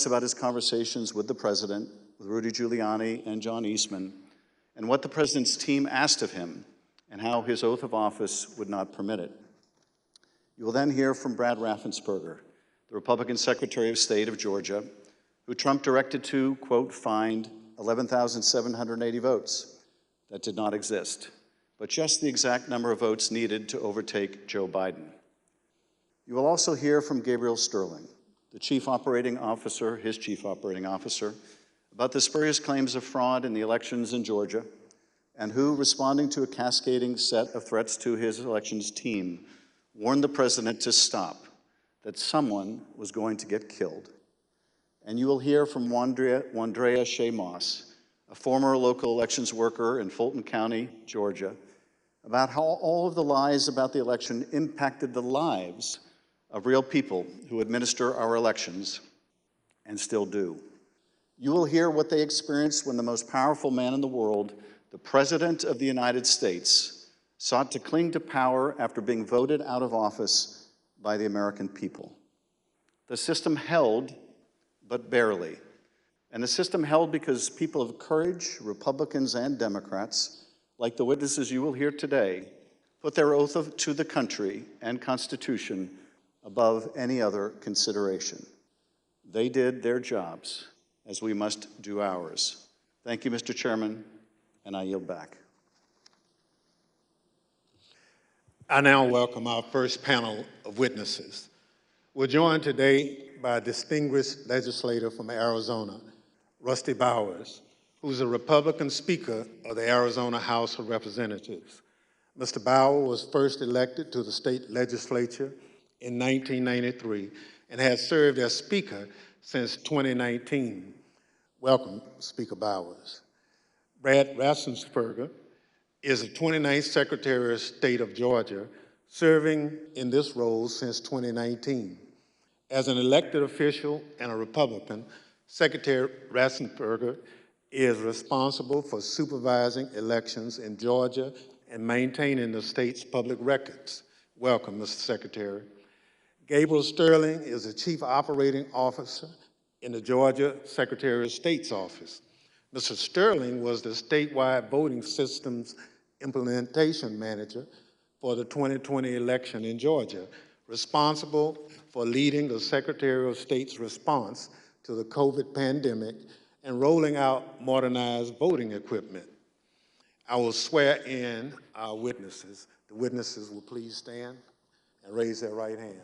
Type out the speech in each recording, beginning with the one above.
about his conversations with the president, with Rudy Giuliani and John Eastman, and what the president's team asked of him, and how his oath of office would not permit it. You will then hear from Brad Raffensperger, the Republican Secretary of State of Georgia, who Trump directed to, quote, find 11,780 votes that did not exist, but just the exact number of votes needed to overtake Joe Biden. You will also hear from Gabriel Sterling, the chief operating officer, his chief operating officer, about the spurious claims of fraud in the elections in Georgia, and who, responding to a cascading set of threats to his elections team, warned the president to stop, that someone was going to get killed. And you will hear from Wandrea Shea Moss, a former local elections worker in Fulton County, Georgia, about how all of the lies about the election impacted the lives of real people who administer our elections and still do. You will hear what they experienced when the most powerful man in the world, the President of the United States, sought to cling to power after being voted out of office by the American people. The system held, but barely. And the system held because people of courage, Republicans and Democrats, like the witnesses you will hear today, put their oath to the country and Constitution above any other consideration. They did their jobs, as we must do ours. Thank you, Mr. Chairman, and I yield back. I now welcome our first panel of witnesses. We're joined today by a distinguished legislator from Arizona, Rusty Bowers, who's a Republican Speaker of the Arizona House of Representatives. Mr. Bowers was first elected to the state legislature in 1993 and has served as Speaker since 2019. Welcome, Speaker Bowers. Brad Raffensperger is the 29th Secretary of State of Georgia, serving in this role since 2019. As an elected official and a Republican, Secretary Raffensperger is responsible for supervising elections in Georgia and maintaining the state's public records. Welcome, Mr. Secretary. Gabriel Sterling is the Chief Operating Officer in the Georgia Secretary of State's office. Mr. Sterling was the statewide voting systems implementation manager for the 2020 election in Georgia, responsible for leading the Secretary of State's response to the COVID pandemic and rolling out modernized voting equipment. I will swear in our witnesses. The witnesses will please stand and raise their right hand.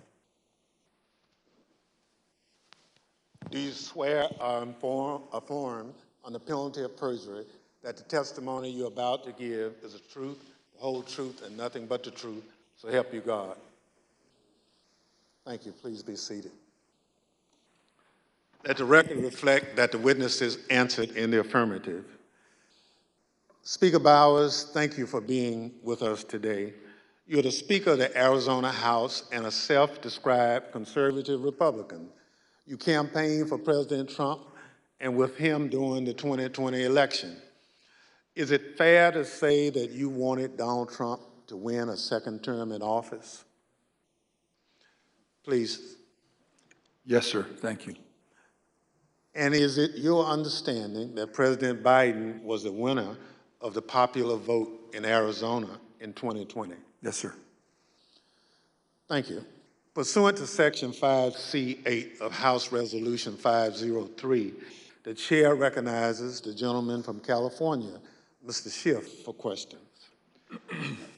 Do you swear or affirm on the penalty of perjury that the testimony you're about to give is the truth, the whole truth, and nothing but the truth, so help you God? Thank you. Please be seated. Let the record reflect that the witnesses answered in the affirmative. Speaker Bowers, thank you for being with us today. You're the Speaker of the Arizona House and a self-described conservative Republican. You campaigned for President Trump and with him during the 2020 election. Is it fair to say that you wanted Donald Trump to win a second term in office? Please. Yes, sir. Thank you. And is it your understanding that President Biden was the winner of the popular vote in Arizona in 2020? Yes, sir. Thank you. Pursuant to Section 5C8 of House Resolution 503, the chair recognizes the gentleman from California, Mr. Schiff, for questions.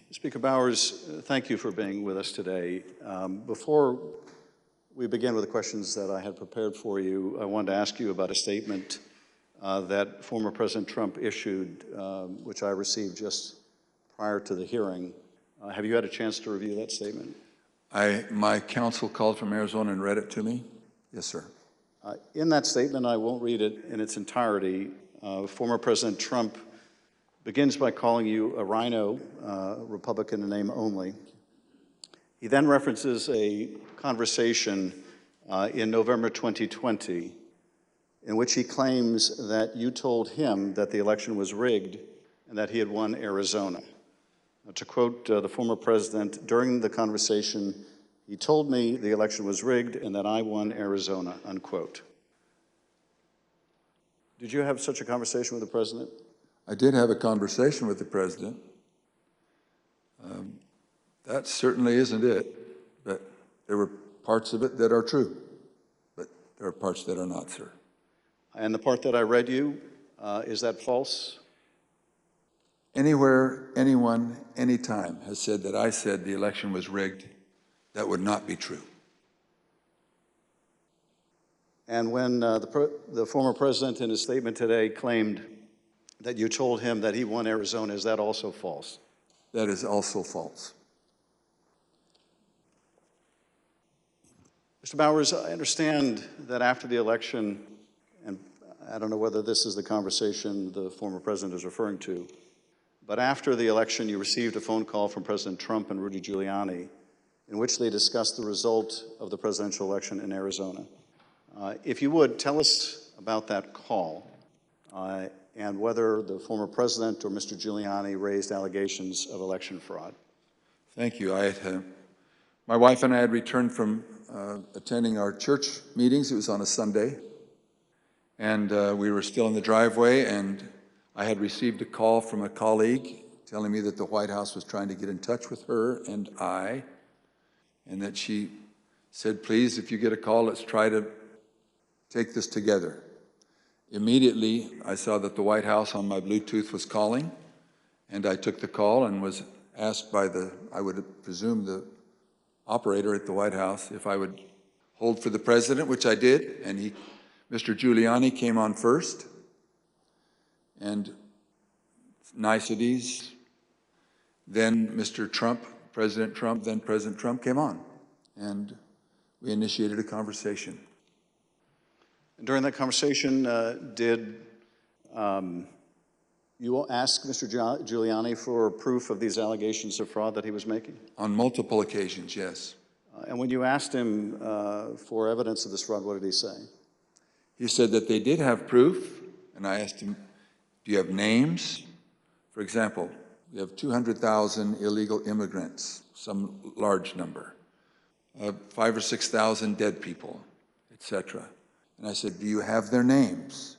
Speaker Bowers, thank you for being with us today. Before we begin with the questions that I had prepared for you, I wanted to ask you about a statement that former President Trump issued, which I received just prior to the hearing. Have you had a chance to review that statement? My counsel called from Arizona and read it to me. Yes, sir. In that statement, I won't read it in its entirety. Former President Trump begins by calling you a rhino, Republican in name only. He then references a conversation in November 2020 in which he claims that you told him that the election was rigged and that he had won Arizona. To quote the former president, during the conversation, he told me the election was rigged and that I won Arizona, unquote. Did you have such a conversation with the president? I did have a conversation with the president. That certainly isn't it, but there were parts of it that are true, but there are parts that are not, sir. And the part that I read you, is that false? Anywhere, anyone, anytime has said that I said the election was rigged, that would not be true. And when the former president in his statement today claimed that you told him that he won Arizona, is that also false? That is also false. Mr. Bowers, I understand that after the election, and I don't know whether this is the conversation the former president is referring to, but after the election, you received a phone call from President Trump and Rudy Giuliani in which they discussed the result of the presidential election in Arizona. If you would, tell us about that call and whether the former president or Mr. Giuliani raised allegations of election fraud. Thank you. My wife and I had returned from attending our church meetings. It was on a Sunday, and we were still in the driveway, and I had received a call from a colleague telling me that the White House was trying to get in touch with her and I, and that she said, please, if you get a call, let's try to take this together. Immediately, I saw that the White House on my Bluetooth was calling, and I took the call and was asked by I would presume, the operator at the White House if I would hold for the president, which I did, and Mr. Giuliani came on first, and niceties. Then Mr. Trump, President Trump, then President Trump came on, and we initiated a conversation. And during that conversation, did you ask Mr. Giuliani for proof of these allegations of fraud that he was making? On multiple occasions, yes. And when you asked him for evidence of this fraud, what did he say? He said that they did have proof, and I asked him, do you have names? For example, we have 200,000 illegal immigrants, some large number, 5,000 or 6,000 dead people, etc. And I said, do you have their names?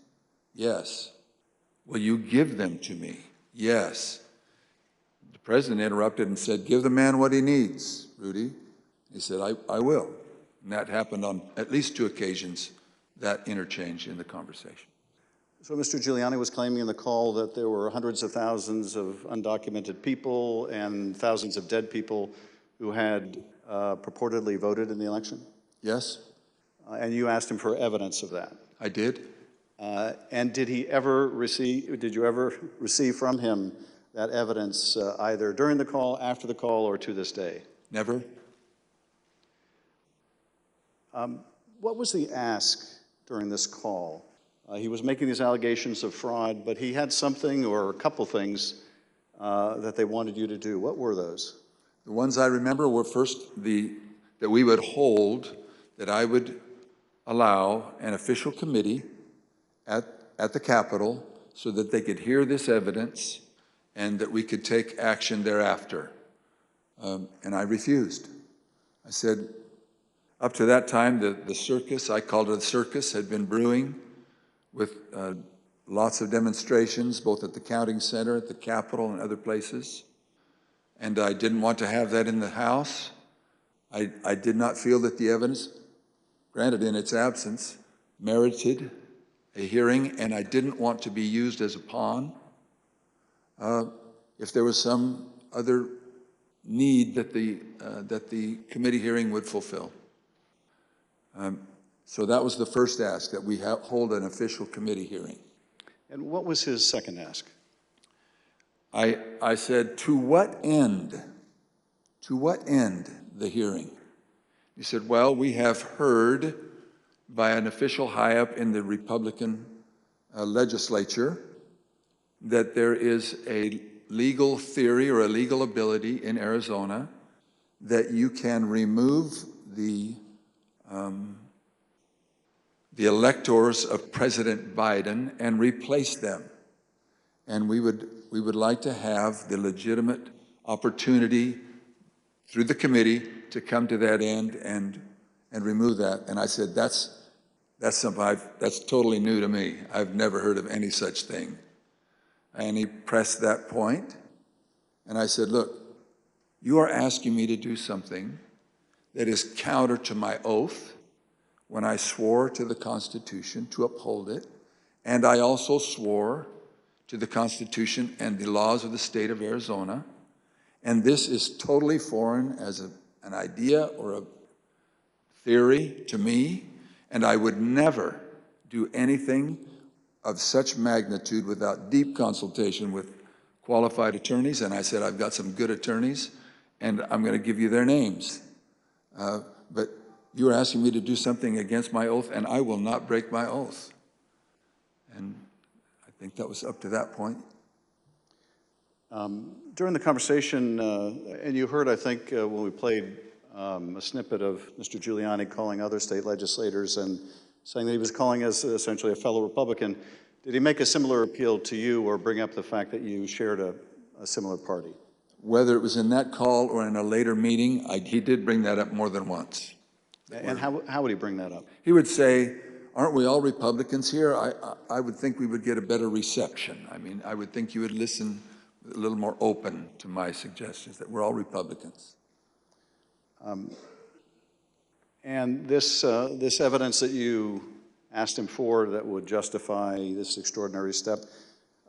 Yes. Will you give them to me? Yes. The president interrupted and said, give the man what he needs, Rudy. He said, I will. And that happened on at least 2 occasions, that interchange in the conversation. So Mr. Giuliani was claiming in the call that there were hundreds of thousands of undocumented people and thousands of dead people who had purportedly voted in the election? Yes. And you asked him for evidence of that? I did. And did you ever receive from him that evidence either during the call, after the call, or to this day? Never. What was the ask during this call? He was making these allegations of fraud, but he had something or a couple things that they wanted you to do. What were those? The ones I remember were first that we would hold, that I would allow an official committee at the Capitol so that they could hear this evidence and that we could take action thereafter. And I refused. I said, up to that time, the circus, I called it a circus, had been brewing with lots of demonstrations, both at the counting center, at the Capitol, and other places. And I didn't want to have that in the House. I did not feel that the evidence, granted in its absence, merited a hearing, and I didn't want to be used as a pawn if there was some other need that the committee hearing would fulfill. So that was the first ask, that we hold an official committee hearing. And what was his second ask? I said, to what end? To what end the hearing? He said, well, we have heard by an official high up in the Republican legislature that there is a legal theory or a legal ability in Arizona that you can remove the electors of President Biden and replace them. And we would like to have the legitimate opportunity through the committee to come to that end and remove that. And I said, that's That's that's totally new to me. I've never heard of any such thing. And he pressed that point, and I said, look, you are asking me to do something that is counter to my oath when I swore to the Constitution to uphold it, and I also swore to the Constitution and the laws of the state of Arizona, and this is totally foreign as an idea or a theory to me, and I would never do anything of such magnitude without deep consultation with qualified attorneys. And I said, I've got some good attorneys, and I'm going to give you their names. But you're asking me to do something against my oath, and I will not break my oath. And I think that was up to that point. During the conversation, and you heard, I think, when we played a snippet of Mr. Giuliani calling other state legislators and saying that he was calling as essentially a fellow Republican, did he make a similar appeal to you or bring up the fact that you shared a similar party? Whether it was in that call or in a later meeting, he did bring that up more than once. And how would he bring that up? He would say, aren't we all Republicans here? I would think we would get a better reception. I mean, I would think you would listen a little more open to my suggestions that we're all Republicans. And this evidence that you asked him for that would justify this extraordinary step,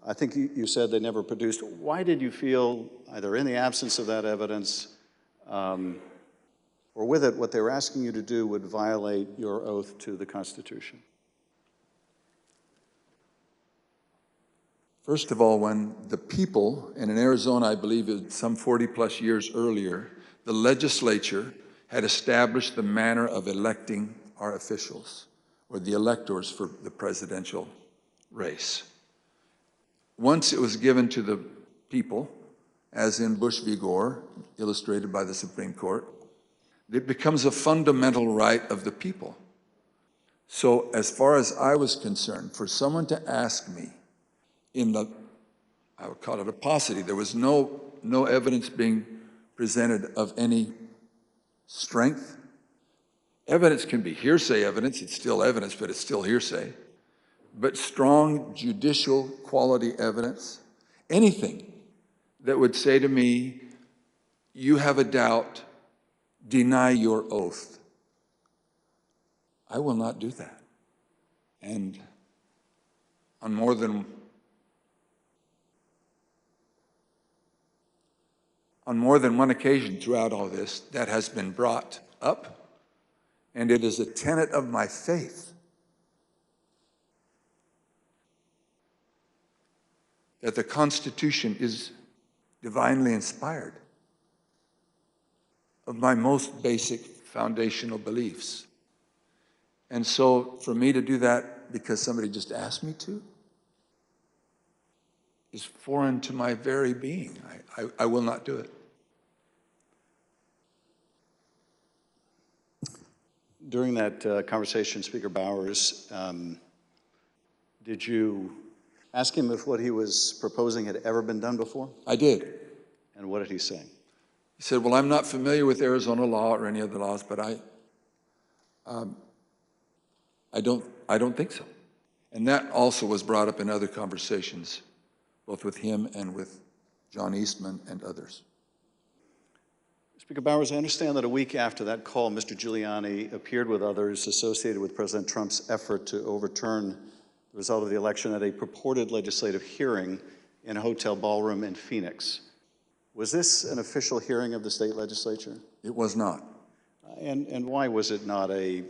I think you said they never produced. Why did you feel, either in the absence of that evidence or with it, what they were asking you to do would violate your oath to the Constitution? First of all, when the people, and in Arizona, I believe it was some 40 plus years earlier, the legislature had established the manner of electing our officials, or the electors for the presidential race. Once it was given to the people, as in Bush v. Gore, illustrated by the Supreme Court, it becomes a fundamental right of the people. So as far as I was concerned, for someone to ask me in the, I would call it a paucity, there was no evidence being presented of any strength. Evidence can be hearsay evidence, it's still evidence, but it's still hearsay. But strong judicial quality evidence, anything that would say to me, you have a doubt, deny your oath. I will not do that. And on more than one occasion throughout all this, that has been brought up, and it is a tenet of my faith that the Constitution is divinely inspired of my most basic foundational beliefs. And so for me to do that because somebody just asked me to is foreign to my very being. I will not do it. During that conversation, Speaker Bowers, did you ask him if what he was proposing had ever been done before? I did. And what did he say? He said, well, I'm not familiar with Arizona law or any other laws, but I don't think so. And that also was brought up in other conversations, both with him and with John Eastman and others. Speaker Bowers, I understand that a week after that call, Mr. Giuliani appeared with others associated with President Trump's effort to overturn the result of the election at a purported legislative hearing in a hotel ballroom in Phoenix. Was this an official hearing of the state legislature? It was not. And why was it not a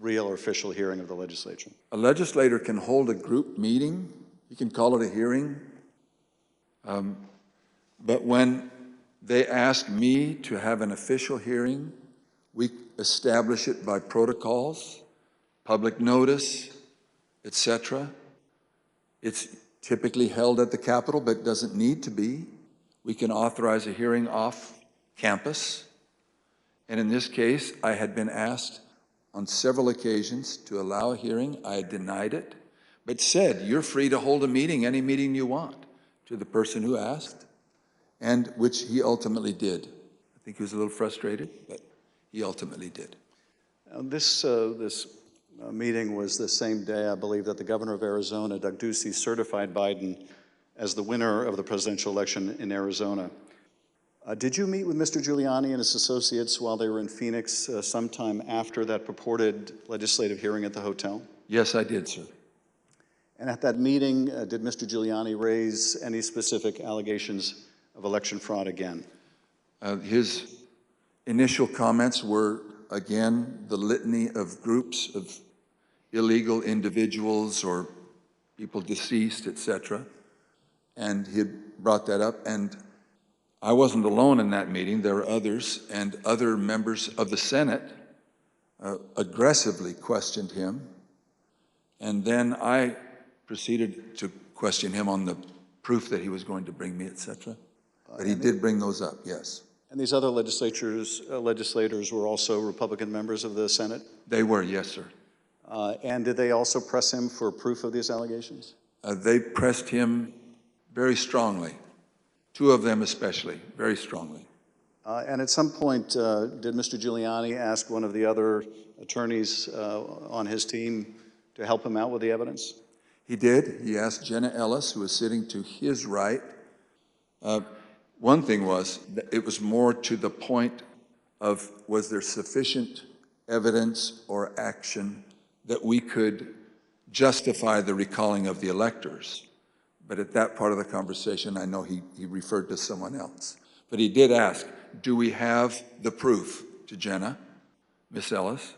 real or official hearing of the legislature? A legislator can hold a group meeting. You can call it a hearing. But when they ask me to have an official hearing, we establish it by protocols, public notice, etc. It's typically held at the Capitol, but doesn't need to be. We can authorize a hearing off campus. And in this case, I had been asked on several occasions to allow a hearing. I had denied it, but said, you're free to hold a meeting, any meeting you want, to the person who asked, and which he ultimately did. I think he was a little frustrated, but he ultimately did. This meeting was the same day, I believe, that the governor of Arizona, Doug Ducey, certified Biden as the winner of the presidential election in Arizona. Did you meet with Mr. Giuliani and his associates while they were in Phoenix sometime after that purported legislative hearing at the hotel? Yes, I did, sir. And at that meeting, did Mr. Giuliani raise any specific allegations of election fraud again? His initial comments were, again, the litany of groups of illegal individuals or people deceased, etc. And he had brought that up, and I wasn't alone in that meeting. There were others, and other members of the Senate aggressively questioned him. And then I proceeded to question him on the proof that he was going to bring me, etc. But he did bring those up, yes. And these other legislators were also Republican members of the Senate? They were, yes, sir. And did they also press him for proof of these allegations? They pressed him very strongly. Two of them especially, very strongly. And at some point, did Mr. Giuliani ask one of the other attorneys on his team to help him out with the evidence? He did. He asked Jenna Ellis, who was sitting to his right. One thing was, that it was more to the point of, was there sufficient evidence or action that we could justify the recalling of the electors? But at that part of the conversation, I know he referred to someone else. But he did ask, do we have the proof, to Jenna, Miss Ellis?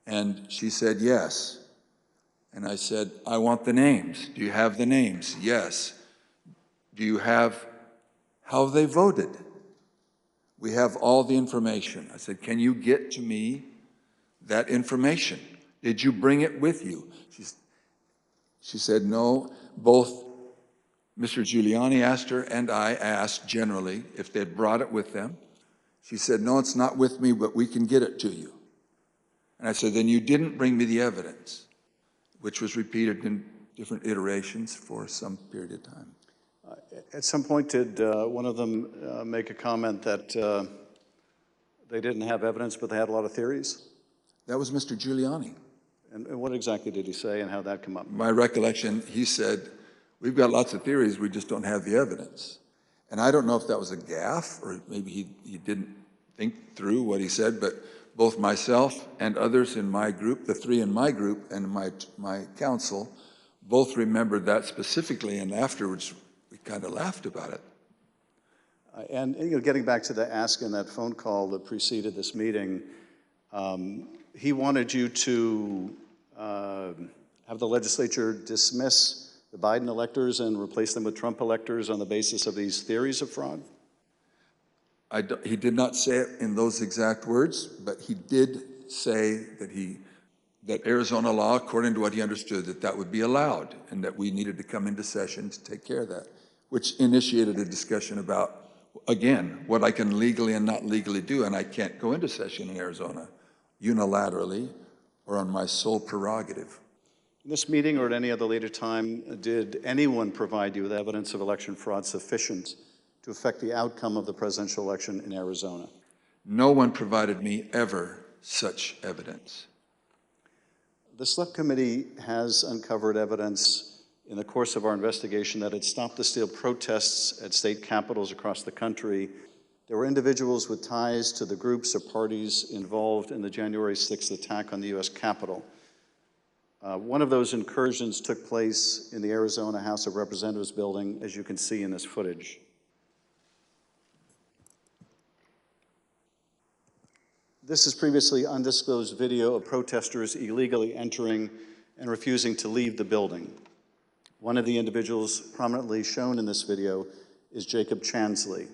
And she said, yes. And I said, I want the names. Do you have the names? Yes. Do you have how they voted? We have all the information. I said, can you get to me that information? Did you bring it with you? She said, no. Both Mr. Giuliani asked her, and I asked generally if they'd brought it with them. She said, no, it's not with me, but we can get it to you. And I said, then you didn't bring me the evidence, which was repeated in different iterations for some period of time. At some point, did one of them make a comment that they didn't have evidence, but they had a lot of theories? That was Mr. Giuliani. And what exactly did he say, and how did that come up? My recollection, he said, we've got lots of theories, we just don't have the evidence. And I don't know if that was a gaffe, or maybe he didn't think through what he said, but both myself and others in my group, the three in my group and my council, both remembered that specifically, and afterwards we kind of laughed about it. And getting back to the ask in that phone call that preceded this meeting, he wanted you to have the legislature dismiss the Biden electors and replace them with Trump electors on the basis of these theories of fraud? He did not say it in those exact words, but he did say that Arizona law, according to what he understood, that would be allowed, and that we needed to come into session to take care of that, which initiated a discussion about, again, what I can legally and not legally do, and I can't go into session in Arizona unilaterally or on my sole prerogative. In this meeting or at any other later time, did anyone provide you with evidence of election fraud sufficient to affect the outcome of the presidential election in Arizona? No one provided me ever such evidence. The Select Committee has uncovered evidence in the course of our investigation that at Stop the Steal protests at state capitals across the country, there were individuals with ties to the groups or parties involved in the January 6th attack on the U.S. Capitol. One of those incursions took place in the Arizona House of Representatives building, as you can see in this footage. This is previously undisclosed video of protesters illegally entering and refusing to leave the building. One of the individuals prominently shown in this video is Jacob Chansley.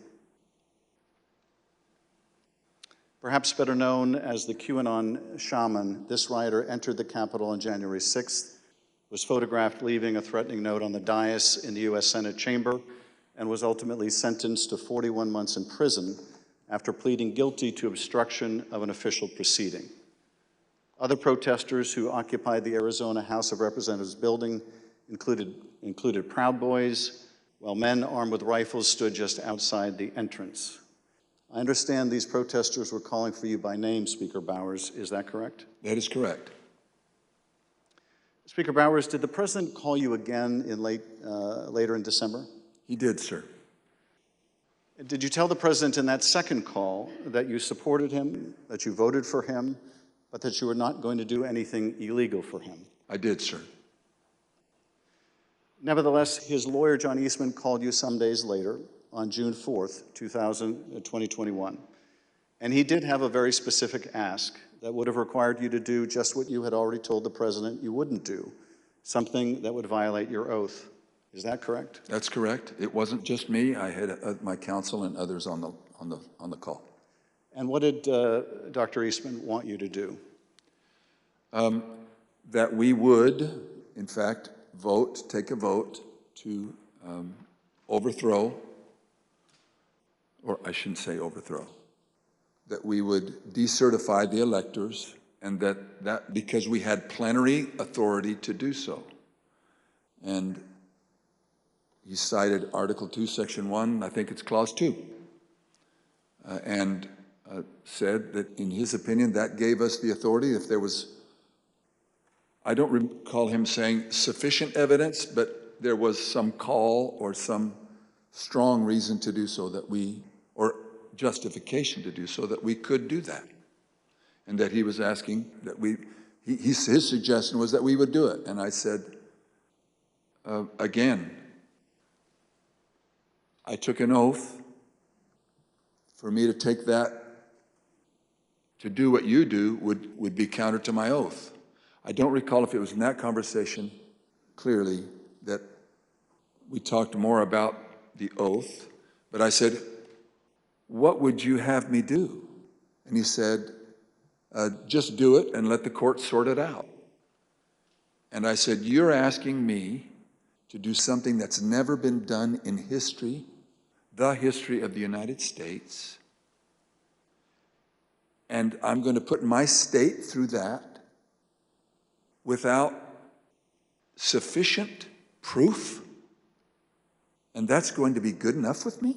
Perhaps better known as the QAnon shaman, this rioter entered the Capitol on January 6th, was photographed leaving a threatening note on the dais in the U.S. Senate chamber, and was ultimately sentenced to 41 months in prison after pleading guilty to obstruction of an official proceeding. Other protesters who occupied the Arizona House of Representatives building included Proud Boys, while men armed with rifles stood just outside the entrance. I understand these protesters were calling for you by name, Speaker Bowers. Is that correct? That is correct. Speaker Bowers, did the president call you again in later in December? He did, sir. Did you tell the president in that second call that you supported him, that you voted for him, but that you were not going to do anything illegal for him? I did, sir. Nevertheless, his lawyer, John Eastman, called you some days later on June 4th, 2021. And he did have a very specific ask that would have required you to do just what you had already told the president you wouldn't do, something that would violate your oath. Is that correct? That's correct. It wasn't just me. I had my counsel and others on the call. And what did Dr. Eastman want you to do? That we would, in fact, take a vote to overthrow, or I shouldn't say overthrow, that we would decertify the electors, and that because we had plenary authority to do so. And he cited Article 2, Section 1, I think it's Clause 2, and said that in his opinion that gave us the authority if there was, I don't recall him saying sufficient evidence, but there was some call or some strong reason to do so that we, or justification to do so that we could do that. And that he was asking that his suggestion was that we would do it. And I said, again, I took an oath. For me to take that, to do what you do, would be counter to my oath. I don't recall if it was in that conversation, clearly, that we talked more about the oath, but I said, what would you have me do? And he said, just do it and let the court sort it out. And I said, you're asking me to do something that's never been done in history, the history of the United States, and I'm going to put my state through that without sufficient proof, and that's going to be good enough with me?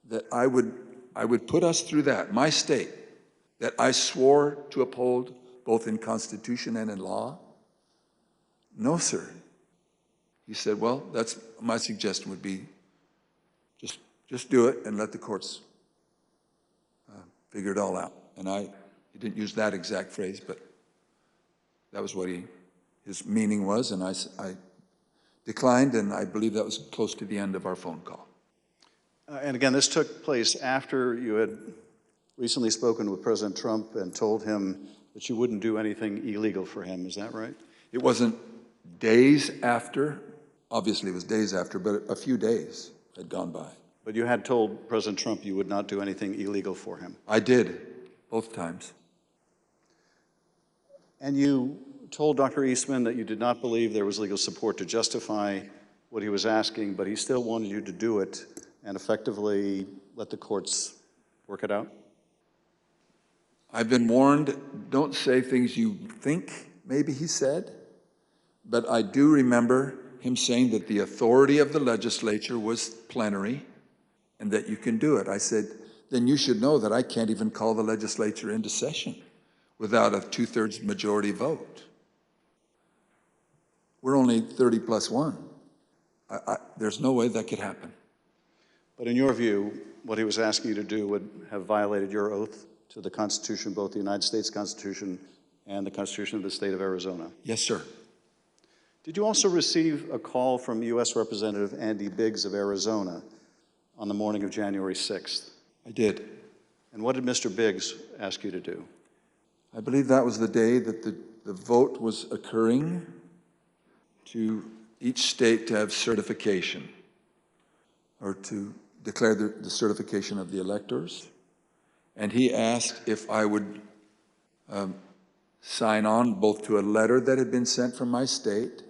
That I would put us through that, my state, that I swore to uphold both in Constitution and in law? No, sir. He said, well, that's my suggestion would be just do it and let the courts figure it all out. And he didn't use that exact phrase, but that was what his meaning was, and I declined, and I believe that was close to the end of our phone call. And again, this took place after you had recently spoken with President Trump and told him that you wouldn't do anything illegal for him. Is that right? It wasn't days after. Obviously, it was days after, but a few days had gone by. But you had told President Trump you would not do anything illegal for him. I did, both times. And you told Dr. Eastman that you did not believe there was legal support to justify what he was asking, but he still wanted you to do it and effectively let the courts work it out? I've been warned, don't say things you think, maybe he said, but I do remember him saying that the authority of the legislature was plenary and that you can do it. I said, then you should know that I can't even call the legislature into session without a 2/3 majority vote. We're only 30 plus 1. There's no way that could happen. But in your view, what he was asking you to do would have violated your oath to the Constitution, both the United States Constitution and the Constitution of the state of Arizona. Yes, sir. Did you also receive a call from U.S. Representative Andy Biggs of Arizona on the morning of January 6th? I did. And what did Mr. Biggs ask you to do? I believe that was the day that the vote was occurring to each state to have certification, or to declare the certification of the electors. And he asked if I would sign on both to a letter that had been sent from my state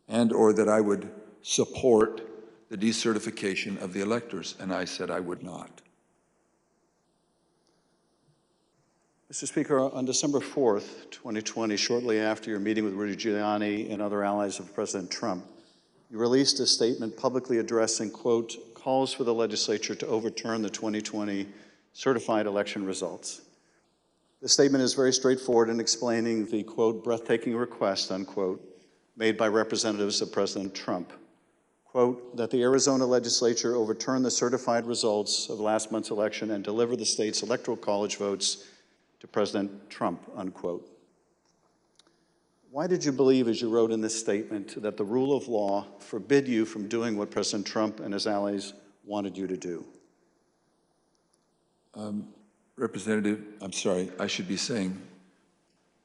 and or that I would support the decertification of the electors, and I said I would not. Mr. Speaker, on December 4th, 2020, shortly after your meeting with Rudy Giuliani and other allies of President Trump, you released a statement publicly addressing, quote, calls for the legislature to overturn the 2020 certified election results. The statement is very straightforward in explaining the, quote, breathtaking request, unquote, made by representatives of President Trump. Quote, that the Arizona legislature overturn the certified results of last month's election and deliver the state's electoral college votes to President Trump, unquote. Why did you believe, as you wrote in this statement, that the rule of law forbid you from doing what President Trump and his allies wanted you to do? Representative, I'm sorry, I should be saying,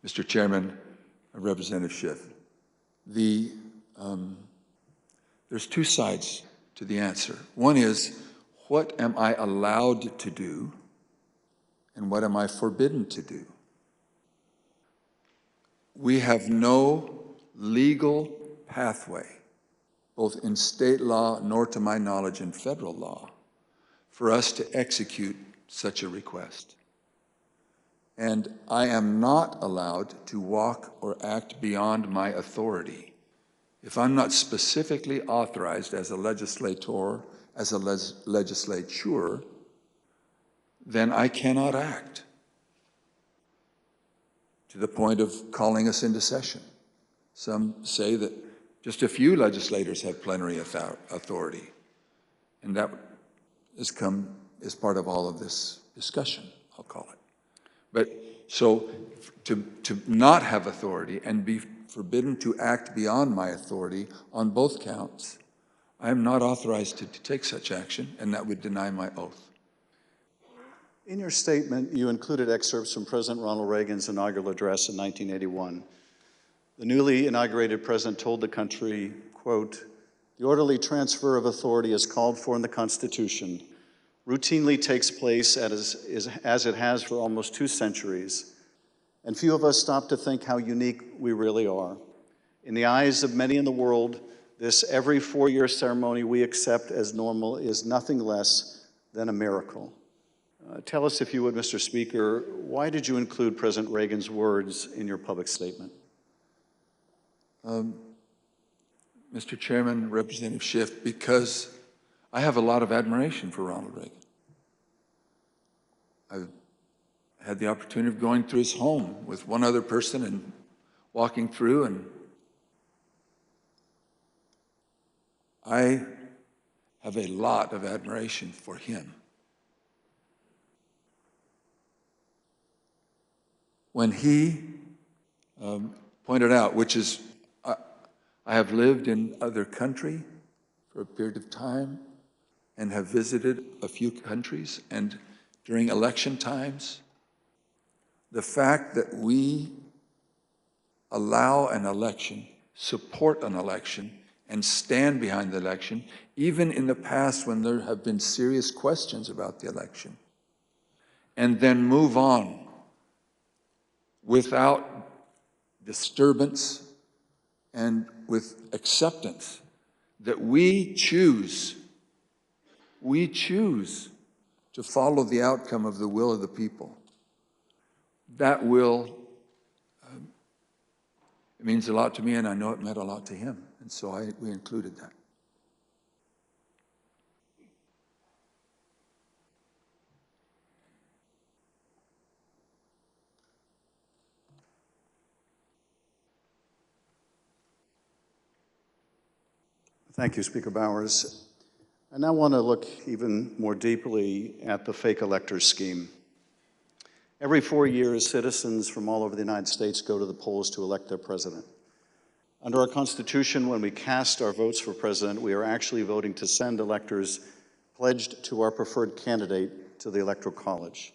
Mr. Chairman, Representative Schiff, there's two sides to the answer. One is, what am I allowed to do, and what am I forbidden to do? We have no legal pathway, both in state law nor to my knowledge in federal law, for us to execute such a request. And I am not allowed to walk or act beyond my authority. If I'm not specifically authorized as a legislator, as a legislature, then I cannot act to the point of calling us into session. Some say that just a few legislators have plenary authority, and that has come as part of all of this discussion, I'll call it. But so to not have authority and be forbidden to act beyond my authority on both counts, I am not authorized to take such action, and that would deny my oath. In your statement, you included excerpts from President Ronald Reagan's inaugural address in 1981. The newly inaugurated president told the country, quote, the orderly transfer of authority as called for in the Constitution routinely takes place as it has for almost 2 centuries, and few of us stop to think how unique we really are. In the eyes of many in the world, this every 4-year ceremony we accept as normal is nothing less than a miracle. Tell us, if you would, Mr. Speaker, why did you include President Reagan's words in your public statement? Mr. Chairman, Representative Schiff, because I have a lot of admiration for Ronald Reagan. I've had the opportunity of going through his home with one other person and walking through, and I have a lot of admiration for him. When he pointed out, which is, I have lived in other country for a period of time and have visited a few countries, and during election times, the fact that we allow an election, support an election, and stand behind the election, even in the past when there have been serious questions about the election, and then move on without disturbance and with acceptance that we choose to follow the outcome of the will of the people. That will, it means a lot to me, and I know it meant a lot to him, and so we included that. Thank you, Speaker Bowers. I now want to look even more deeply at the fake electors scheme. Every 4 years, citizens from all over the United States go to the polls to elect their president. Under our Constitution, when we cast our votes for president, we are actually voting to send electors pledged to our preferred candidate to the Electoral College.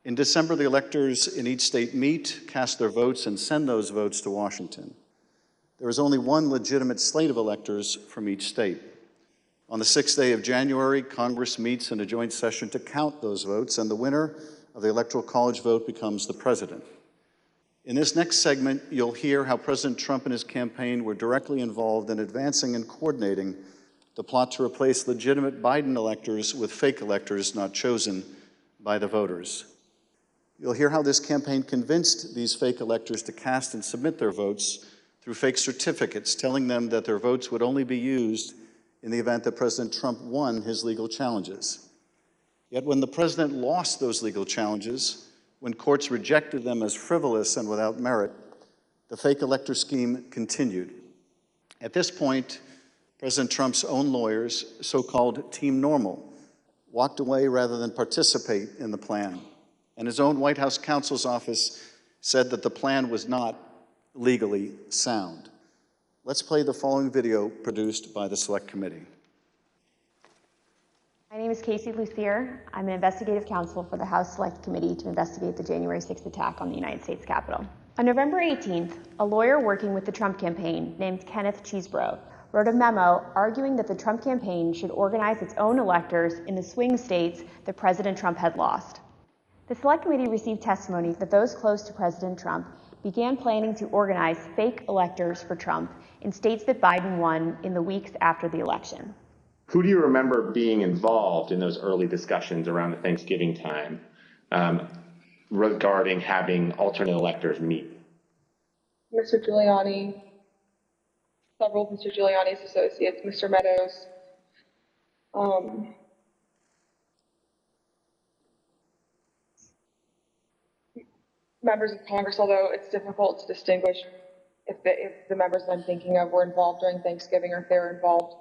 In December, the electors in each state meet, cast their votes, and send those votes to Washington. There is only one legitimate slate of electors from each state. On the 6th day of January, Congress meets in a joint session to count those votes, and the winner of the Electoral College vote becomes the president. In this next segment, you'll hear how President Trump and his campaign were directly involved in advancing and coordinating the plot to replace legitimate Biden electors with fake electors not chosen by the voters. You'll hear how this campaign convinced these fake electors to cast and submit their votes through fake certificates, telling them that their votes would only be used in the event that President Trump won his legal challenges. Yet when the president lost those legal challenges, When courts rejected them as frivolous and without merit, the fake elector scheme continued. At this point, President Trump's own lawyers, so-called Team Normal, walked away rather than participate in the plan. And his own White House counsel's office said that the plan was not legally sound. Let's play the following video produced by the Select Committee. My name is Casey Lucier. I'm an investigative counsel for the House Select Committee to investigate the January 6th attack on the United States Capitol. On November 18th, a lawyer working with the Trump campaign named Kenneth Cheesebro wrote a memo arguing that the Trump campaign should organize its own electors in the swing states that President Trump had lost. The Select Committee received testimony that those close to President Trump began planning to organize fake electors for Trump in states that Biden won in the weeks after the election. Who do you remember being involved in those early discussions around the Thanksgiving time regarding having alternate electors meet? Mr. Giuliani, several of Mr. Giuliani's associates, Mr. Meadows, members of Congress, although it's difficult to distinguish if the members that I'm thinking of were involved during Thanksgiving or if they were involved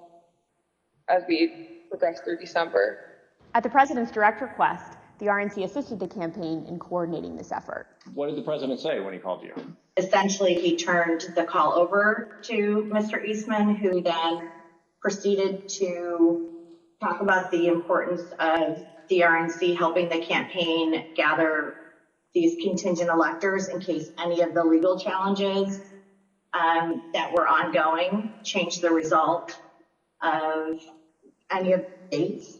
as we progressed through December. At the president's direct request, the RNC assisted the campaign in coordinating this effort. What did the president say when he called you? Essentially, he turned the call over to Mr. Eastman, who then proceeded to talk about the importance of the RNC helping the campaign gather these contingent electors in case any of the legal challenges that were ongoing changed the result of any of the states.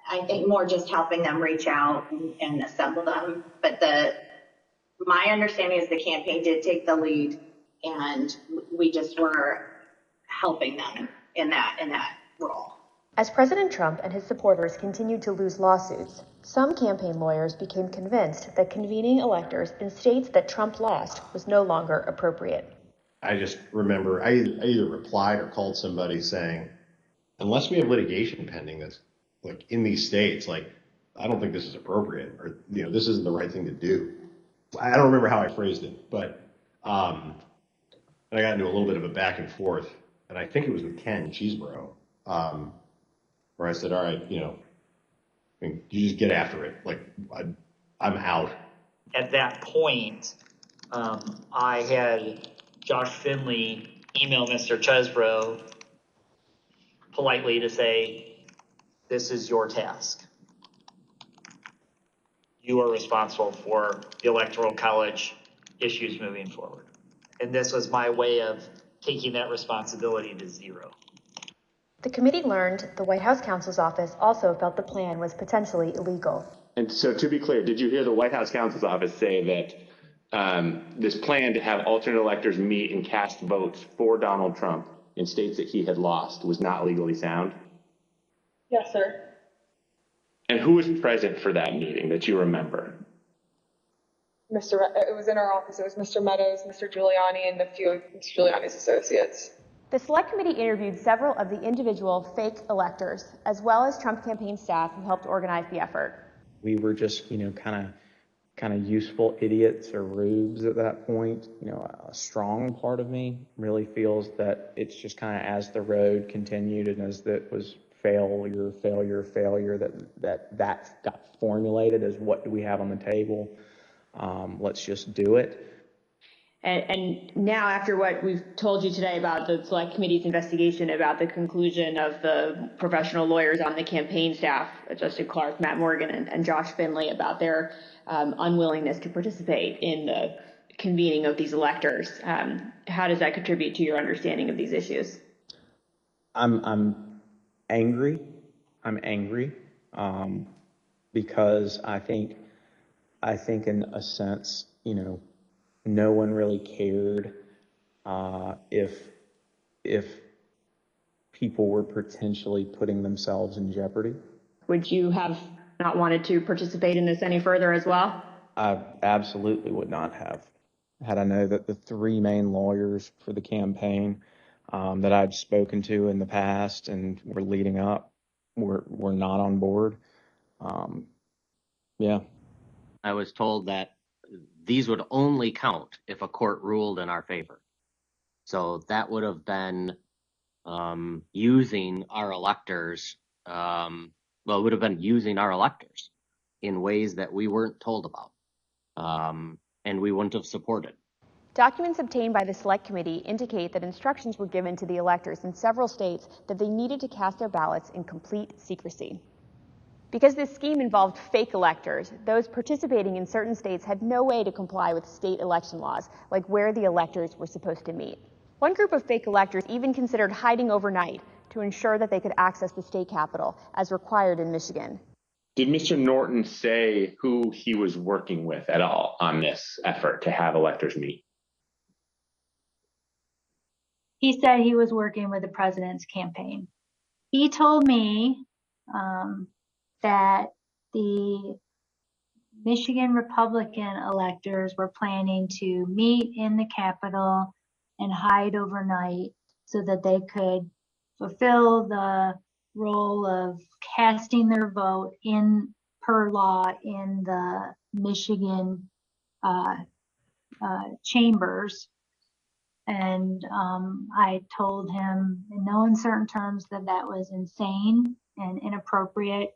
I think more just helping them reach out and assemble them. But my understanding is the campaign did take the lead, and we just were helping them in that role. As President Trump and his supporters continued to lose lawsuits, some campaign lawyers became convinced that convening electors in states that Trump lost was no longer appropriate. I just remember I either replied or called somebody saying, unless we have litigation pending that's like in these states, like, I don't think this is appropriate, or, this isn't the right thing to do. I don't remember how I phrased it, but, and I got into a little bit of a back and forth, and I think it was with Ken Cheesebro, where I said, all right, you just get after it. Like, I'm out. At that point, I had Josh Finley email Mr. Chesbro politely to say, this is your task. You are responsible for the Electoral College issues moving forward. And this was my way of taking that responsibility to zero. The committee learned the White House counsel's office also felt the plan was potentially illegal. And so, to be clear, did you hear the White House counsel's office say that this plan to have alternate electors meet and cast votes for Donald Trump in states that he had lost was not legally sound? Yes, sir. And who was present for that meeting that you remember? It was in our office. It was Mr. Meadows, Mr. Giuliani, and a few of Mr. Giuliani's associates. The Select Committee interviewed several of the individual fake electors, as well as Trump campaign staff who helped organize the effort. We were just, kind of useful idiots or rubes at that point. A strong part of me really feels that it's just kind of as the road continued and as that was failure, that got formulated as what do we have on the table? Let's just do it. And now, after what we've told you today about the Select Committee's investigation about the conclusion of the professional lawyers on the campaign staff, Justin Clark, Matt Morgan, and Josh Finley, about their unwillingness to participate in the convening of these electors, how does that contribute to your understanding of these issues? I'm angry. Because I think in a sense, no one really cared if people were potentially putting themselves in jeopardy. Would you have not wanted to participate in this any further as well? I absolutely would not have. Had I known that the three main lawyers for the campaign that I'd spoken to in the past and were leading up were not on board. Yeah. I was told that these would only count if a court ruled in our favor. So that would have been using our electors, it would have been using our electors in ways that we weren't told about, and we wouldn't have supported. Documents obtained by the Select Committee indicate that instructions were given to the electors in several states that they needed to cast their ballots in complete secrecy. Because this scheme involved fake electors, those participating in certain states had no way to comply with state election laws, like where the electors were supposed to meet. One group of fake electors even considered hiding overnight to ensure that they could access the state capitol, as required in Michigan. Did Mr. Norton say who he was working with at all on this effort to have electors meet? He said he was working with the president's campaign. He told me that the Michigan Republican electors were planning to meet in the Capitol and hide overnight so that they could fulfill the role of casting their vote in per law in the Michigan chambers. And I told him in no uncertain terms that that was insane and inappropriate.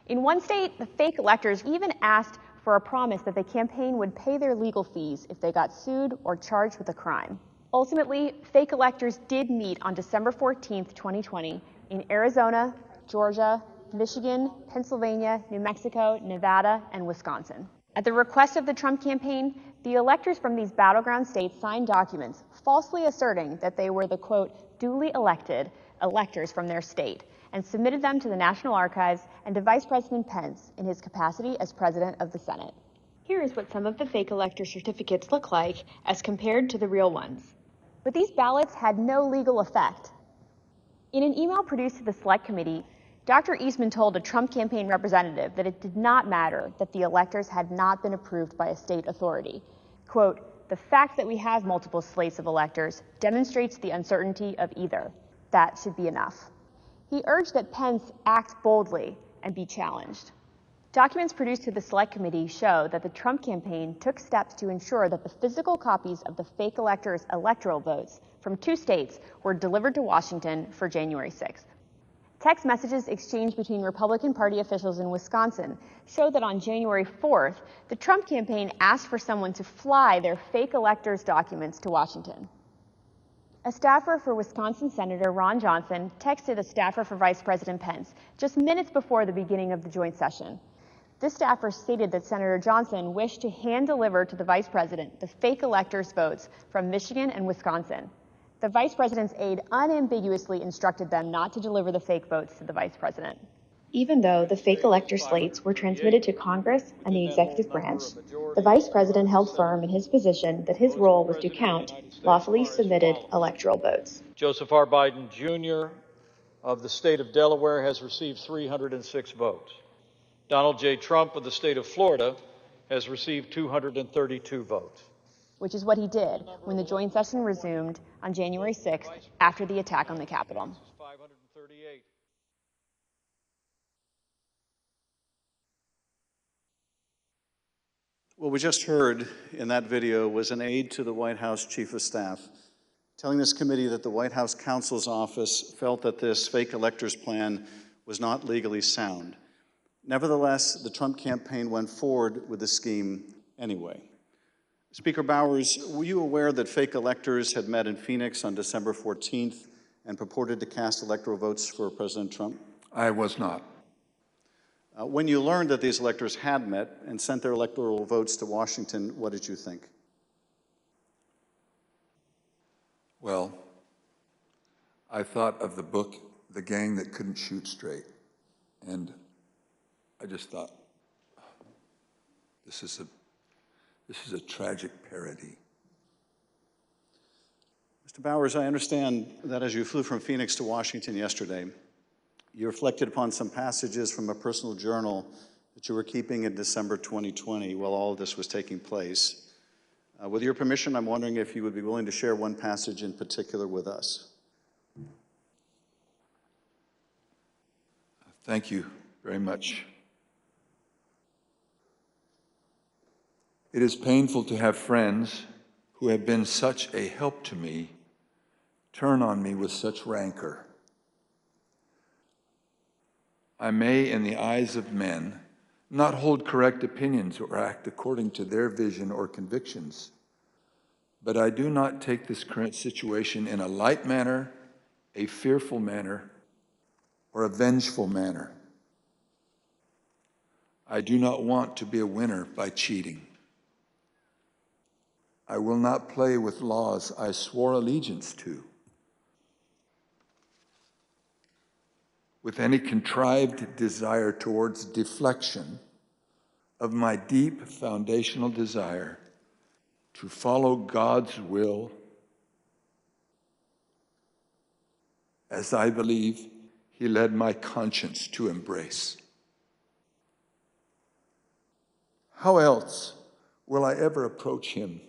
In one state, the fake electors even asked for a promise that the campaign would pay their legal fees if they got sued or charged with a crime. Ultimately, fake electors did meet on December 14th, 2020 in Arizona, Georgia, Michigan, Pennsylvania, New Mexico, Nevada, and Wisconsin. At the request of the Trump campaign, the electors from these battleground states signed documents falsely asserting that they were the, quote, duly elected electors from their state, and submitted them to the National Archives and to Vice President Pence in his capacity as President of the Senate. Here is what some of the fake elector certificates look like as compared to the real ones. But these ballots had no legal effect. In an email produced to the Select Committee, Dr. Eastman told a Trump campaign representative that it did not matter that the electors had not been approved by a state authority. Quote, the fact that we have multiple slates of electors demonstrates the uncertainty of either. That should be enough. He urged that Pence act boldly and be challenged. Documents produced to the Select Committee show that the Trump campaign took steps to ensure that the physical copies of the fake electors' electoral votes from 2 states were delivered to Washington for January 6th. Text messages exchanged between Republican Party officials in Wisconsin show that on January 4th, the Trump campaign asked for someone to fly their fake electors' documents to Washington. A staffer for Wisconsin Senator Ron Johnson texted a staffer for Vice President Pence just minutes before the beginning of the joint session. This staffer stated that Senator Johnson wished to hand-deliver to the Vice President the fake electors' votes from Michigan and Wisconsin. The Vice President's aide unambiguously instructed them not to deliver the fake votes to the Vice President. Even though the fake elector slates were transmitted to Congress and the executive branch, the Vice President held firm in his position that his role was to count lawfully submitted electoral votes. Joseph R. Biden, Jr. of the state of Delaware has received 306 votes. Donald J. Trump of the state of Florida has received 232 votes. Which is what he did when the joint session resumed on January 6th after the attack on the Capitol. 538. What we just heard in that video was an aide to the White House Chief of Staff telling this committee that the White House counsel's office felt that this fake electors plan was not legally sound. Nevertheless, the Trump campaign went forward with the scheme anyway. Speaker Bowers, were you aware that fake electors had met in Phoenix on December 14th and purported to cast electoral votes for President Trump? I was not. When you learned that these electors had met and sent their electoral votes to Washington, what did you think? Well, I thought of the book, The Gang That Couldn't Shoot Straight. And I just thought, this is a tragic parody. Mr. Bowers, I understand that as you flew from Phoenix to Washington yesterday, you reflected upon some passages from a personal journal that you were keeping in December 2020 while all of this was taking place. With your permission, I'm wondering if you would be willing to share one passage in particular with us. Thank you very much. It is painful to have friends who have been such a help to me turn on me with such rancor. I may, in the eyes of men, not hold correct opinions or act according to their vision or convictions, but I do not take this current situation in a light manner, a fearful manner, or a vengeful manner. I do not want to be a winner by cheating. I will not play with laws I swore allegiance to, with any contrived desire towards deflection of my deep foundational desire to follow God's will as I believe He led my conscience to embrace. How else will I ever approach Him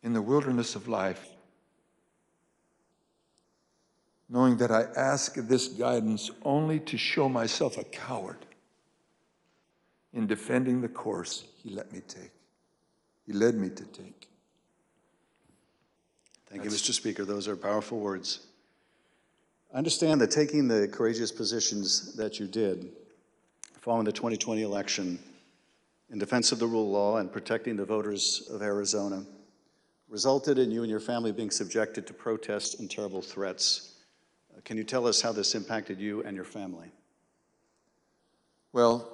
in the wilderness of life, knowing that I ask this guidance only to show myself a coward in defending the course He let me take. He led me to take. Thank you, Mr. Speaker. Those are powerful words. I understand that taking the courageous positions that you did following the 2020 election in defense of the rule of law and protecting the voters of Arizona resulted in you and your family being subjected to protests and terrible threats. Can you tell us how this impacted you and your family? Well,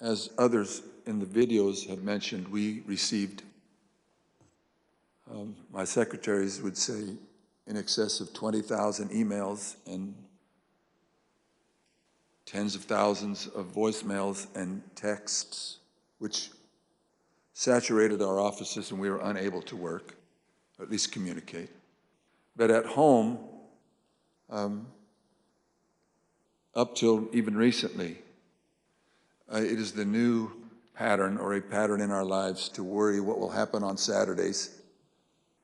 as others in the videos have mentioned, we received, my secretaries would say, in excess of 20,000 emails and tens of thousands of voicemails and texts, which saturated our offices and we were unable to work, or at least communicate. But at home, up till even recently, it is the new pattern or a pattern in our lives to worry what will happen on Saturdays,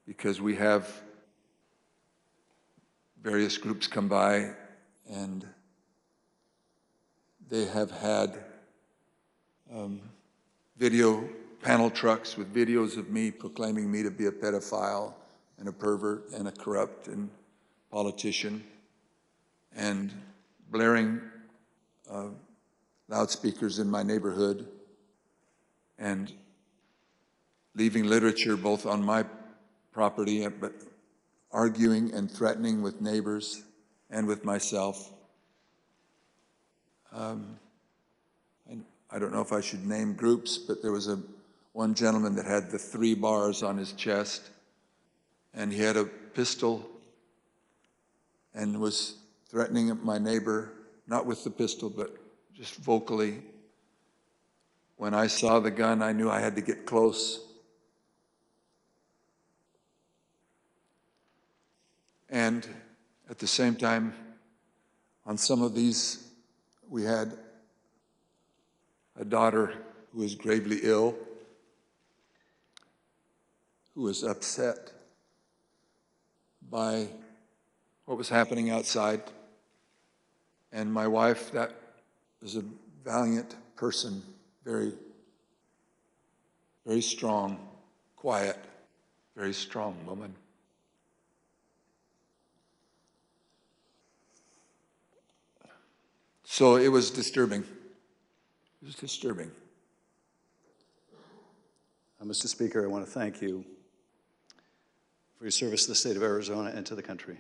because we have various groups come by and they have had video panel trucks with videos of me proclaiming me to be a pedophile and a pervert and a corrupt and politician, and blaring loudspeakers in my neighborhood and leaving literature both on my property, but arguing and threatening with neighbors and with myself. And I don't know if I should name groups, but there was one gentleman that had the 3 bars on his chest, and he had a pistol and was threatening my neighbor, not with the pistol, but just vocally. When I saw the gun, I knew I had to get close. And at the same time, on some of these, we had a daughter who was gravely ill, who was upset by what was happening outside. And my wife, that was a valiant person, very, very strong, quiet, very strong woman. So it was disturbing. It was disturbing. Mr. Speaker, I want to thank you for your service to the state of Arizona and to the country.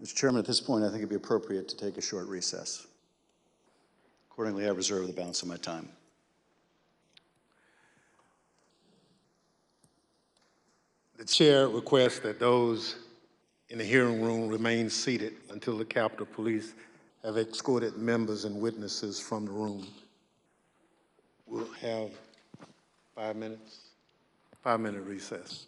Mr. Chairman, at this point, I think it'd be appropriate to take a short recess. Accordingly, I reserve the balance of my time. The chair requests that those in the hearing room remain seated until the Capitol Police have escorted members and witnesses from the room. We'll have 5 minutes, 5-minute recess.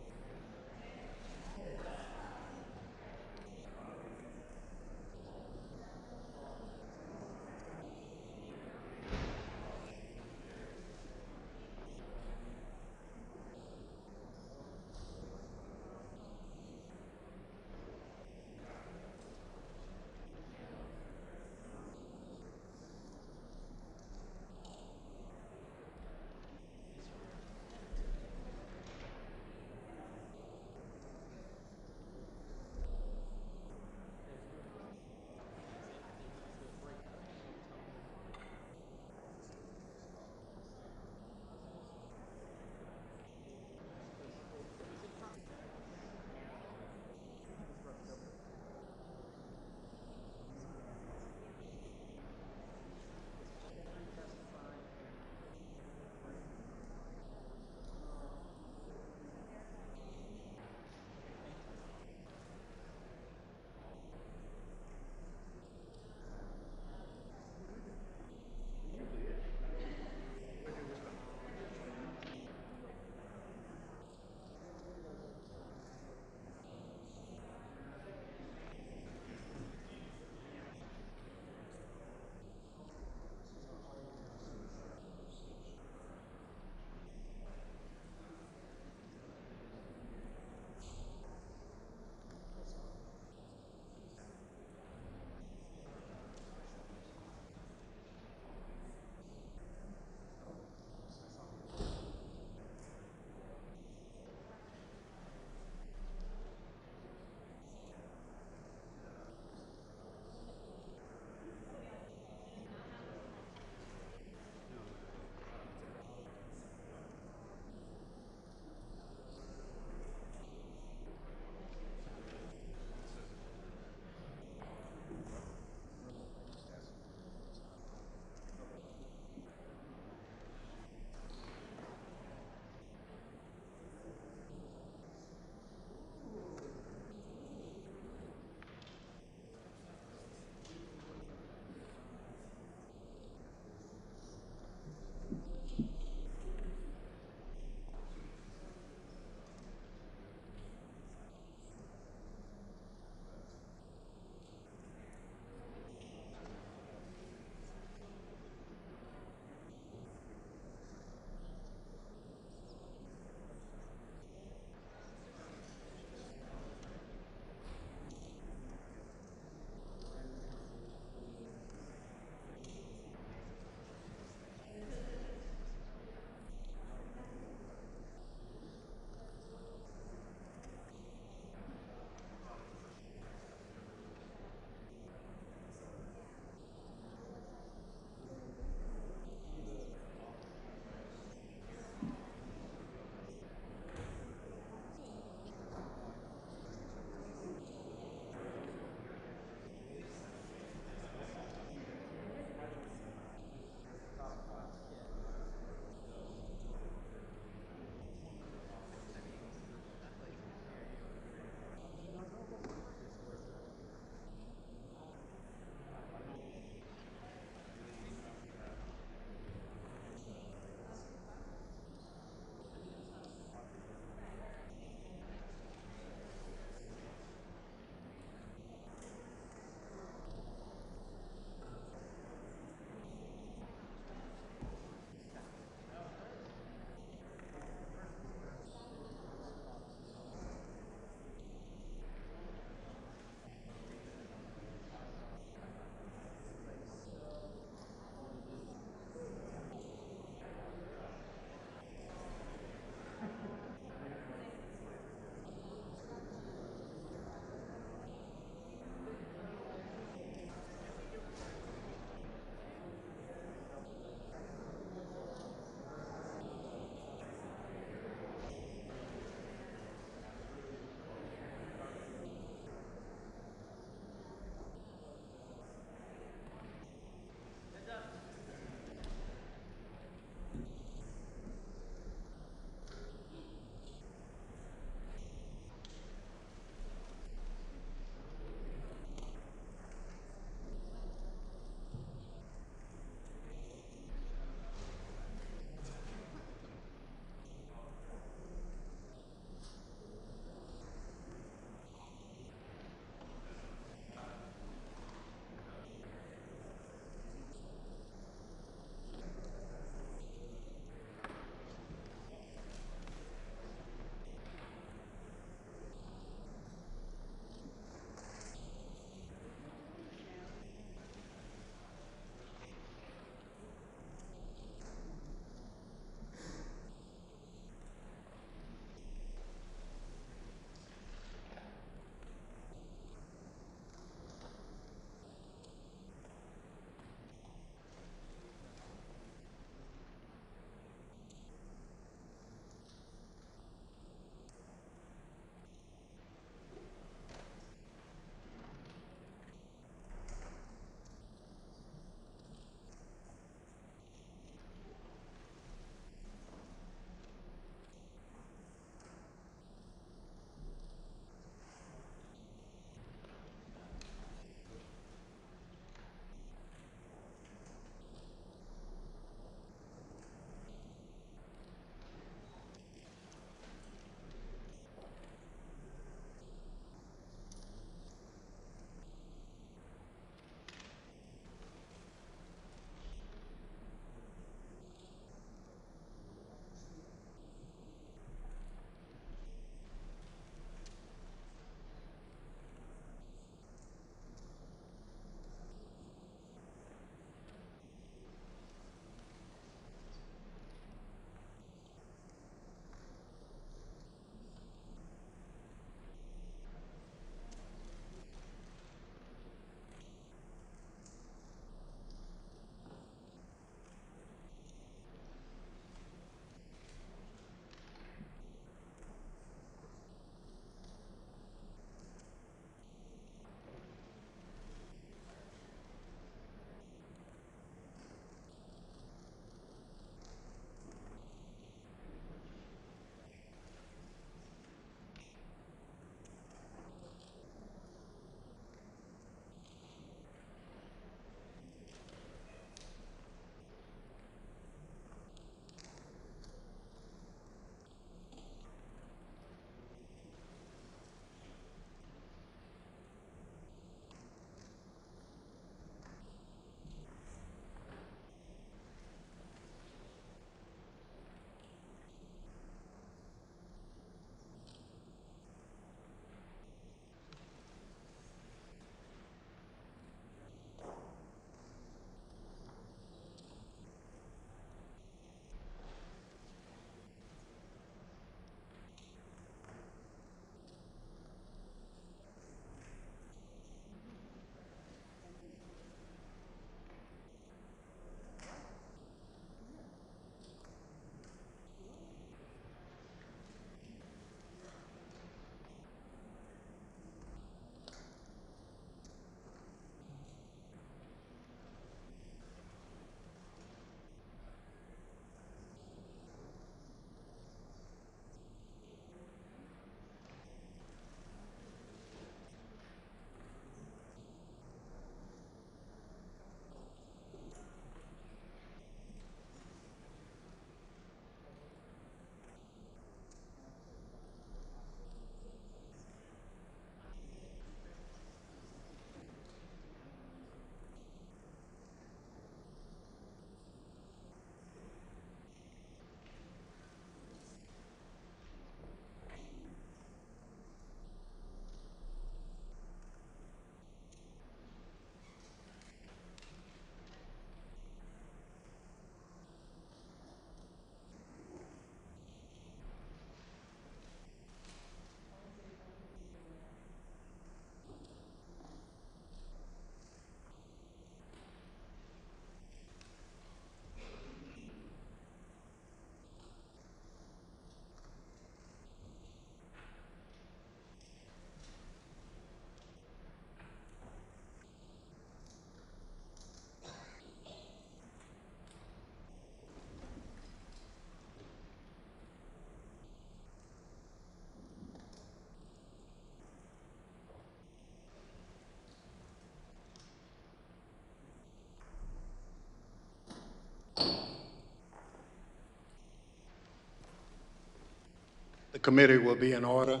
The committee will be in order.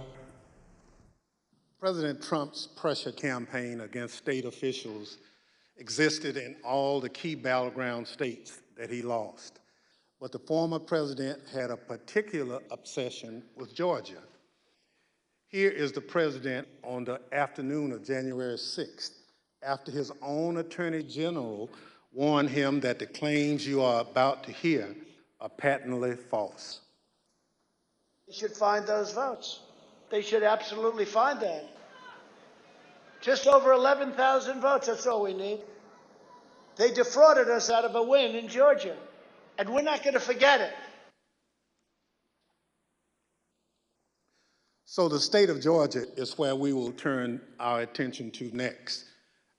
President Trump's pressure campaign against state officials existed in all the key battleground states that he lost. But the former president had a particular obsession with Georgia. Here is the president on the afternoon of January 6th, after his own attorney general warned him that the claims you are about to hear are patently false. They should find those votes. They should absolutely find that. Just over 11,000 votes, that's all we need. They defrauded us out of a win in Georgia, and we're not going to forget it. So the state of Georgia is where we will turn our attention to next.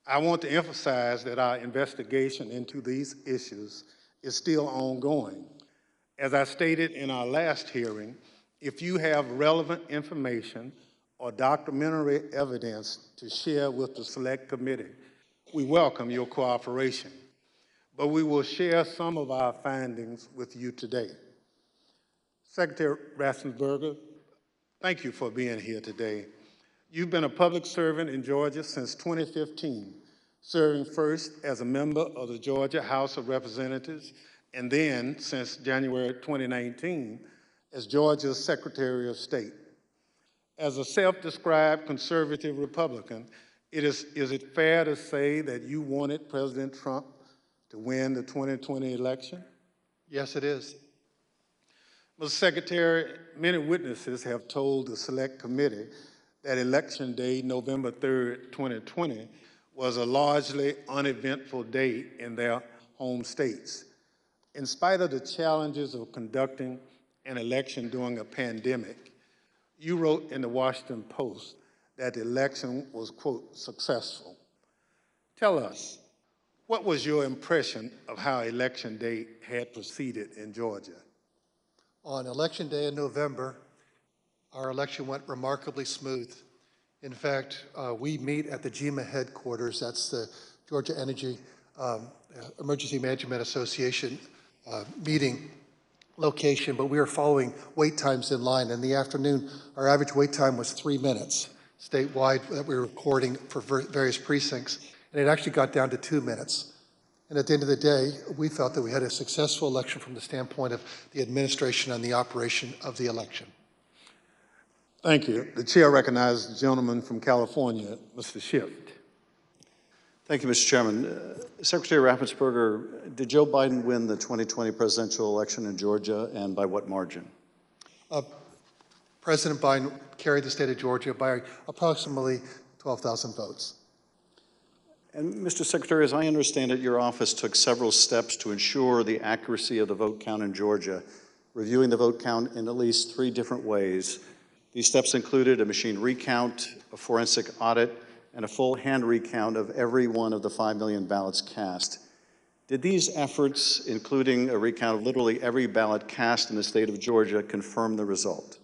I want to emphasize that our investigation into these issues is still ongoing. As I stated in our last hearing, if you have relevant information or documentary evidence to share with the Select Committee, we welcome your cooperation. But we will share some of our findings with you today. Secretary Raffensperger, thank you for being here today. You've been a public servant in Georgia since 2015, serving first as a member of the Georgia House of Representatives, and then, since January 2019, as Georgia's Secretary of State. As a self-described conservative Republican, is it fair to say that you wanted President Trump to win the 2020 election? Yes, it is. Mr. Secretary, many witnesses have told the Select Committee that Election Day, November 3rd, 2020, was a largely uneventful day in their home states. In spite of the challenges of conducting an election during a pandemic, you wrote in the Washington Post that the election was, quote, successful. Tell us, what was your impression of how Election Day had proceeded in Georgia? On Election Day in November, our election went remarkably smooth. In fact, we meet at the GEMA headquarters. That's the Georgia Energy Emergency Management Association meeting location, but we were following wait times in line. In the afternoon, our average wait time was 3 minutes statewide that we were recording for various precincts, and it actually got down to 2 minutes. And at the end of the day, we felt that we had a successful election from the standpoint of the administration and the operation of the election. Thank you. The chair recognizes the gentleman from California, Mr. Schiff. Thank you, Mr. Chairman. Secretary Raffensperger, did Joe Biden win the 2020 presidential election in Georgia, and by what margin? President Biden carried the state of Georgia by approximately 12,000 votes. And Mr. Secretary, as I understand it, your office took several steps to ensure the accuracy of the vote count in Georgia, reviewing the vote count in at least 3 different ways. These steps included a machine recount, a forensic audit, and a full hand recount of every one of the 5 million ballots cast. Did these efforts, including a recount of literally every ballot cast in the state of Georgia, confirm the result?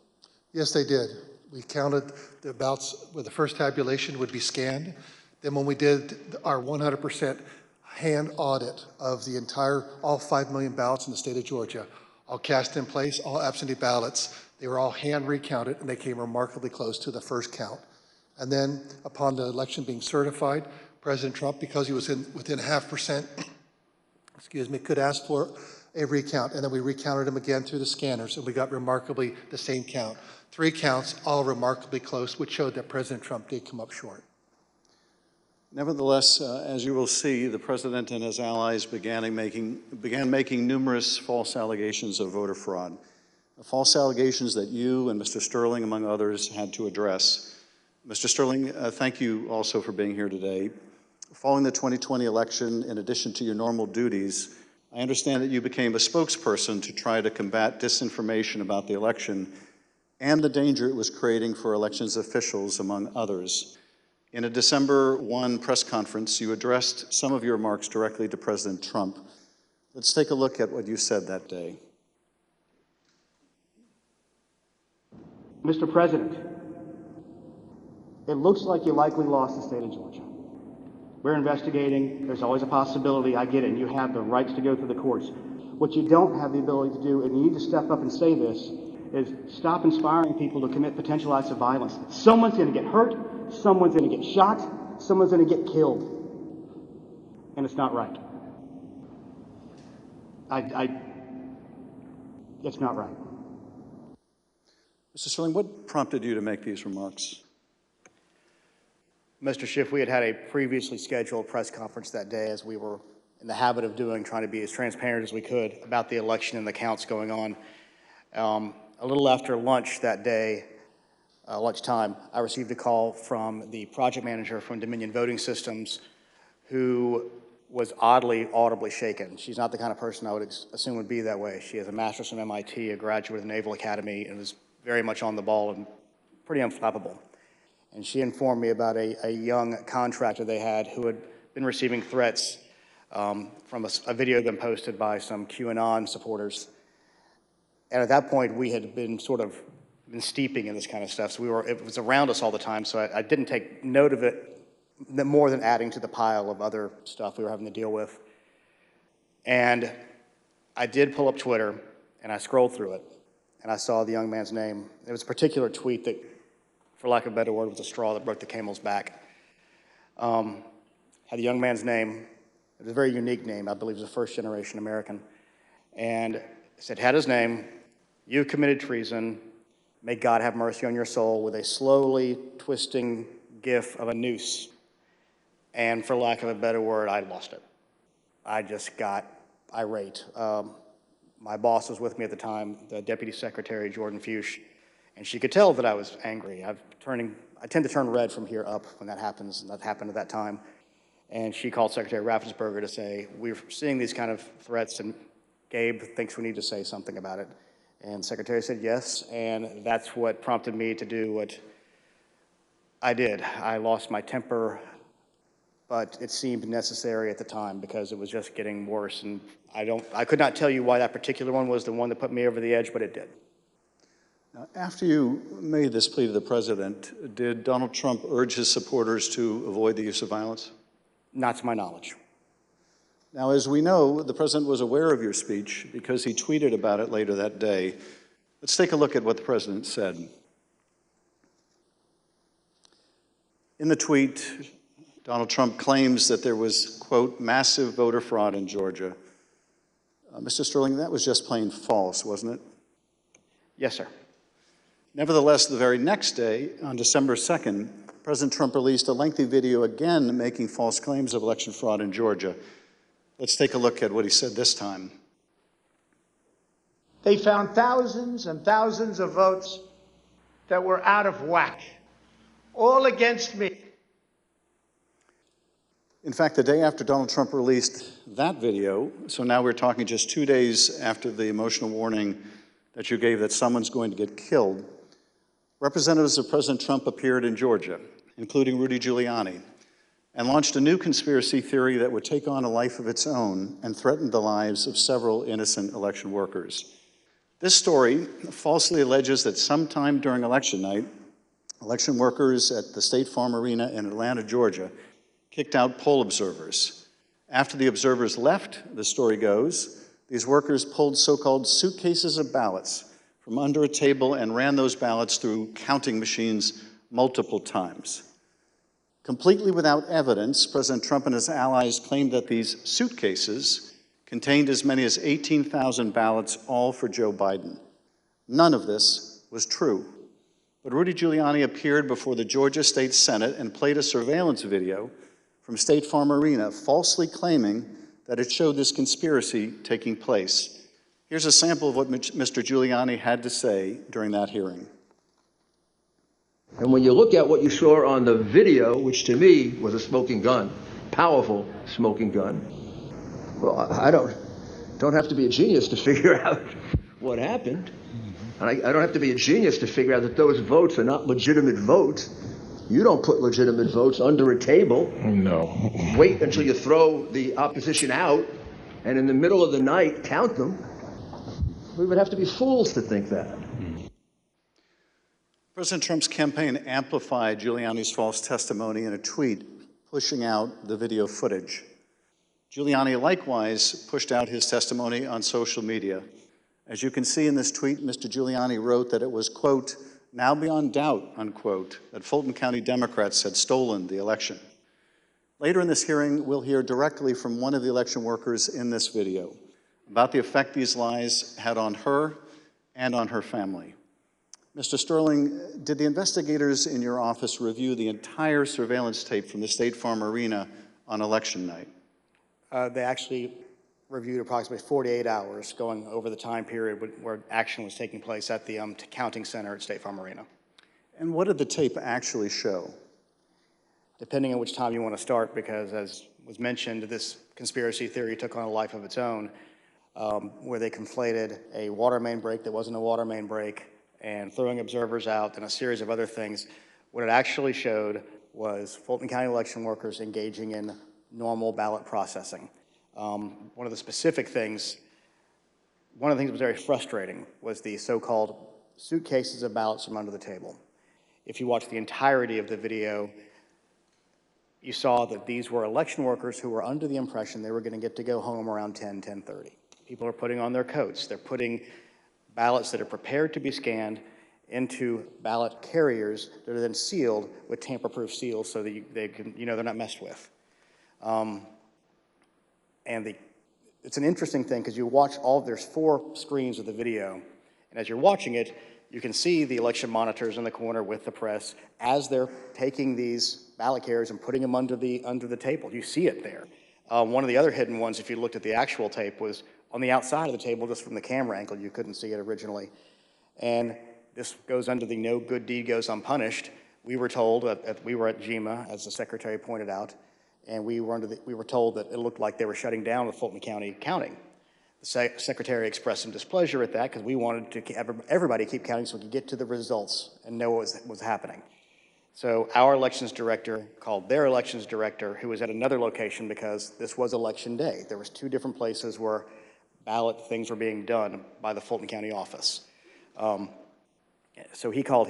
Yes, they did. We counted the ballots where the first tabulation would be scanned. Then when we did our 100% hand audit of the all 5 million ballots in the state of Georgia, all cast in place, all absentee ballots, they were all hand recounted, and they came remarkably close to the first count. And then upon the election being certified, President Trump, because he was within 0.5%, could ask for a recount. And then we recounted them again through the scanners, and we got remarkably the same count. 3 counts, all remarkably close, which showed that President Trump did come up short. Nevertheless, as you will see, the president and his allies began making numerous false allegations of voter fraud. False allegations that you and Mr. Sterling, among others, had to address. Mr. Sterling, thank you also for being here today. Following the 2020 election, in addition to your normal duties, I understand that you became a spokesperson to try to combat disinformation about the election and the danger it was creating for elections officials, among others. In a December 1 press conference, you addressed some of your remarks directly to President Trump. Let's take a look at what you said that day. Mr. President, it looks like you likely lost the state of Georgia. We're investigating. There's always a possibility. I get it. And you have the rights to go through the courts. What you don't have the ability to do, and you need to step up and say this, is stop inspiring people to commit potential acts of violence. Someone's going to get hurt, someone's going to get shot, someone's going to get killed. And it's not right. It's not right. Mr. Sterling, what prompted you to make these remarks? Mr. Schiff, we had a previously scheduled press conference that day, as we were in the habit of doing, trying to be as transparent as we could about the election and the counts going on. A little after lunch that day, lunchtime, I received a call from the project manager from Dominion Voting Systems, who was oddly, audibly shaken. She's not the kind of person I would assume would be that way. She has a master's from MIT, a graduate of the Naval Academy, and was very much on the ball and pretty unflappable. And she informed me about a young contractor they had who had been receiving threats from a video been posted by some QAnon supporters. And at that point, we had been steeping in this kind of stuff. So it was around us all the time. So I didn't take note of it more than adding to the pile of other stuff we were having to deal with. And I did pull up Twitter and I scrolled through it and I saw the young man's name. It was a particular tweet that, for lack of a better word, was a straw that broke the camel's back. Had the young man's name. It was a very unique name. I believe it was a first-generation American. And it said, had his name, "You committed treason. May God have mercy on your soul," with a slowly twisting gif of a noose. And for lack of a better word, I lost it. I just got irate. My boss was with me at the time, the Deputy Secretary, Jordan Fuchs, and she could tell that I was angry. I tend to turn red from here up when that happens, and that happened at that time. And she called Secretary Raffensperger to say, "We're seeing these kind of threats, and Gabe thinks we need to say something about it." And the Secretary said yes, and that's what prompted me to do what I did. I lost my temper, but it seemed necessary at the time because it was just getting worse. And I could not tell you why that particular one was the one that put me over the edge, but it did. Now, after you made this plea to the president, did Donald Trump urge his supporters to avoid the use of violence? Not to my knowledge. Now, as we know, the president was aware of your speech because he tweeted about it later that day. Let's take a look at what the president said. In the tweet, Donald Trump claims that there was, quote, "massive voter fraud in Georgia." Mr. Sterling, that was just plain false, wasn't it? Yes, sir. Nevertheless, the very next day, on December 2nd, President Trump released a lengthy video again making false claims of election fraud in Georgia. Let's take a look at what he said this time. They found thousands and thousands of votes that were out of whack, all against me. In fact, the day after Donald Trump released that video, so now we're talking just 2 days after the emotional warning that you gave that someone's going to get killed, representatives of President Trump appeared in Georgia, including Rudy Giuliani, and launched a new conspiracy theory that would take on a life of its own and threaten the lives of several innocent election workers. This story falsely alleges that sometime during election night, election workers at the State Farm Arena in Atlanta, Georgia, kicked out poll observers. After the observers left, the story goes, these workers pulled so-called suitcases of ballots from under a table and ran those ballots through counting machines multiple times. Completely without evidence, President Trump and his allies claimed that these suitcases contained as many as 18,000 ballots, all for Joe Biden. None of this was true. But Rudy Giuliani appeared before the Georgia State Senate and played a surveillance video from State Farm Arena, falsely claiming that it showed this conspiracy taking place. Here's a sample of what Mr. Giuliani had to say during that hearing. And when you look at what you saw on the video, which to me was a smoking gun, powerful smoking gun, well, I don't have to be a genius to figure out what happened. And I don't have to be a genius to figure out that those votes are not legitimate votes. You don't put legitimate votes under a table. No. Wait until you throw the opposition out, and in the middle of the night, count them. We would have to be fools to think that. President Trump's campaign amplified Giuliani's false testimony in a tweet, pushing out the video footage. Giuliani likewise pushed out his testimony on social media. As you can see in this tweet, Mr. Giuliani wrote that it was, quote, now beyond doubt, unquote, that Fulton County Democrats had stolen the election. Later in this hearing, we'll hear directly from one of the election workers in this video about the effect these lies had on her and on her family. Mr. Sterling, did the investigators in your office review the entire surveillance tape from the State Farm Arena on election night? They actually reviewed approximately 48 hours going over the time period where action was taking place at the counting center at State Farm Arena. And what did the tape actually show? Depending on which time you want to start, because as was mentioned, this conspiracy theory took on a life of its own, where they conflated a water main break that wasn't a water main break and throwing observers out and a series of other things. What it actually showed was Fulton County election workers engaging in normal ballot processing. One of the things that was very frustrating was the so-called suitcases of ballots from under the table. If you watch the entirety of the video, you saw that these were election workers who were under the impression they were going to get to go home around 10:30. People are putting on their coats. They're putting ballots that are prepared to be scanned into ballot carriers that are then sealed with tamper-proof seals so that they can, they're not messed with. It's an interesting thing because you watch there's 4 screens of the video, and as you're watching it, you can see the election monitors in the corner with the press as they're taking these ballot carriers and putting them under the table. You see it there. One of the other hidden ones, if you looked at the actual tape, was on the outside of the table, just from the camera angle. You couldn't see it originally. And this goes under the no good deed goes unpunished. We were told, we were at GEMA, as the secretary pointed out, and we were told that it looked like they were shutting down the Fulton County counting. The secretary expressed some displeasure at that because we wanted to everybody keep counting so we could get to the results and know what was happening. So our elections director called their elections director, who was at another location because this was election day. There was 2 different places where ballot things were being done by the Fulton County office. So he called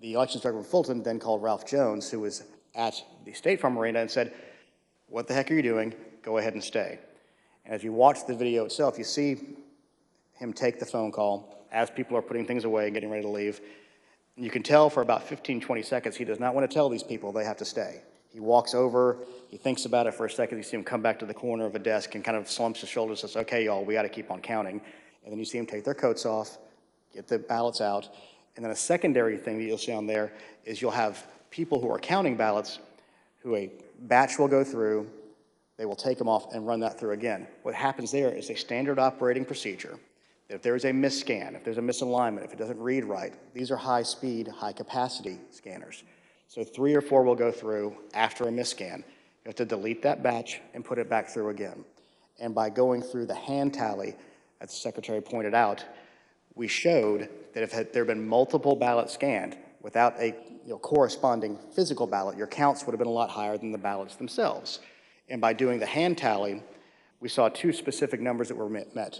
the elections director from Fulton, then called Ralph Jones, who was at the State Farm Arena, and said, what the heck are you doing? Go ahead and stay. And as you watch the video itself, you see him take the phone call as people are putting things away and getting ready to leave. And you can tell for about 15, 20 seconds, he does not want to tell these people they have to stay. He walks over, he thinks about it for a second, you see him come back to the corner of a desk and kind of slumps his shoulders and says, okay, y'all, we got to keep on counting. And then you see him take their coats off, get the ballots out. And then a secondary thing that you'll see on there is you'll have people who are counting ballots who a batch will go through, they will take them off and run that through again. What happens there is a standard operating procedure. If there's a misscan, if there's a misalignment, if it doesn't read right, these are high-speed, high-capacity scanners. So 3 or 4 will go through after a misscan. You have to delete that batch and put it back through again. And by going through the hand tally, as the secretary pointed out, we showed that if there had been multiple ballots scanned without a corresponding physical ballot, your counts would have been a lot higher than the ballots themselves. And by doing the hand tally, we saw 2 specific numbers that were met.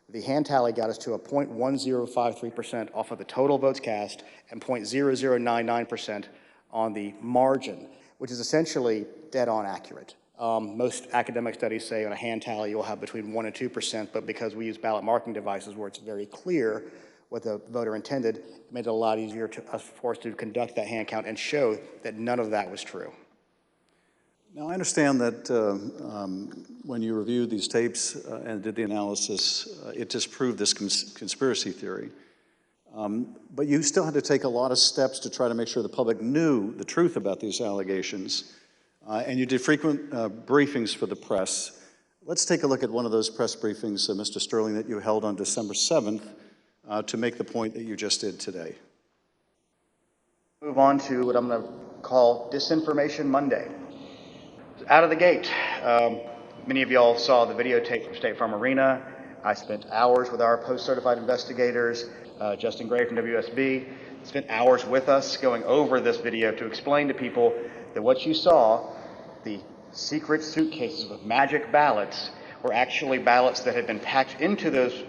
The hand tally got us to a 0.1053% off of the total votes cast and 0.0099% on the margin, which is essentially dead-on accurate. Most academic studies say on a hand tally you'll have between 1% and 2%, but because we use ballot marking devices where it's very clear what the voter intended, it made it a lot easier for us to conduct that hand count and show that none of that was true. Now, I understand that when you reviewed these tapes and did the analysis, it disproved this conspiracy theory. But you still had to take a lot of steps to try to make sure the public knew the truth about these allegations. And you did frequent briefings for the press. Let's take a look at one of those press briefings, Mr. Sterling, that you held on December 7th to make the point that you just did today. Move on to what I'm going to call Disinformation Monday. Out of the gate, many of y'all saw the videotape from State Farm Arena. I spent hours with our post-certified investigators, Justin Gray from WSB, spent hours with us going over this video to explain to people that what you saw, the secret suitcases with magic ballots, were actually ballots that had been packed into those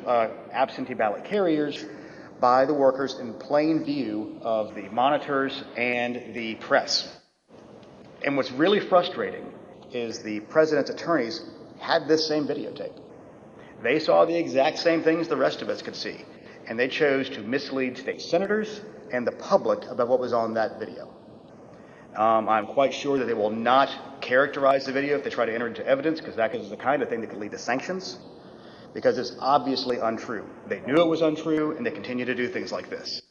absentee ballot carriers by the workers in plain view of the monitors and the press. And what's really frustrating is the president's attorneys had this same videotape. They saw the exact same things the rest of us could see, and they chose to mislead state senators and the public about what was on that video. I'm quite sure that they will not characterize the video if they try to enter into evidence, because that is the kind of thing that could lead to sanctions, because it's obviously untrue. They knew it was untrue, and they continue to do things like this.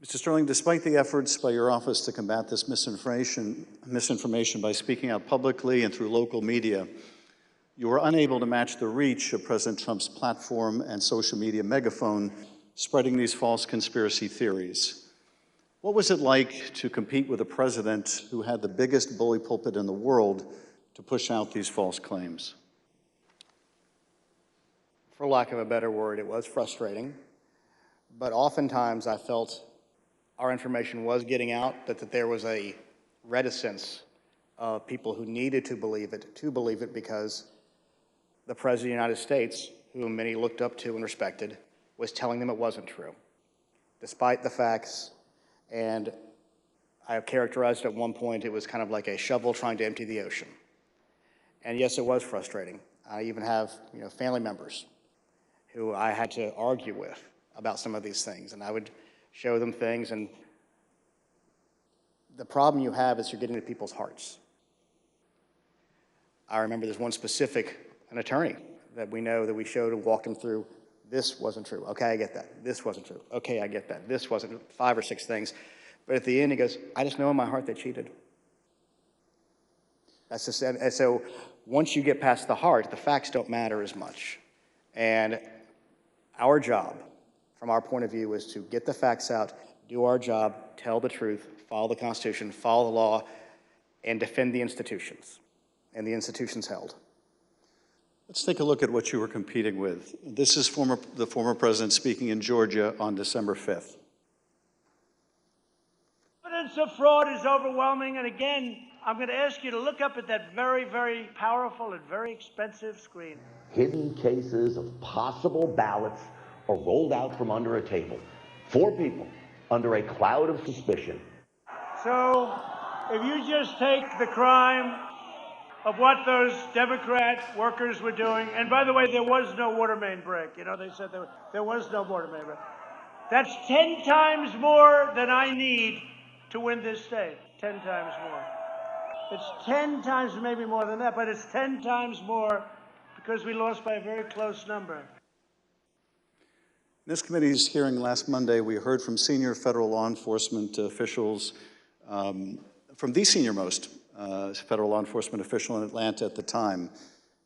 Mr. Sterling, despite the efforts by your office to combat this misinformation by speaking out publicly and through local media, you were unable to match the reach of President Trump's platform and social media megaphone spreading these false conspiracy theories. What was it like to compete with a president who had the biggest bully pulpit in the world to push out these false claims? For lack of a better word, it was frustrating, but oftentimes I felt our information was getting out, but that there was a reticence of people who needed to believe it because the President of the United States, whom many looked up to and respected, was telling them it wasn't true, despite the facts. And I have characterized at one point, it was kind of like a shovel trying to empty the ocean. And yes, it was frustrating. I even have family members who I had to argue with about some of these things, and I would show them things, and the problem you have is you're getting to people's hearts. I remember there's one specific, an attorney that we know that we showed and walked him through, this wasn't true, okay, I get that, this wasn't true, okay, I get that, this wasn't, 5 or 6 things, but at the end he goes, I just know in my heart they cheated. That's just, and so once you get past the heart, the facts don't matter as much. And our job, from our point of view, is to get the facts out, do our job, tell the truth, follow the Constitution, follow the law, and defend the institutions, and the institutions held. Let's take a look at what you were competing with. This is the former president speaking in Georgia on December 5th. Evidence of fraud is overwhelming, and again, I'm going to ask you to look up at that very, very powerful and very expensive screen. Hidden cases of possible ballots are rolled out from under a table. 4 people under a cloud of suspicion. So, if you just take the crime of what those Democrat workers were doing, and by the way, there was no water main break. They said there was no water main break. That's 10 times more than I need to win this state. 10 times more. It's 10 times, maybe more than that, but it's 10 times more because we lost by a very close number. In this committee's hearing last Monday, we heard from senior federal law enforcement officials, from the senior-most federal law enforcement official in Atlanta at the time,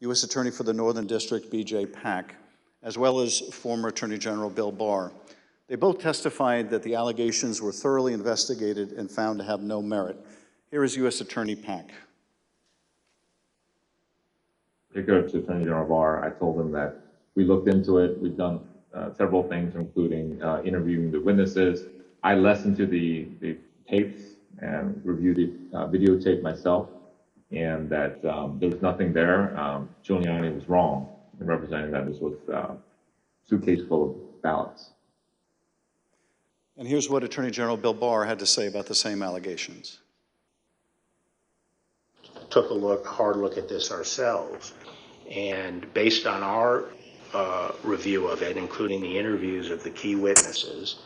U.S. Attorney for the Northern District, B.J. Pack, as well as former Attorney General Bill Barr. They both testified that the allegations were thoroughly investigated and found to have no merit. Here is U.S. Attorney Pack. Particular to Attorney General Barr, I told him that we looked into it. We've done several things, including interviewing the witnesses. I listened to the tapes and reviewed the videotape myself, and that there was nothing there. Giuliani was wrong in representing that this was a suitcase full of ballots. And here's what Attorney General Bill Barr had to say about the same allegations. Took a hard look at this ourselves, and based on our review of it, including the interviews of the key witnesses,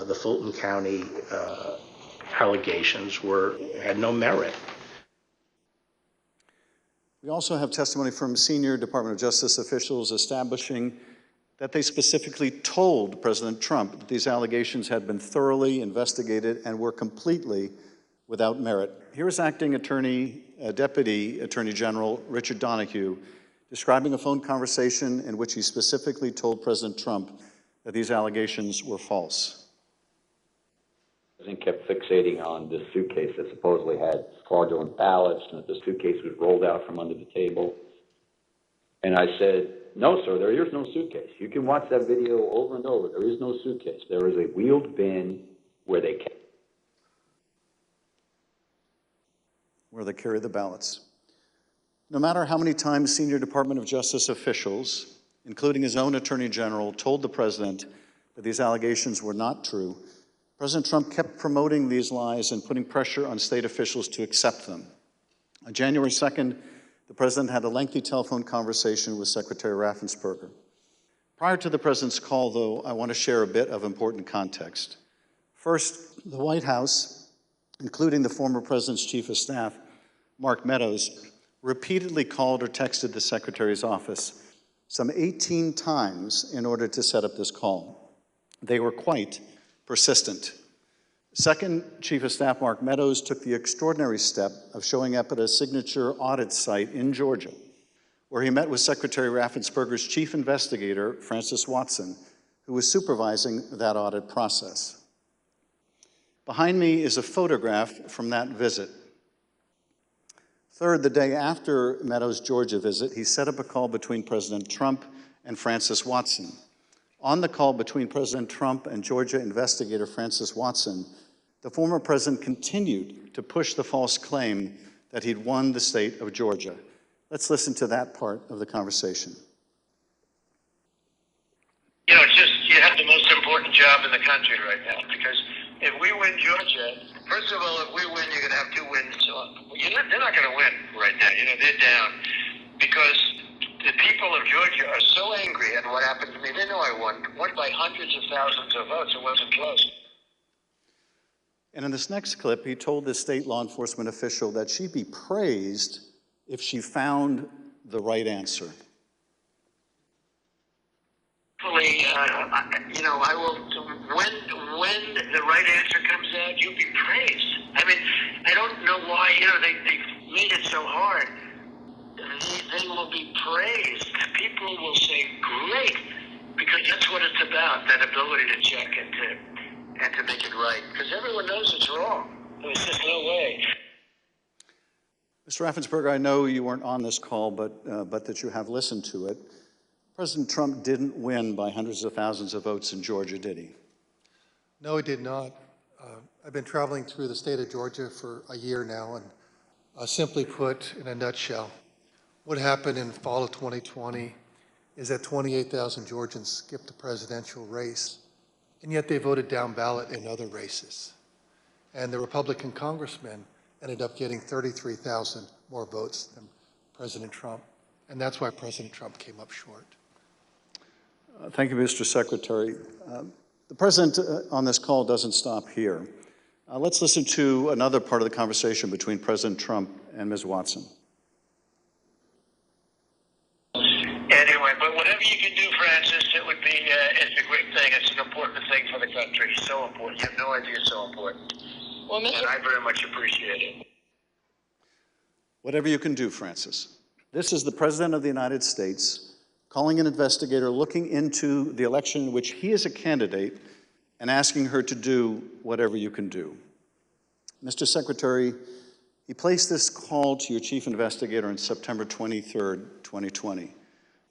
the Fulton County allegations had no merit. We also have testimony from senior Department of Justice officials establishing that they specifically told President Trump that these allegations had been thoroughly investigated and were completely without merit. Here is Acting Deputy Attorney General Richard Donahue describing a phone conversation in which he specifically told President Trump that these allegations were false. The president kept fixating on this suitcase that supposedly had fraudulent ballots and that the suitcase was rolled out from under the table. And I said, no, sir, there is no suitcase. You can watch that video over and over. There is no suitcase. There is a wheeled bin where they carry the ballots. No matter how many times senior Department of Justice officials, including his own Attorney General, told the president that these allegations were not true, President Trump kept promoting these lies and putting pressure on state officials to accept them. On January 2nd, the president had a lengthy telephone conversation with Secretary Raffensperger. Prior to the president's call, though, I want to share a bit of important context. First, the White House, including the former president's chief of staff, Mark Meadows, repeatedly called or texted the secretary's office some 18 times in order to set up this call. They were quite persistent. Second, Chief of Staff Mark Meadows took the extraordinary step of showing up at a signature audit site in Georgia, where he met with Secretary Raffensperger's chief investigator, Francis Watson, who was supervising that audit process. Behind me is a photograph from that visit. Third, the day after Meadows' Georgia visit, he set up a call between President Trump and Francis Watson. On the call between President Trump and Georgia investigator Francis Watson, the former president continued to push the false claim that he'd won the state of Georgia. Let's listen to that part of the conversation. You know, you have the most important job in the country right now, because if we win Georgia, first of all, if we win, you're going to have two wins. They're not going to win right now. You know, they're down because the people of Georgia are so angry at what happened to me. They know I won by hundreds of thousands of votes. It wasn't close. And in this next clip, he told this state law enforcement official that she'd be praised if she found the right answer. Hopefully, you know, I will, when the right answer comes out, you'll be praised. I mean, I don't know why, you know, they made it so hard. They will be praised. People will say, great, because that's what it's about, that ability to check and to make it right. Because everyone knows it's wrong. There's just no way. Mr. Raffensperger, I know you weren't on this call, but that you have listened to it. President Trump didn't win by hundreds of thousands of votes in Georgia, did he? No, he did not. I've been traveling through the state of Georgia for a year now, and simply put, in a nutshell, what happened in fall of 2020 is that 28,000 Georgians skipped the presidential race, and yet they voted down ballot in other races. And the Republican congressman ended up getting 33,000 more votes than President Trump, and that's why President Trump came up short. Thank you, Mr. Secretary. The president on this call doesn't stop here. Let's listen to another part of the conversation between President Trump and Ms. Watson. Anyway, but whatever you can do, Francis, it would be, it's a great thing. It's an important thing for the country. So important. You have no idea it's so important. Well, and I very much appreciate it. Whatever you can do, Francis. This is the President of the United States calling an investigator looking into the election in which he is a candidate and asking her to do whatever you can do. Mr. Secretary, he placed this call to your chief investigator on September 23rd, 2020.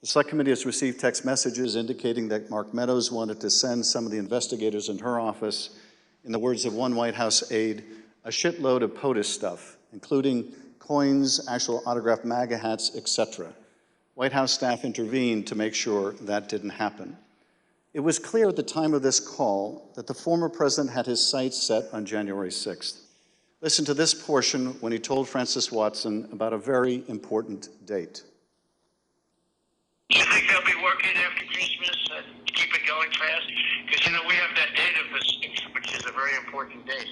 The Select Committee has received text messages indicating that Mark Meadows wanted to send some of the investigators in her office, in the words of one White House aide, a shitload of POTUS stuff, including coins, actual autographed MAGA hats, etc. White House staff intervened to make sure that didn't happen. It was clear at the time of this call that the former president had his sights set on January 6th. Listen to this portion when he told Francis Watson about a very important date. Do you think they'll be working after Christmas and keep it going fast? Because, you know, we have that date of the 6th, which is a very important date.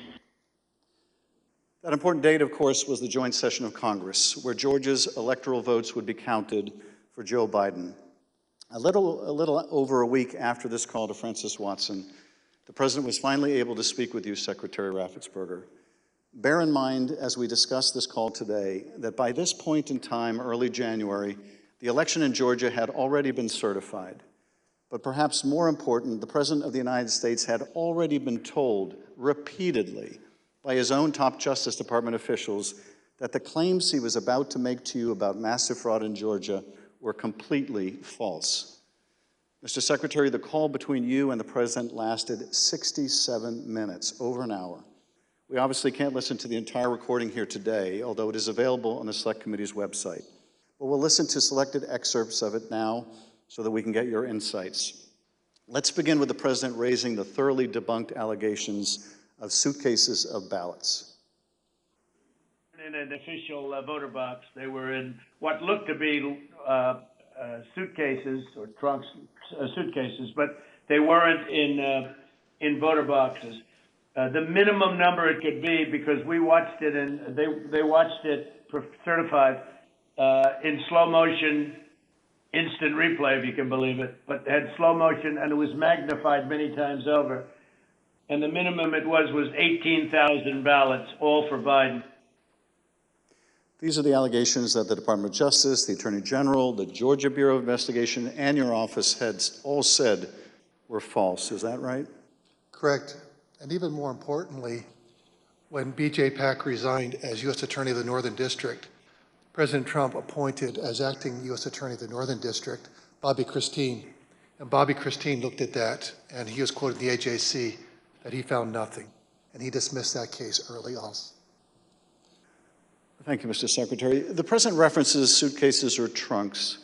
That important date, of course, was the joint session of Congress, where Georgia's electoral votes would be counted for Joe Biden. A little over a week after this call to Francis Watson, the president was finally able to speak with you, Secretary Raffensperger. Bear in mind, as we discuss this call today, that by this point in time, early January, the election in Georgia had already been certified. But perhaps more important, the President of the United States had already been told repeatedly by his own top Justice Department officials that the claims he was about to make to you about massive fraud in Georgia were completely false. Mr. Secretary, the call between you and the President lasted 67 minutes, over an hour. We obviously can't listen to the entire recording here today, although it is available on the Select Committee's website. But we'll listen to selected excerpts of it now so that we can get your insights. Let's begin with the President raising the thoroughly debunked allegations of suitcases of ballots. in an official voter box. They were in what looked to be suitcases or trunks, suitcases, but they weren't in voter boxes. The minimum number it could be, because we watched it and they watched it certified in slow motion, instant replay, if you can believe it, but had slow motion and it was magnified many times over. And the minimum it was 18,000 ballots, all for Biden. These are the allegations that the Department of Justice, the Attorney General, the Georgia Bureau of Investigation, and your office had all said were false. Is that right? Correct. And even more importantly, when B.J. Pack resigned as U.S. Attorney of the Northern District, President Trump appointed as acting U.S. Attorney of the Northern District Bobby Christine. And Bobby Christine looked at that, and he was quoted in the AJC that he found nothing, and he dismissed that case early on. Thank you, Mr. Secretary. The President references suitcases or trunks.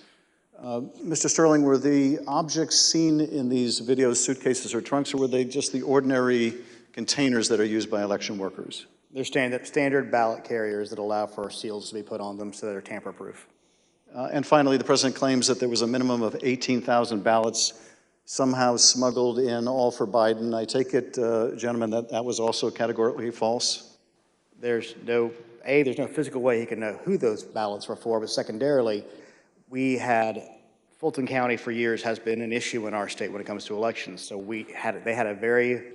Mr. Sterling, were the objects seen in these videos suitcases or trunks, or were they just the ordinary containers that are used by election workers? They're standard ballot carriers that allow for seals to be put on them so they're tamper-proof. And finally, the President claims that there was a minimum of 18,000 ballots somehow smuggled in, all for Biden. I take it, gentlemen, that was also categorically false? There's no physical way he can know who those ballots were for, but secondarily, Fulton County for years has been an issue in our state when it comes to elections. So they had a very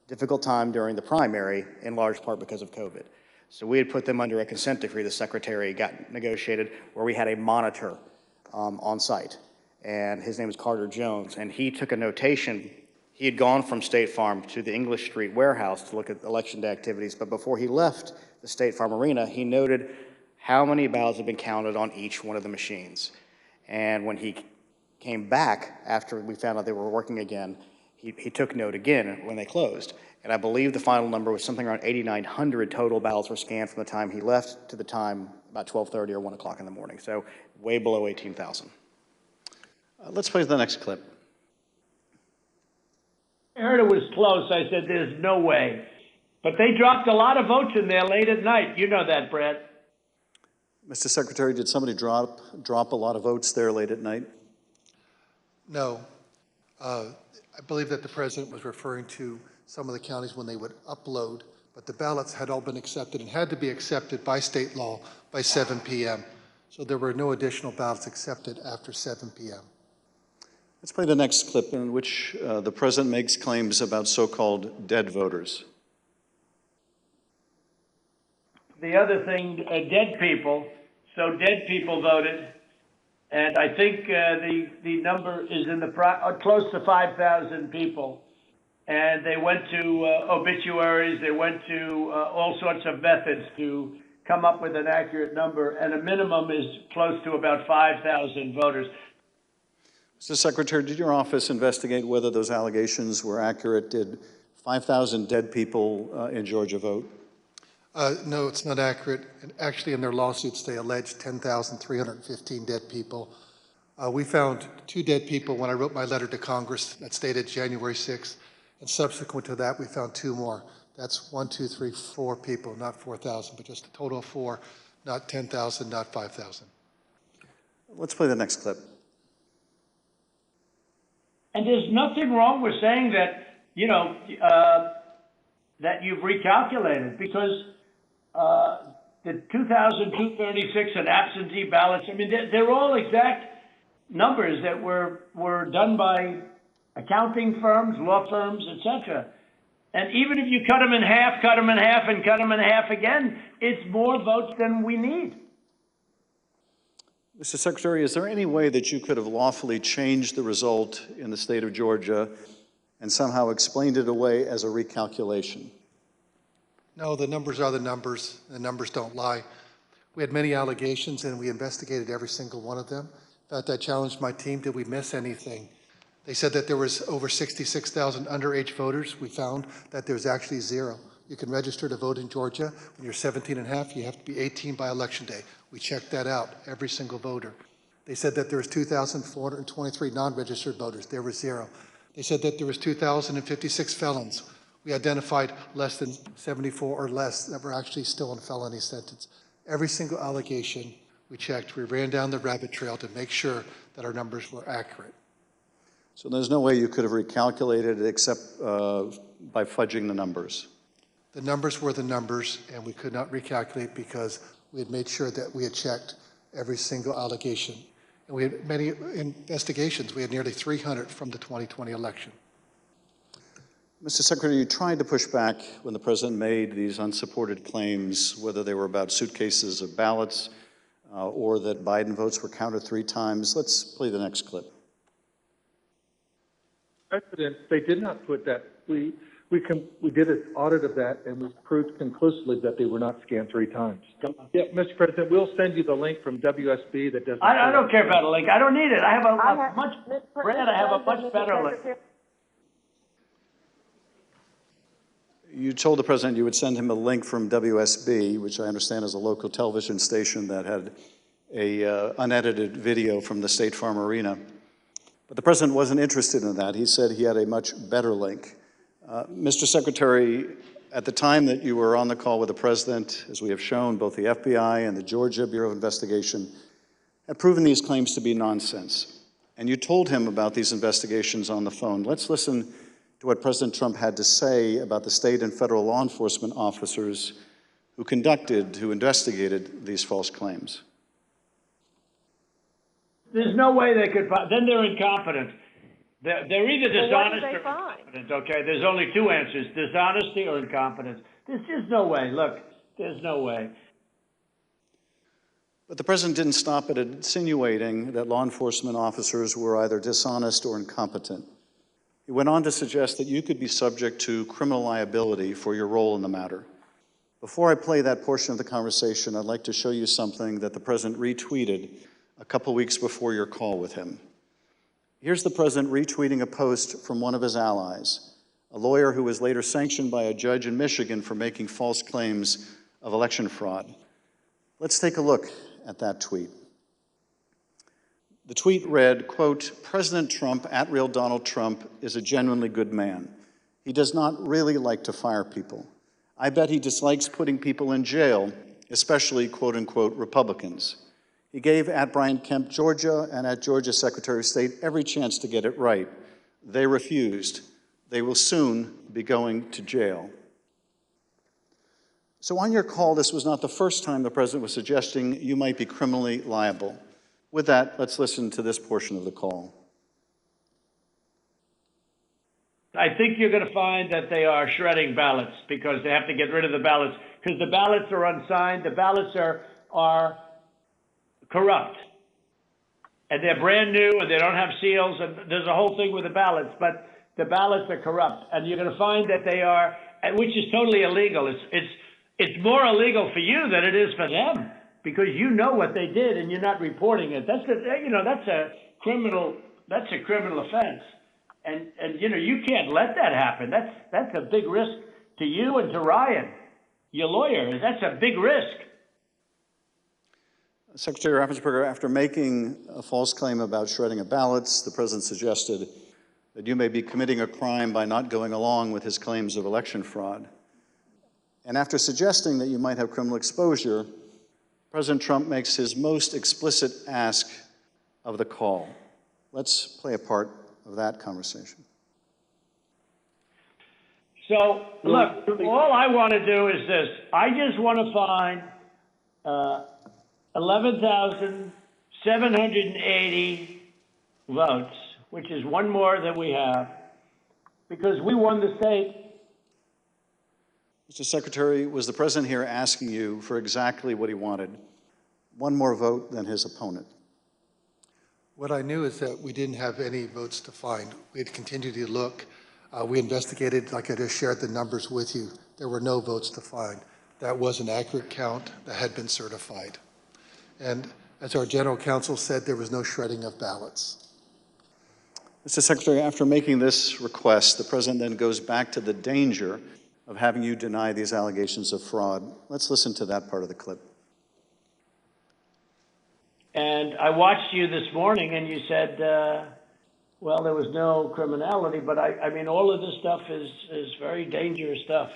difficult time during the primary, in large part because of COVID. So we had put them under a consent decree the Secretary got negotiated, where we had a monitor on site. And his name is Carter Jones, and he took a notation. He had gone from State Farm to the English Street warehouse to look at Election Day activities, but before he left the State Farm Arena, he noted how many ballots had been counted on each one of the machines. And when he came back after we found out they were working again, he took note again when they closed. And I believe the final number was something around 8,900 total ballots were scanned from the time he left to the time about 12:30 or 1 o'clock in the morning. So way below 18,000. Let's play the next clip. I heard it was close. I said, there's no way. But they dropped a lot of votes in there late at night. You know that, Brad. Mr. Secretary, did somebody drop a lot of votes there late at night? No. I believe that the President was referring to some of the counties when they would upload, but the ballots had all been accepted and had to be accepted by state law by 7 p.m. So there were no additional ballots accepted after 7 p.m. Let's play the next clip in which the President makes claims about so-called dead voters. The other thing, dead people. So dead people voted, and I think the number is in the close to 5,000 people. And they went to obituaries, they went to all sorts of methods to come up with an accurate number, and a minimum is close to about 5,000 voters. Mr. Secretary, did your office investigate whether those allegations were accurate? Did 5,000 dead people in Georgia vote? No, it's not accurate. And actually, in their lawsuits, they allege 10,315 dead people. We found 2 dead people when I wrote my letter to Congress that stated January 6th. And subsequent to that, we found 2 more. That's 1, 2, 3, 4 people, not 4,000, but just a total of 4, not 10,000, not 5,000. Let's play the next clip. And there's nothing wrong with saying that, you know, that you've recalculated, because the 2,236 and absentee ballots, I mean, they're all exact numbers that were done by accounting firms, law firms, etc. And even if you cut them in half, cut them in half, and cut them in half again, it's more votes than we need. Mr. Secretary, is there any way that you could have lawfully changed the result in the state of Georgia and somehow explained it away as a recalculation? No, the numbers are the numbers. The numbers don't lie. We had many allegations, and we investigated every single one of them. In fact, I challenged my team, did we miss anything? They said that there was over 66,000 underage voters. We found that there's actually 0. You can register to vote in Georgia. When you're 17 and a half, you have to be 18 by Election Day. We checked that out, every single voter. They said that there was 2,423 non-registered voters. There were 0. They said that there was 2,056 felons. We identified less than 74 or less that were actually still in felony sentence. Every single allegation we checked, we ran down the rabbit trail to make sure that our numbers were accurate. So there's no way you could have recalculated it except by fudging the numbers? The numbers were the numbers, and we could not recalculate because we had made sure that we had checked every single allegation. And we had many investigations. We had nearly 300 from the 2020 election. Mr. Secretary, you tried to push back when the president made these unsupported claims, whether they were about suitcases of ballots or that Biden votes were counted 3 times. Let's play the next clip. President, they did not put that. We did an audit of that, and we proved conclusively that they were not scanned 3 times. Yeah, Mr. President, we'll send you the link from WSB that doesn't. I don't care about a link. I don't need it. I have a much better link. You told the president you would send him a link from WSB, which I understand is a local television station that had a unedited video from the State Farm Arena. But the president wasn't interested in that. He said he had a much better link. Mr. Secretary, at the time that you were on the call with the president, as we have shown, both the FBI and the Georgia Bureau of Investigation have proven these claims to be nonsense. And you told him about these investigations on the phone. Let's listen to what President Trump had to say about the state and federal law enforcement officers who investigated these false claims. There's no way they could, then they're incompetent. They're either dishonest or incompetent, okay? There's only 2 answers, dishonesty or incompetence. There's just no way, look, there's no way. But the president didn't stop at insinuating that law enforcement officers were either dishonest or incompetent. He went on to suggest that you could be subject to criminal liability for your role in the matter. Before I play that portion of the conversation, I'd like to show you something that the president retweeted a couple weeks before your call with him. Here's the president retweeting a post from one of his allies, a lawyer who was later sanctioned by a judge in Michigan for making false claims of election fraud. Let's take a look at that tweet. The tweet read, quote, "President Trump, @real Donald Trump, is a genuinely good man. He does not really like to fire people. I bet he dislikes putting people in jail, especially, quote unquote, Republicans. He gave @Brian Kemp, Georgia, and @Georgia Secretary of State every chance to get it right. They refused. They will soon be going to jail." So on your call, this was not the first time the president was suggesting you might be criminally liable. With that, let's listen to this portion of the call. I think you're going to find that they are shredding ballots because they have to get rid of the ballots because the ballots are unsigned. The ballots are corrupt. And they're brand new and they don't have seals and there's a whole thing with the ballots, but the ballots are corrupt. And you're going to find that they are, which is totally illegal. It's more illegal for you than it is for them because you know what they did and you're not reporting it. That's a criminal offense. And you can't let that happen. That's a big risk to you and to Ryan, your lawyer. That's a big risk. Secretary Raffensperger, after making a false claim about shredding of ballots, the president suggested that you may be committing a crime by not going along with his claims of election fraud. And after suggesting that you might have criminal exposure, President Trump makes his most explicit ask of the call. Let's play a part of that conversation. So, look, all I want to do is this. I just want to find 11,780 votes, which is one more than we have, because we won the state. Mr. Secretary, was the president here asking you for exactly what he wanted? One more vote than his opponent. What I knew is that we didn't have any votes to find. We had continued to look. We investigated, like I just shared the numbers with you. There were no votes to find. That was an accurate count that had been certified. And as our general counsel said, there was no shredding of ballots. Mr. Secretary, after making this request, the president then goes back to the danger of having you deny these allegations of fraud. Let's listen to that part of the clip. And I watched you this morning and you said, well, there was no criminality, but I mean, all of this stuff is very dangerous stuff.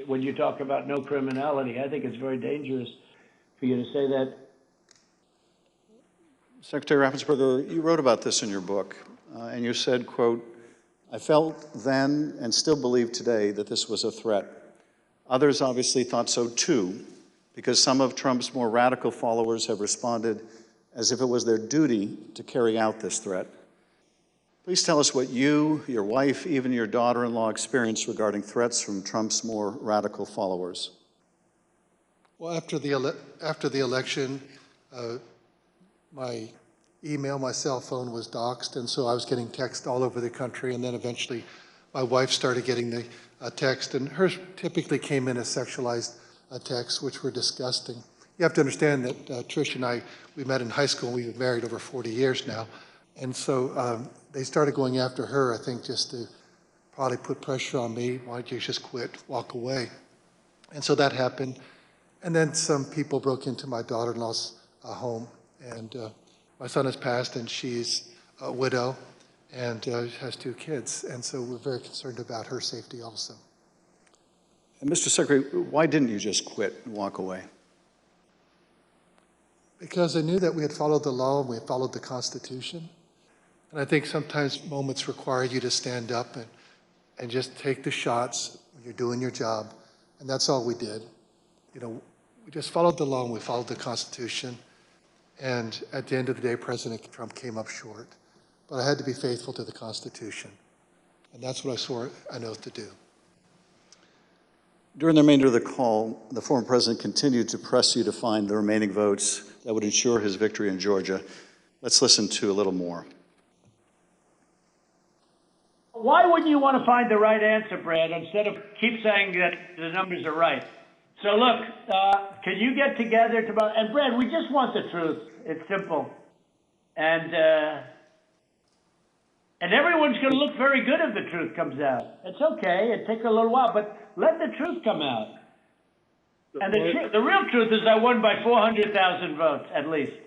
When you talk about no criminality, I think it's very dangerous for you to say that? Secretary Raffensperger, you wrote about this in your book, and you said, quote, "I felt then and still believe today that this was a threat. Others obviously thought so too, because some of Trump's more radical followers have responded as if it was their duty to carry out this threat. Please tell us what you, your wife, even your daughter-in-law experienced regarding threats from Trump's more radical followers." Well, after the election, my email, my cell phone was doxxed, and so I was getting texts all over the country, and then eventually my wife started getting the text, and hers typically came in as sexualized texts, which were disgusting. You have to understand that Trish and I, we met in high school, and we've been married over 40 years now, and so they started going after her, I think, just to probably put pressure on me. Why don't you just quit, walk away? And so that happened. And then some people broke into my daughter-in-law's home, and my son has passed, and she's a widow and has 2 kids, and so we're very concerned about her safety also. And Mr. Secretary, why didn't you just quit and walk away? Because I knew that we had followed the law and we had followed the Constitution, and I think sometimes moments require you to stand up and just take the shots when you're doing your job, and that's all we did. You know, we just followed the law and we followed the Constitution. And at the end of the day, President Trump came up short. But I had to be faithful to the Constitution. And that's what I swore an oath to do. During the remainder of the call, the former president continued to press you to find the remaining votes that would ensure his victory in Georgia. Let's listen to a little more. Why wouldn't you want to find the right answer, Brad, instead of keep saying that the numbers are right? So look, can you get together tomorrow? And Brad, we just want the truth. It's simple. And everyone's going to look very good if the truth comes out. It's okay. It takes a little while, but let the truth come out. And the real truth is I won by 400,000 votes, at least.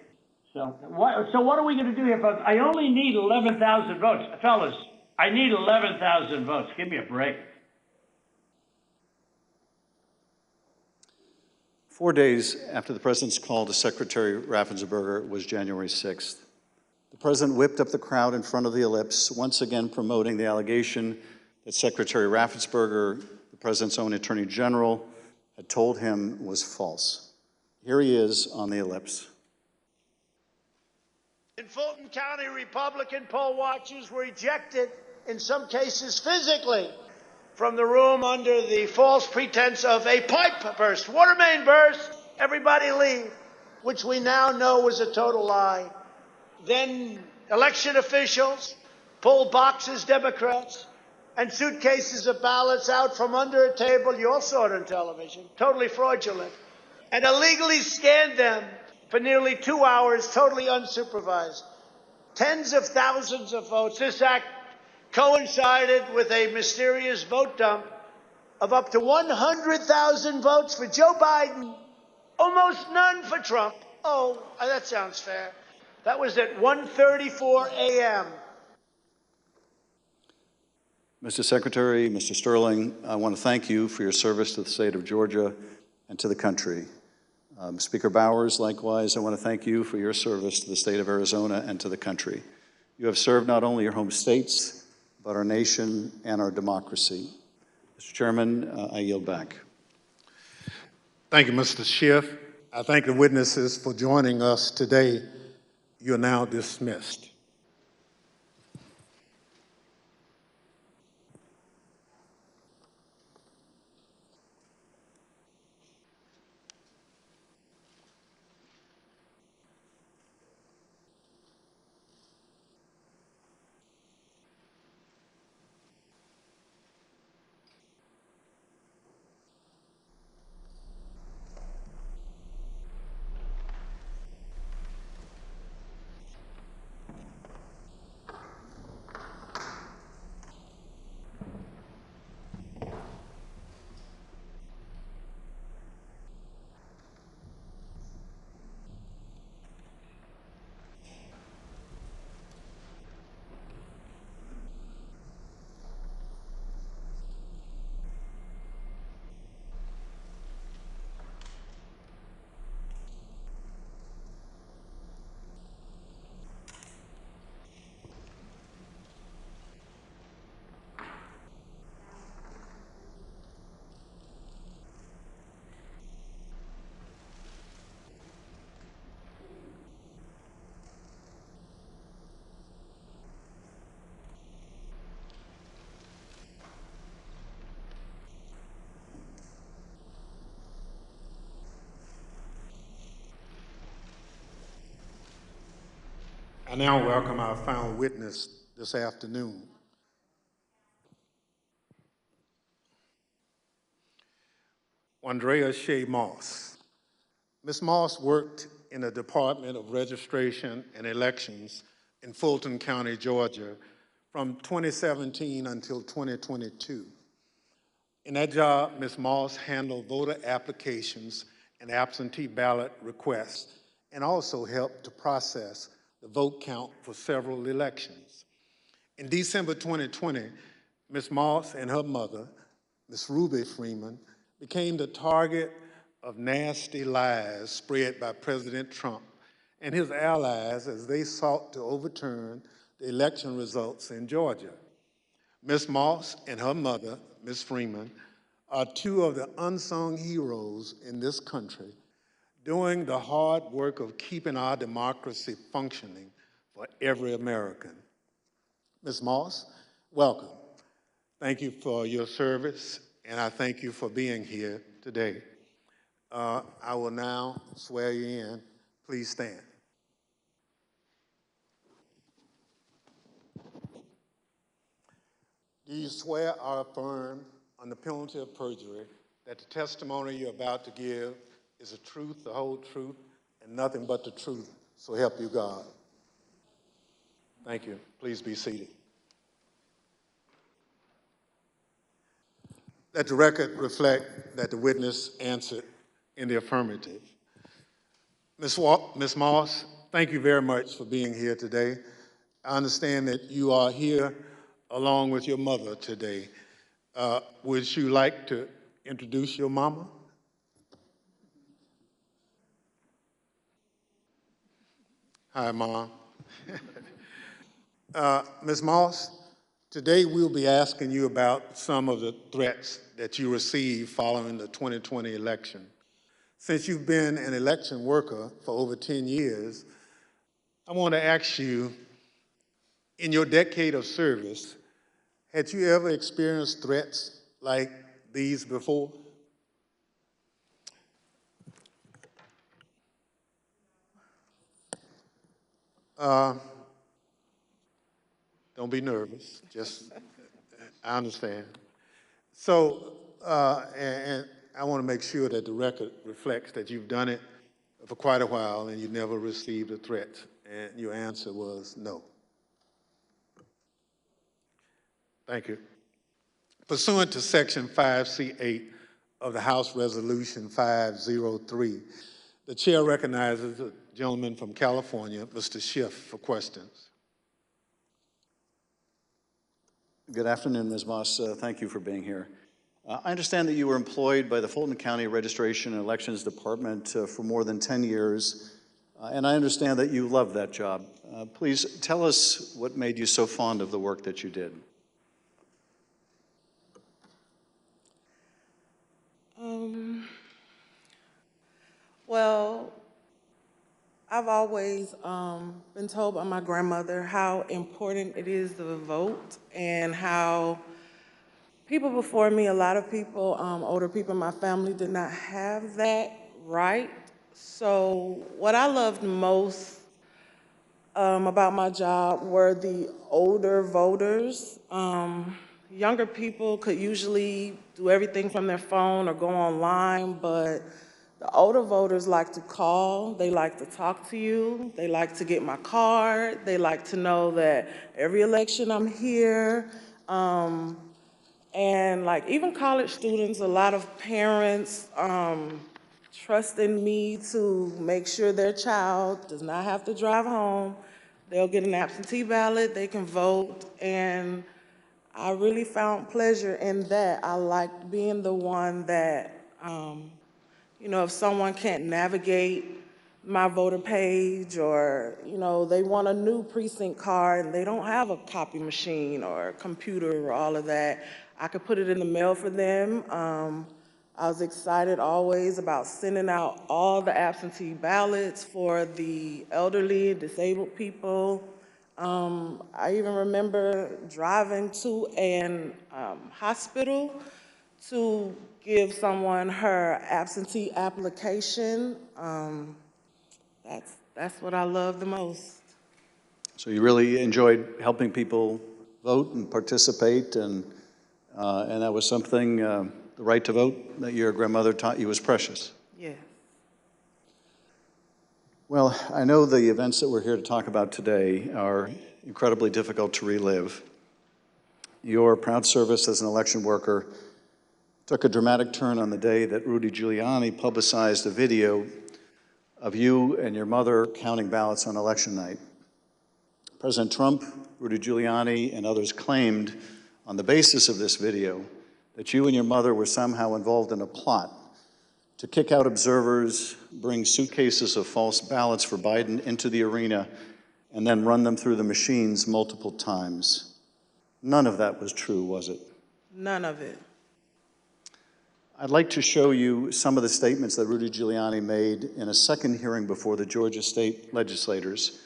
So what are we going to do here, folks? I only need 11,000 votes. Fellas, I need 11,000 votes. Give me a break. 4 days after the president's call to Secretary Raffensperger was January 6th. The president whipped up the crowd in front of the ellipse, once again promoting the allegation that Secretary Raffensperger, the president's own attorney general, had told him was false. Here he is on the ellipse. In Fulton County, Republican poll watchers were ejected, in some cases physically, from the room under the false pretense of a pipe burst, water main burst, everybody leave, which we now know was a total lie. Then election officials pulled boxes, Democrats, and suitcases of ballots out from under a table. You all saw it on television, totally fraudulent, and illegally scanned them for nearly 2 hours, totally unsupervised. Tens of thousands of votes. This act coincided with a mysterious vote dump of up to 100,000 votes for Joe Biden, almost none for Trump. Oh, that sounds fair. That was at 1:34 a.m. Mr. Secretary, Mr. Sterling, I want to thank you for your service to the state of Georgia and to the country. Speaker Bowers, likewise, I want to thank you for your service to the state of Arizona and to the country. You have served not only your home states, but our nation and our democracy. Mr. Chairman, I yield back. Thank you, Mr. Schiff. I thank the witnesses for joining us today. You're now dismissed. I now welcome our final witness this afternoon. Andrea Shea Moss. Ms. Moss worked in the Department of Registration and Elections in Fulton County, Georgia, from 2017 until 2022. In that job, Ms. Moss handled voter applications and absentee ballot requests and also helped to process the vote count for several elections. In December 2020, Ms. Moss and her mother, Ms. Ruby Freeman, became the target of nasty lies spread by President Trump and his allies as they sought to overturn the election results in Georgia. Ms. Moss and her mother, Ms. Freeman, are two of the unsung heroes in this country, doing the hard work of keeping our democracy functioning for every American. Ms. Moss, welcome. Thank you for your service, and I thank you for being here today. I will now swear you in. Please stand. Do you swear or affirm on the penalty of perjury that the testimony you're about to give is the truth, the whole truth, and nothing but the truth, so help you God? Thank you. Please be seated. Let the record reflect that the witness answered in the affirmative. Ms. Moss, thank you very much for being here today. I understand that you are here along with your mother today. Would you like to introduce your mama? Hi, Mom. Ms. Moss, today we'll be asking you about some of the threats that you received following the 2020 election. Since you've been an election worker for over 10 years, I want to ask you, in your decade of service, had you ever experienced threats like these before? Don't be nervous, just, I understand. So, and I want to make sure that the record reflects that you've done it for quite a while and you never received a threat, and your answer was no. Thank you. Pursuant to Section 5C8 of the House Resolution 503, the chair recognizes the gentleman from California, Mr. Schiff, for questions. Good afternoon, Ms. Moss. Thank you for being here. I understand that you were employed by the Fulton County Registration and Elections Department for more than 10 years, and I understand that you love that job. Please tell us what made you so fond of the work that you did. Well, I've always been told by my grandmother how important it is to vote and how people before me, a lot of people, older people in my family, did not have that right. So what I loved most about my job were the older voters. Younger people could usually do everything from their phone or go online, but the older voters like to call, they like to talk to you, they like to get my card, they like to know that every election I'm here. And like even college students, a lot of parents trust in me to make sure their child does not have to drive home. They'll get an absentee ballot, they can vote, and I really found pleasure in that. I liked being the one that, you know, if someone can't navigate my voter page or, you know, they want a new precinct card and they don't have a copy machine or a computer or all of that, I could put it in the mail for them. I was excited always about sending out all the absentee ballots for the elderly and disabled people. I even remember driving to an hospital to give someone her absentee application. That's what I love the most. So you really enjoyed helping people vote and participate, and that was something, the right to vote, that your grandmother taught you was precious. Yeah. Well, I know the events that we're here to talk about today are incredibly difficult to relive. Your proud service as an election worker took a dramatic turn on the day that Rudy Giuliani publicized a video of you and your mother counting ballots on election night. President Trump, Rudy Giuliani, and others claimed on the basis of this video that you and your mother were somehow involved in a plot to kick out observers, bring suitcases of false ballots for Biden into the arena, and then run them through the machines multiple times. None of that was true, was it? None of it. I'd like to show you some of the statements that Rudy Giuliani made in a second hearing before the Georgia state legislators,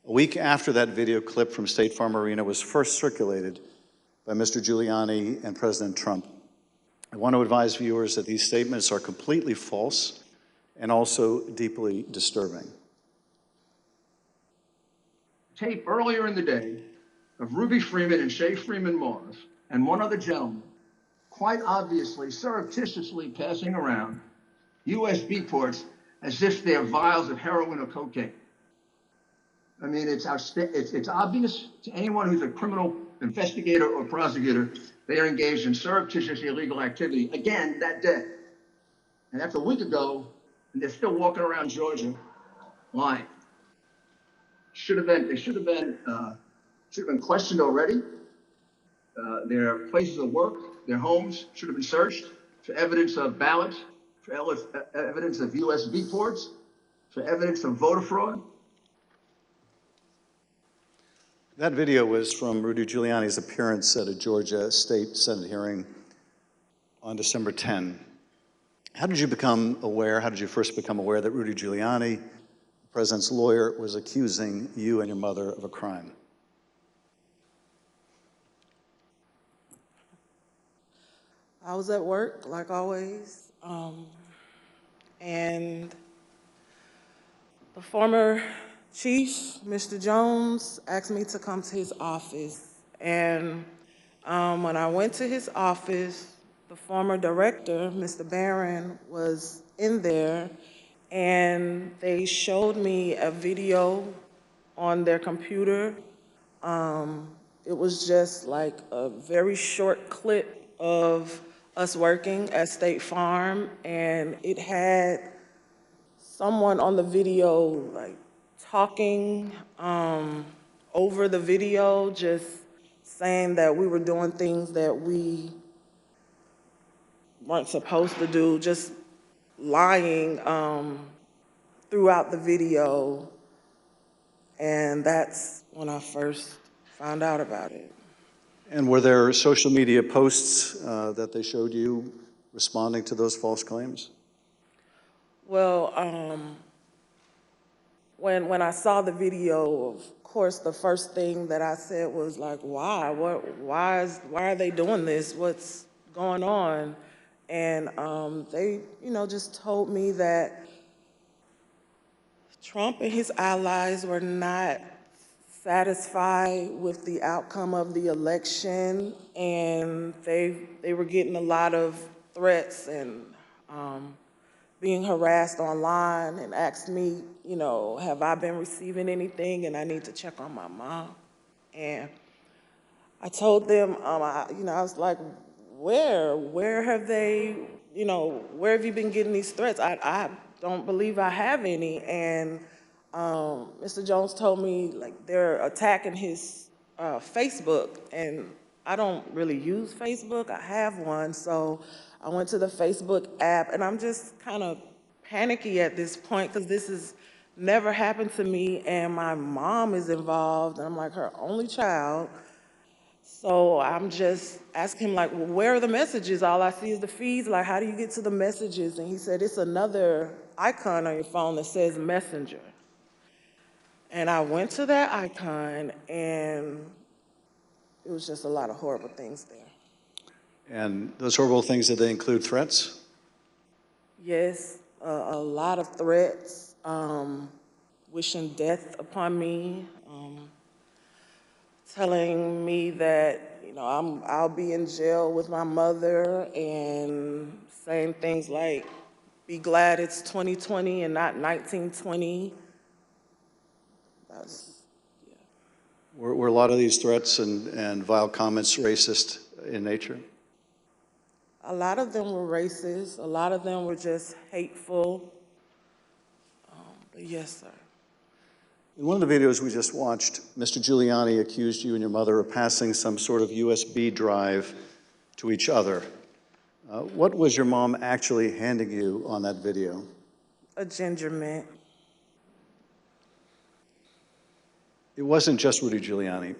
a week after that video clip from State Farm Arena was first circulated by Mr. Giuliani and President Trump. I want to advise viewers that these statements are completely false and also deeply disturbing. Tape earlier in the day of Ruby Freeman and Shay Freeman Moss and one other gentleman quite obviously surreptitiously passing around USB ports as if they're vials of heroin or cocaine. I mean, it's obvious to anyone who's a criminal investigator or prosecutor, they are engaged in surreptitious illegal activity again that day. And that's a week ago, and they're still walking around Georgia lying. They should have been questioned already. Their places of work, their homes should have been searched for evidence of ballots, for evidence of USB ports, for evidence of voter fraud. That video was from Rudy Giuliani's appearance at a Georgia State Senate hearing on December 10. How did you first become aware that Rudy Giuliani, the president's lawyer, was accusing you and your mother of a crime? I was at work, like always, and the former chief, Mr. Jones, asked me to come to his office. And when I went to his office, the former director, Mr. Barron, was in there, and they showed me a video on their computer. It was just like a very short clip of us working at State Farm, and it had someone on the video like talking over the video, just saying that we were doing things that we weren't supposed to do, just lying throughout the video. And that's when I first found out about it. And were there social media posts that they showed you responding to those false claims? Well, when I saw the video, of course, the first thing that I said was like, why? Why are they doing this? What's going on? And they, just told me that Trump and his allies were not satisfied with the outcome of the election, and they were getting a lot of threats and being harassed online, and asked me, have I been receiving anything, and I need to check on my mom. And I told them, I was like, where have they, where have you been getting these threats? I don't believe I have any. And Mr. Jones told me, like, they're attacking his Facebook, and I don't really use Facebook. I have one, so I went to the Facebook app, and I'm just kind of panicky at this point because this has never happened to me, and my mom is involved, and I'm like her only child. So I'm just asking him, like, well, where are the messages? All I see is the feeds. Like, how do you get to the messages? And he said, it's another icon on your phone that says Messenger. And I went to that icon, and it was just a lot of horrible things there. And those horrible things, did they include threats? Yes, a lot of threats, wishing death upon me, telling me that, you know, I'll be in jail with my mother, and saying things like, be glad it's 2020 and not 1920. Were a lot of these threats and vile comments racist in nature? A lot of them were racist. A lot of them were just hateful. But yes, sir. In one of the videos we just watched, Mr. Giuliani accused you and your mother of passing some sort of USB drive to each other. What was your mom actually handing you on that video? A ginger mint. It wasn't just Rudy Giuliani.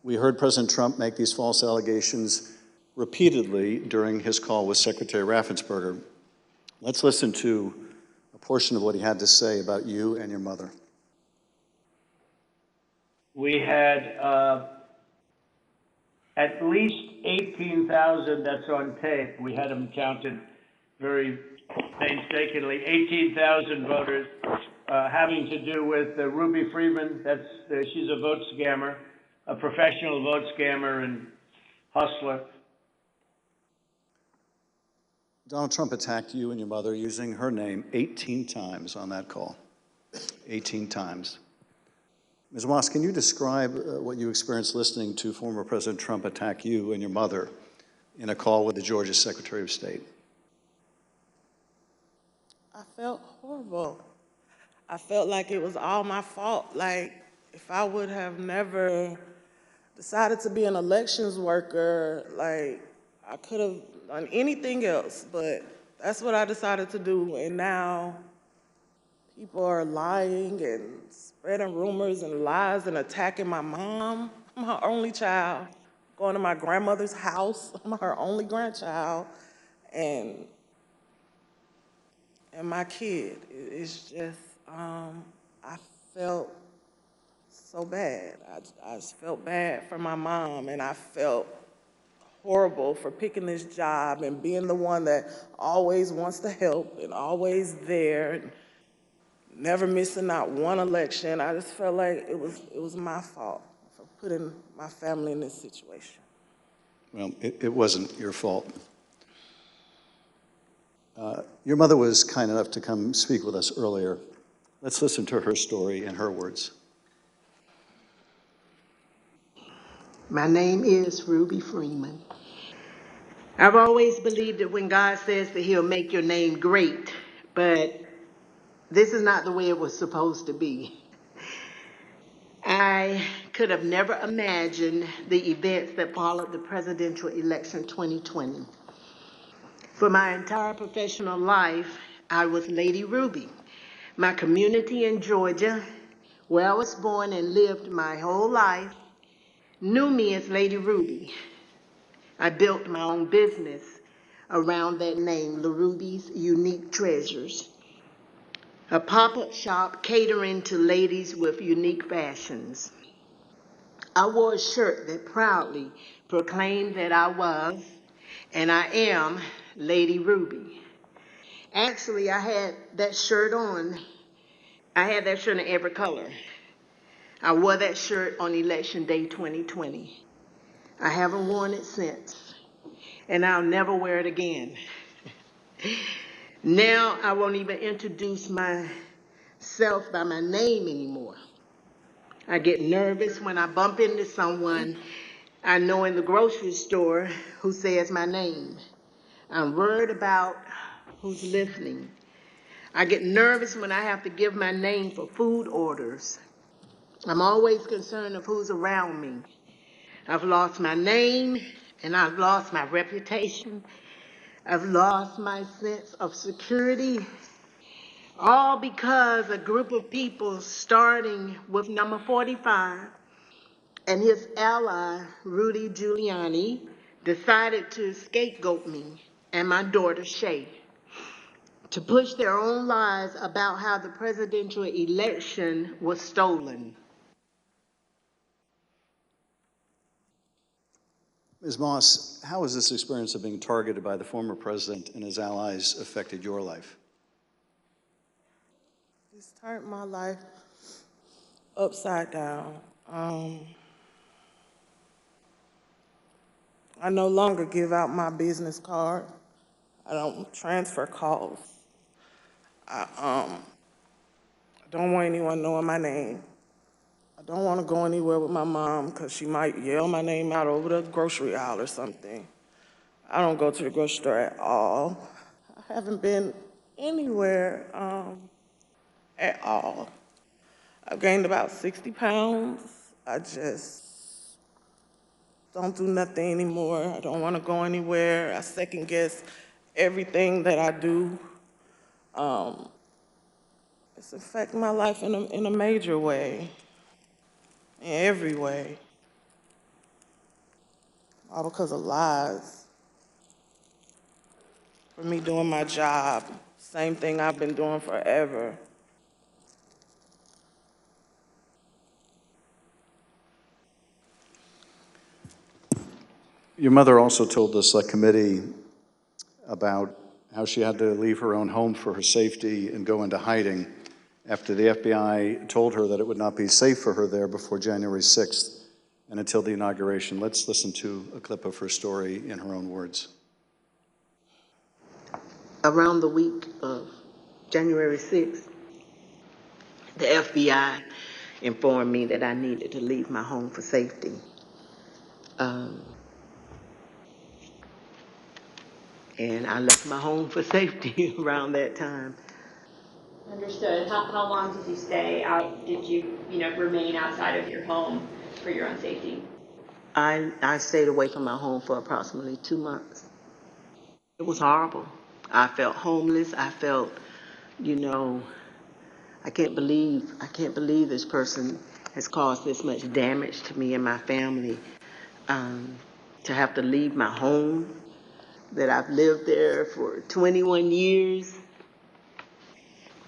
We heard President Trump make these false allegations repeatedly during his call with Secretary Raffensperger. Let's listen to a portion of what he had to say about you and your mother. We had at least 18,000, that's on tape. We had them counted very painstakingly. 18,000 voters having to do with Ruby Freeman. She's a vote scammer, a professional vote scammer and hustler. Donald Trump attacked you and your mother using her name 18 times on that call. 18 times. Ms. Moss, can you describe what you experienced listening to former President Trump attack you and your mother in a call with the Georgia Secretary of State? I felt horrible. I felt like it was all my fault. Like, if I would have never decided to be an elections worker, like, I could have done anything else, but that's what I decided to do. And now people are lying and spreading rumors and lies and attacking my mom. I'm her only child. Going to my grandmother's house. I'm her only grandchild. And my kid. It's just, I felt so bad. I just felt bad for my mom, and I felt horrible for picking this job and being the one that always wants to help and always there, and never missing not one election. I just felt like it was my fault for putting my family in this situation. Well, it wasn't your fault. Your mother was kind enough to come speak with us earlier. Let's listen to her story in her words. My name is Ruby Freeman. I've always believed that when God says that he'll make your name great, but this is not the way it was supposed to be. I could have never imagined the events that followed the presidential election 2020. For my entire professional life, I was Lady Ruby. My community in Georgia, where I was born and lived my whole life, knew me as Lady Ruby. I built my own business around that name, La Ruby's Unique Treasures, a pop-up shop catering to ladies with unique fashions. I wore a shirt that proudly proclaimed that I was, and I am, Lady Ruby. Actually, I had that shirt on. I had that shirt in every color. I wore that shirt on Election Day 2020. I haven't worn it since, and I'll never wear it again. Now I won't even introduce myself by my name anymore. I get nervous when I bump into someone I know in the grocery store who says my name. I'm worried about who's listening. I get nervous when I have to give my name for food orders. I'm always concerned of who's around me. I've lost my name, and I've lost my reputation. I've lost my sense of security, all because a group of people, starting with number 45 and his ally, Rudy Giuliani, decided to scapegoat me and my daughter, Shay, to push their own lies about how the presidential election was stolen. Ms. Moss, how has this experience of being targeted by the former president and his allies affected your life? It's turned my life upside down. I no longer give out my business card. I don't transfer calls. I don't want anyone knowing my name. I don't want to go anywhere with my mom because she might yell my name out over the grocery aisle or something. I don't go to the grocery store at all. I haven't been anywhere at all. I've gained about 60 pounds. I just don't do nothing anymore. I don't want to go anywhere. I second guess everything that I do. It's affecting my life in a major way, in every way, all because of lies. For me doing my job, same thing I've been doing forever. Your mother also told the select committee about how she had to leave her own home for her safety and go into hiding after the FBI told her that it would not be safe for her there before January 6th and until the inauguration. Let's listen to a clip of her story in her own words. Around the week of January 6th, the FBI informed me that I needed to leave my home for safety. And I left my home for safety around that time. Understood. How long did you stay out? Did you, remain outside of your home for your own safety? I stayed away from my home for approximately 2 months. It was horrible. I felt homeless. I felt, I can't believe this person has caused this much damage to me and my family. To have to leave my home, that I've lived there for 21 years.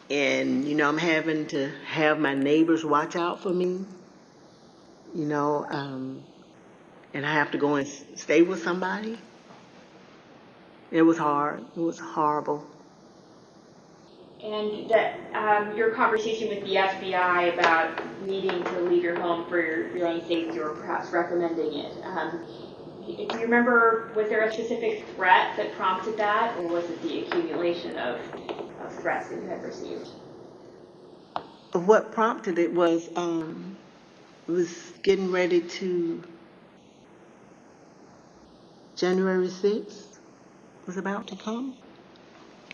And, I'm having to have my neighbors watch out for me, and I have to go and stay with somebody. It was hard. It was horrible. And that your conversation with the FBI about needing to leave your home for your own safety, or perhaps recommending it. Do you remember, was there a specific threat that prompted that, or was it the accumulation of threats that you had received? What prompted it was getting ready to January 6th was about to come.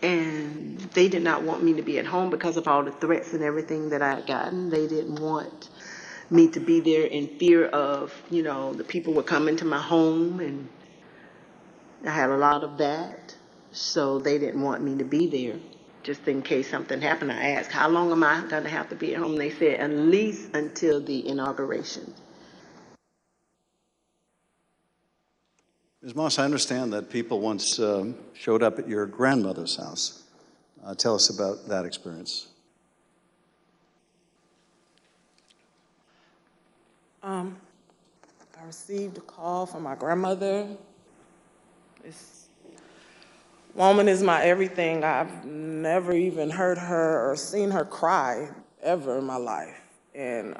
And they did not want me to be at home because of all the threats and everything that I had gotten. They didn't want me to be there in fear of, the people were coming to my home, and I had a lot of that. So they didn't want me to be there. Just in case something happened, I asked, how long am I going to have to be at home? They said, at least until the inauguration. Ms. Moss, I understand that people once showed up at your grandmother's house. Tell us about that experience. I received a call from my grandmother. This woman is my everything. I've never even heard her or seen her cry ever in my life. And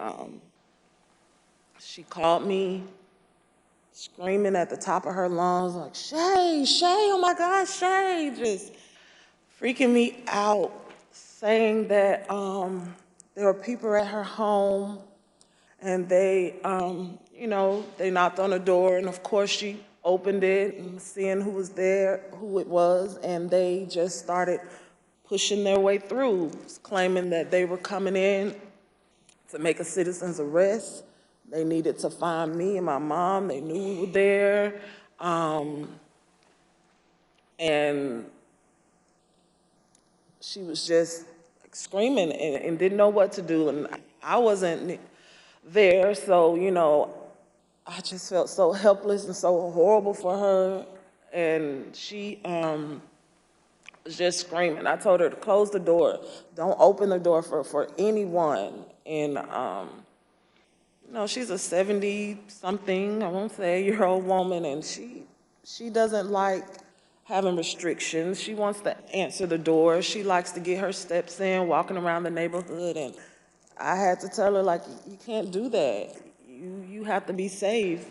she called me screaming at the top of her lungs, like, Shay, oh my God, Shay, just freaking me out, saying that there were people at her home, and they, they knocked on the door, and of course she opened it and seeing who was there, who it was, and they just started pushing their way through, claiming that they were coming in to make a citizen's arrest. They needed to find me and my mom. They knew we were there. And she was just screaming and didn't know what to do. And I wasn't there, so, I just felt so helpless and so horrible for her. And she was just screaming. I told her to close the door. Don't open the door for anyone. And, she's a 70-something, I won't say year-old woman, and she doesn't like having restrictions. She wants to answer the door. She likes to get her steps in, walking around the neighborhood, and I had to tell her, like, you can't do that. You have to be safe.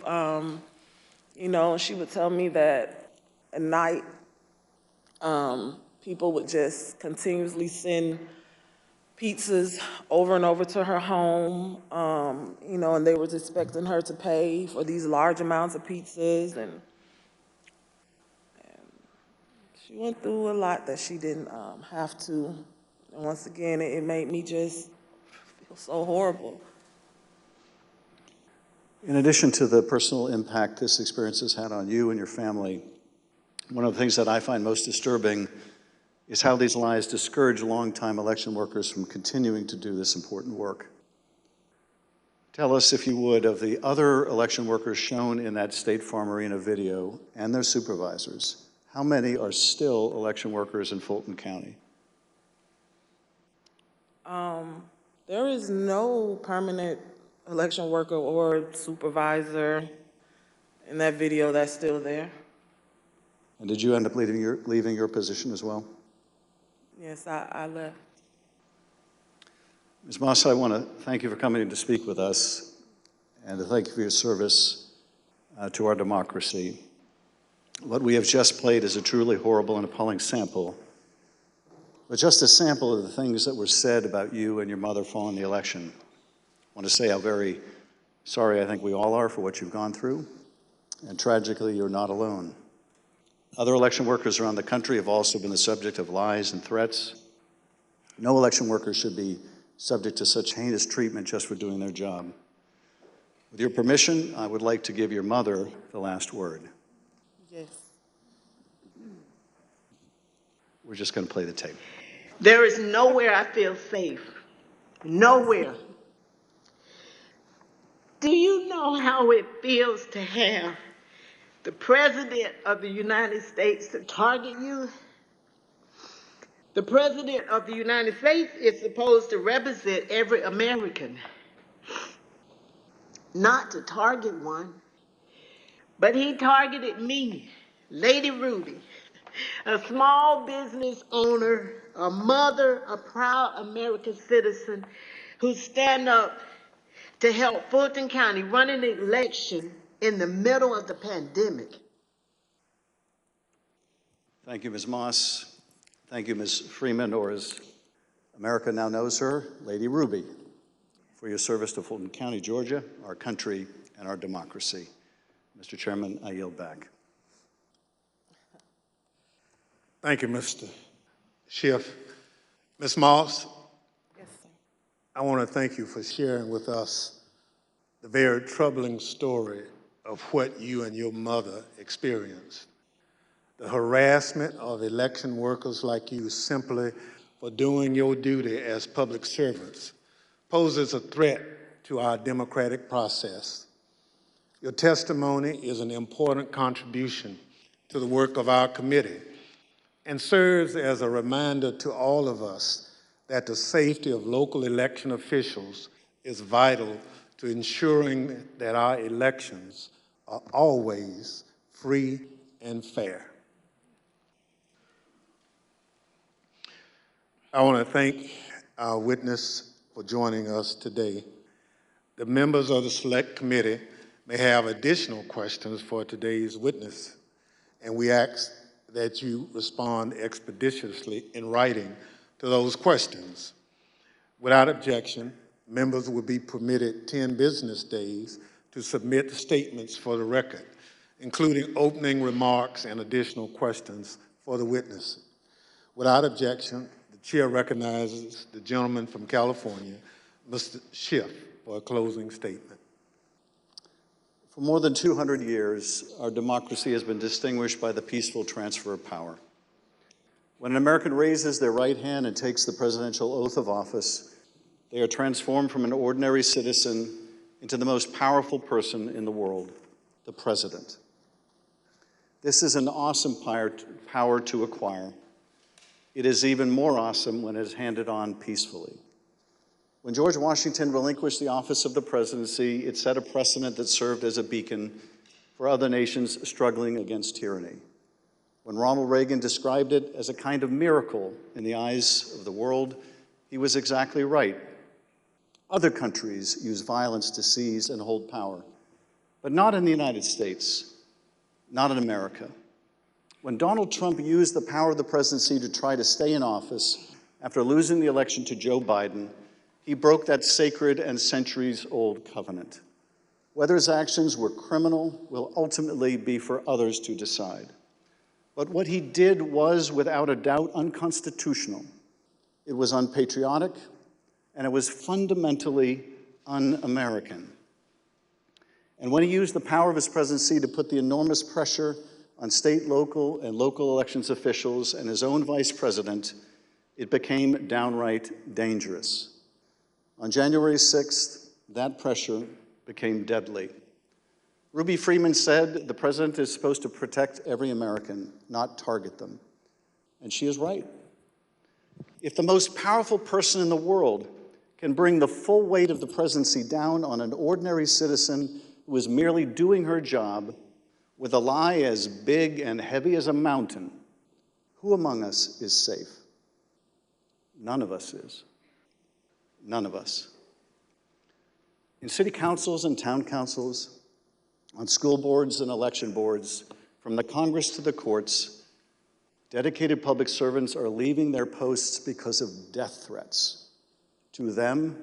You know, she would tell me that at night, people would just continuously send pizzas over and over to her home, you know, and they was expecting her to pay for these large amounts of pizzas, and she went through a lot that she didn't have to. And once again, it made me just feel so horrible. In addition to the personal impact this experience has had on you and your family, one of the things that I find most disturbing is how these lies discourage longtime election workers from continuing to do this important work. Tell us, if you would, of the other election workers shown in that State Farm Arena video and their supervisors. How many are still election workers in Fulton County? There is no permanent election worker or supervisor in that video that's still there. And did you end up leaving your position as well? Yes, I left. Ms. Moss, I want to thank you for coming in to speak with us and to thank you for your service to our democracy. What we have just played is a truly horrible and appalling sample, but just a sample of the things that were said about you and your mother following the election. I want to say how very sorry I think we all are for what you've gone through, and tragically, you're not alone. Other election workers around the country have also been the subject of lies and threats. No election worker should be subject to such heinous treatment just for doing their job. With your permission, I would like to give your mother the last word. Yes. We're just going to play the tape. There is nowhere I feel safe. Nowhere. Do you know how it feels to have the President of the United States to target you? The President of the United States is supposed to represent every American, not to target one. But he targeted me, Lady Rudy, a small business owner, a mother, a proud American citizen who stand up to help Fulton County run an election in the middle of the pandemic. Thank you, Ms. Moss. Thank you, Ms. Freeman, or as America now knows her, Lady Ruby, for your service to Fulton County, Georgia, our country, and our democracy. Mr. Chairman, I yield back. Thank you, Mr. Schiff. Ms. Moss, Yes, sir. I want to thank you for sharing with us the very troubling story of what you and your mother experienced. The harassment of election workers like you simply for doing your duty as public servants poses a threat to our democratic process. Your testimony is an important contribution to the work of our committee and serves as a reminder to all of us that the safety of local election officials is vital to ensuring that our elections are always free and fair. I want to thank our witness for joining us today. The members of the Select Committee may have additional questions for today's witness, and we ask that you respond expeditiously in writing to those questions. Without objection, members will be permitted 10 business days to submit statements for the record, including opening remarks and additional questions for the witness. Without objection, the chair recognizes the gentleman from California, Mr. Schiff, for a closing statement. For more than 200 years, our democracy has been distinguished by the peaceful transfer of power. When an American raises their right hand and takes the presidential oath of office, they are transformed from an ordinary citizen into the most powerful person in the world, the president. This is an awesome power to acquire. It is even more awesome when it is handed on peacefully. When George Washington relinquished the office of the presidency, it set a precedent that served as a beacon for other nations struggling against tyranny. When Ronald Reagan described it as a kind of miracle in the eyes of the world, he was exactly right. Other countries use violence to seize and hold power, but not in the United States. not in America. When Donald Trump used the power of the presidency to try to stay in office after losing the election to Joe Biden, he broke that sacred and centuries-old covenant. Whether his actions were criminal will ultimately be for others to decide. But what he did was, without a doubt, unconstitutional. It was unpatriotic, and it was fundamentally un-American. And when he used the power of his presidency to put the enormous pressure on state, local, and local elections officials and his own vice president, it became downright dangerous. On January 6th, that pressure became deadly. Ruby Freeman said the president is supposed to protect every American, not target them. And she is right. If the most powerful person in the world can bring the full weight of the presidency down on an ordinary citizen who is merely doing her job with a lie as big and heavy as a mountain, who among us is safe? None of us is. None of us. In city councils and town councils, on school boards and election boards, from the Congress to the courts, dedicated public servants are leaving their posts because of death threats to them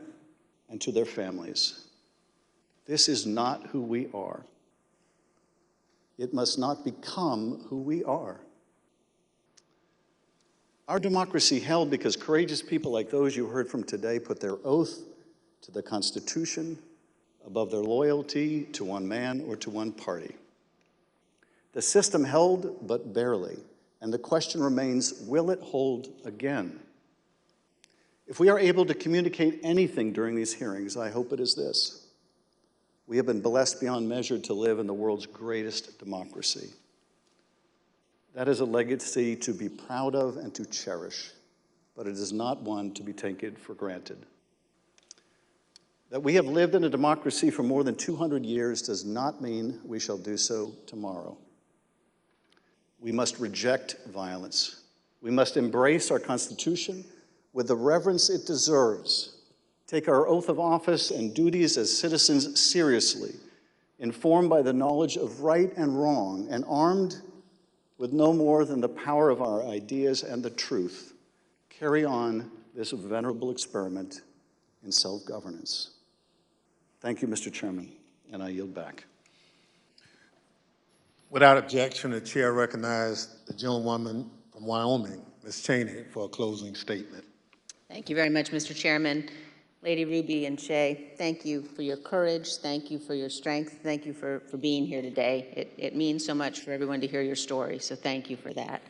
and to their families. This is not who we are. It must not become who we are. Our democracy held because courageous people like those you heard from today put their oath to the Constitution above their loyalty to one man or to one party. The system held, but barely, and the question remains, will it hold again? If we are able to communicate anything during these hearings, I hope it is this. We have been blessed beyond measure to live in the world's greatest democracy. That is a legacy to be proud of and to cherish, but it is not one to be taken for granted. That we have lived in a democracy for more than 200 years does not mean we shall do so tomorrow. We must reject violence. We must embrace our Constitution with the reverence it deserves, take our oath of office and duties as citizens seriously, informed by the knowledge of right and wrong, and armed with no more than the power of our ideas and the truth, carry on this venerable experiment in self-governance. Thank you, Mr. Chairman, and I yield back. Without objection, the chair recognizes the gentlewoman from Wyoming, Ms. Cheney, for a closing statement. Thank you very much, Mr. Chairman. Lady Ruby and Shay, thank you for your courage. Thank you for your strength. Thank you for being here today. It means so much for everyone to hear your story, so thank you for that.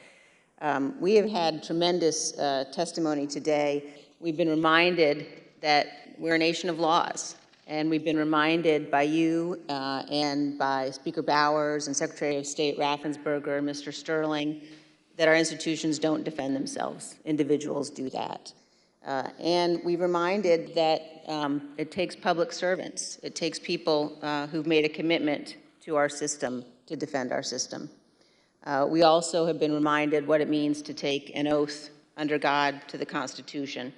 We have had tremendous testimony today. We've been reminded that we're a nation of laws, and we've been reminded by you and by Speaker Bowers and Secretary of State Raffensperger and Mr. Sterling that our institutions don't defend themselves. Individuals do that. And we're reminded that it takes public servants. It takes people who've made a commitment to our system to defend our system. We also have been reminded what it means to take an oath under God to the Constitution,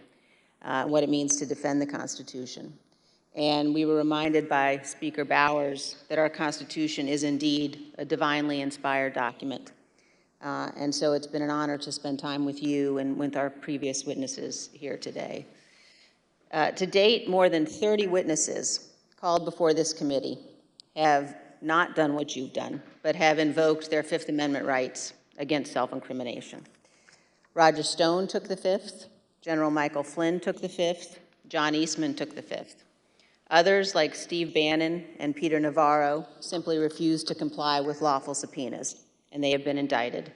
what it means to defend the Constitution. And we were reminded by Speaker Bowers that our Constitution is indeed a divinely inspired document. And so it's been an honor to spend time with you and with our previous witnesses here today. To date, more than 30 witnesses called before this committee have not done what you've done, but have invoked their Fifth Amendment rights against self-incrimination. Roger Stone took the Fifth, General Michael Flynn took the Fifth, John Eastman took the Fifth. Others, like Steve Bannon and Peter Navarro, simply refused to comply with lawful subpoenas, and they have been indicted.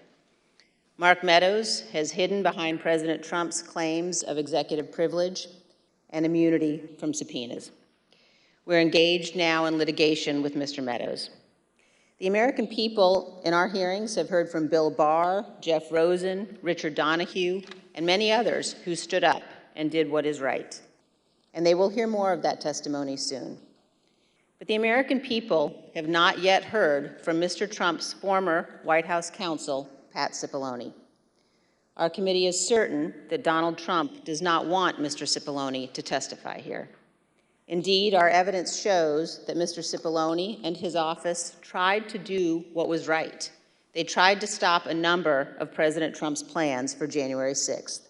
Mark Meadows has hidden behind President Trump's claims of executive privilege and immunity from subpoenas. We're engaged now in litigation with Mr. Meadows. The American people in our hearings have heard from Bill Barr, Jeff Rosen, Richard Donahue, and many others who stood up and did what is right. And they will hear more of that testimony soon. But the American people have not yet heard from Mr. Trump's former White House counsel, Pat Cipollone. Our committee is certain that Donald Trump does not want Mr. Cipollone to testify here. Indeed, our evidence shows that Mr. Cipollone and his office tried to do what was right. They tried to stop a number of President Trump's plans for January 6th.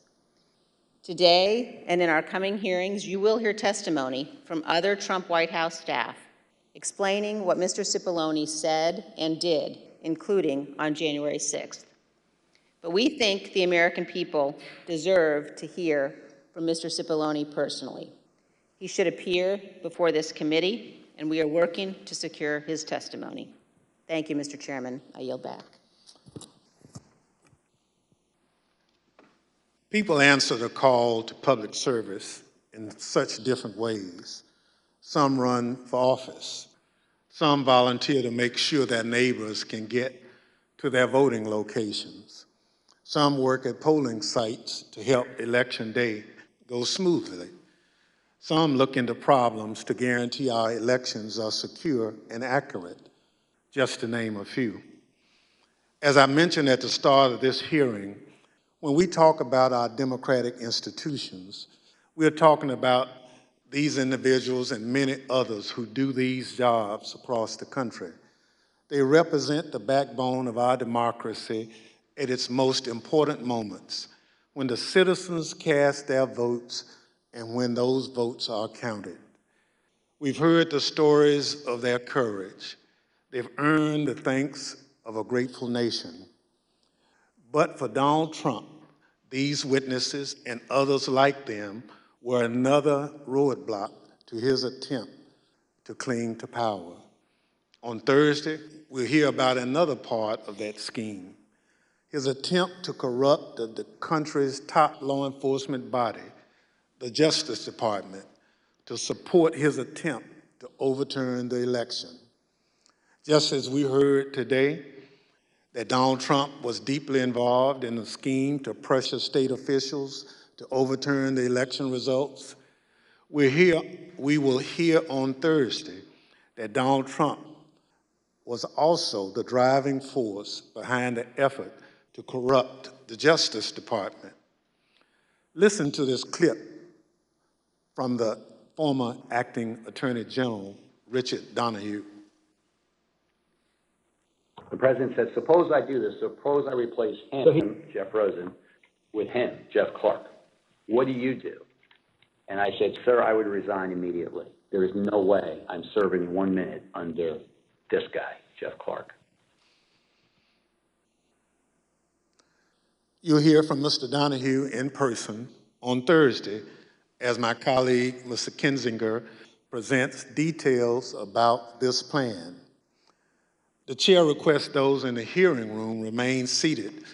Today and in our coming hearings, you will hear testimony from other Trump White House staff explaining what Mr. Cipollone said and did, including on January 6th. But we think the American people deserve to hear from Mr. Cipollone personally. He should appear before this committee, and we are working to secure his testimony. Thank you, Mr. Chairman. I yield back. People answer the call to public service in such different ways. Some run for office. Some volunteer to make sure their neighbors can get to their voting locations. Some work at polling sites to help election day go smoothly. Some look into problems to guarantee our elections are secure and accurate, just to name a few. As I mentioned at the start of this hearing, when we talk about our democratic institutions, we're talking about these individuals and many others who do these jobs across the country. They represent the backbone of our democracy at its most important moments, when the citizens cast their votes and when those votes are counted. We've heard the stories of their courage. They've earned the thanks of a grateful nation. But for Donald Trump, these witnesses and others like them were another roadblock to his attempt to cling to power. On Thursday, we'll hear about another part of that scheme, his attempt to corrupt the country's top law enforcement body, the Justice Department, to support his attempt to overturn the election. Just as we heard today that Donald Trump was deeply involved in a scheme to pressure state officials to overturn the election results, we will hear on Thursday that Donald Trump was also the driving force behind the effort to corrupt the Justice Department. Listen to this clip from the former acting Attorney General, Richard Donahue. The president said, suppose I do this, suppose I replace him, Jeff Rosen, with him, Jeff Clark. What do you do? And I said, sir, I would resign immediately. There is no way I'm serving 1 minute under this guy, Jeff Clark. You'll hear from Mr. Donahue in person on Thursday as my colleague, Mr. Kinzinger, presents details about this plan. The chair requests those in the hearing room remain seated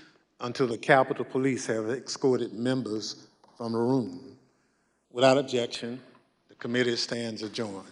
until the Capitol Police have escorted members from the room. Without objection, the committee stands adjourned.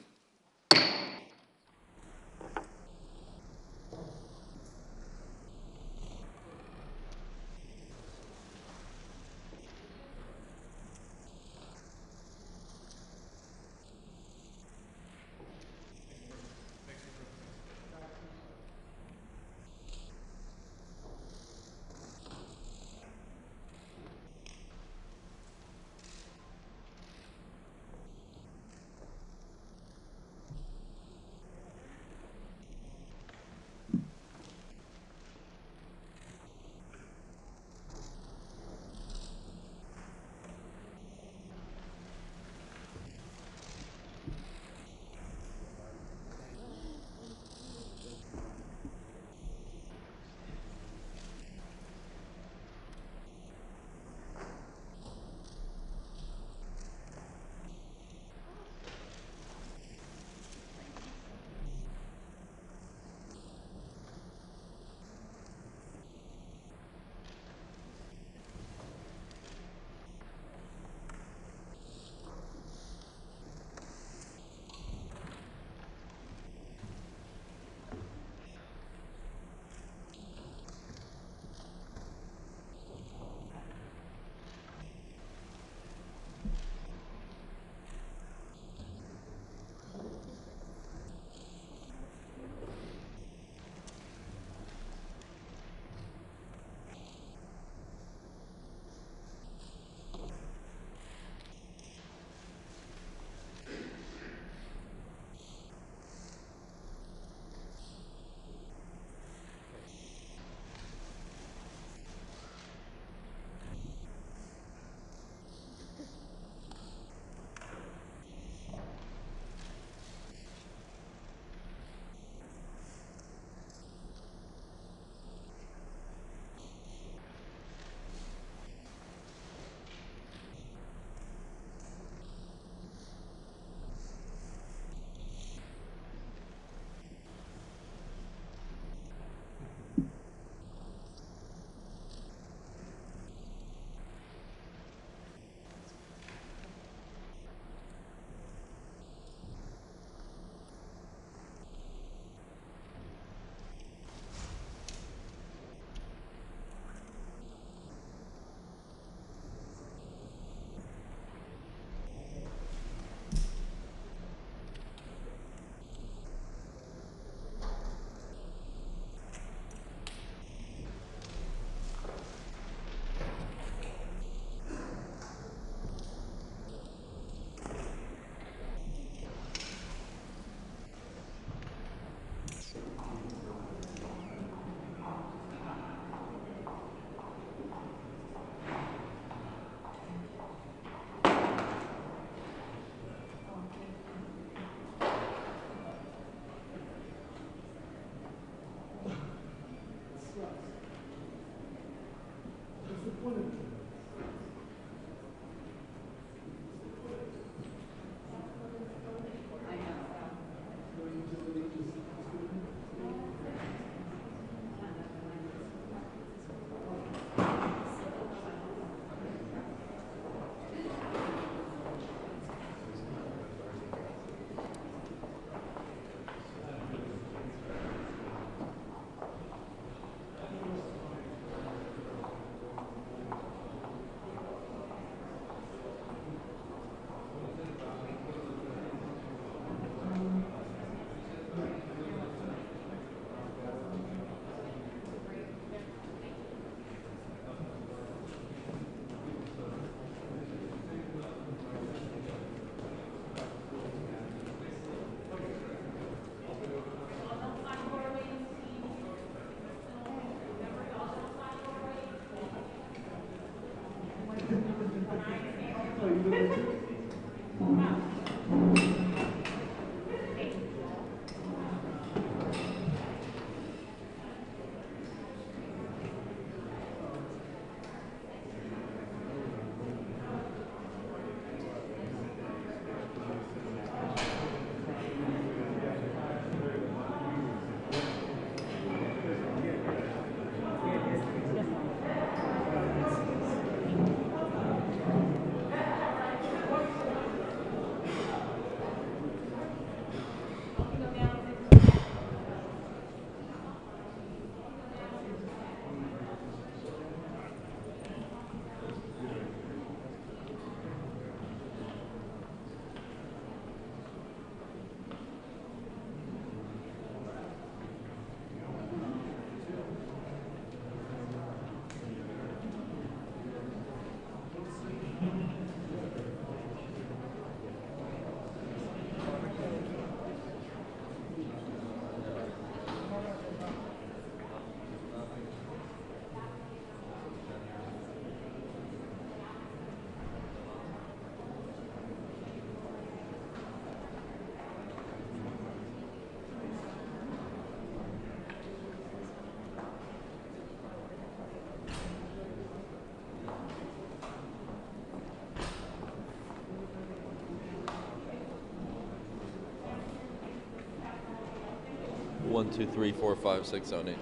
1, 2, 3, 4, 5, 6, 7, 8.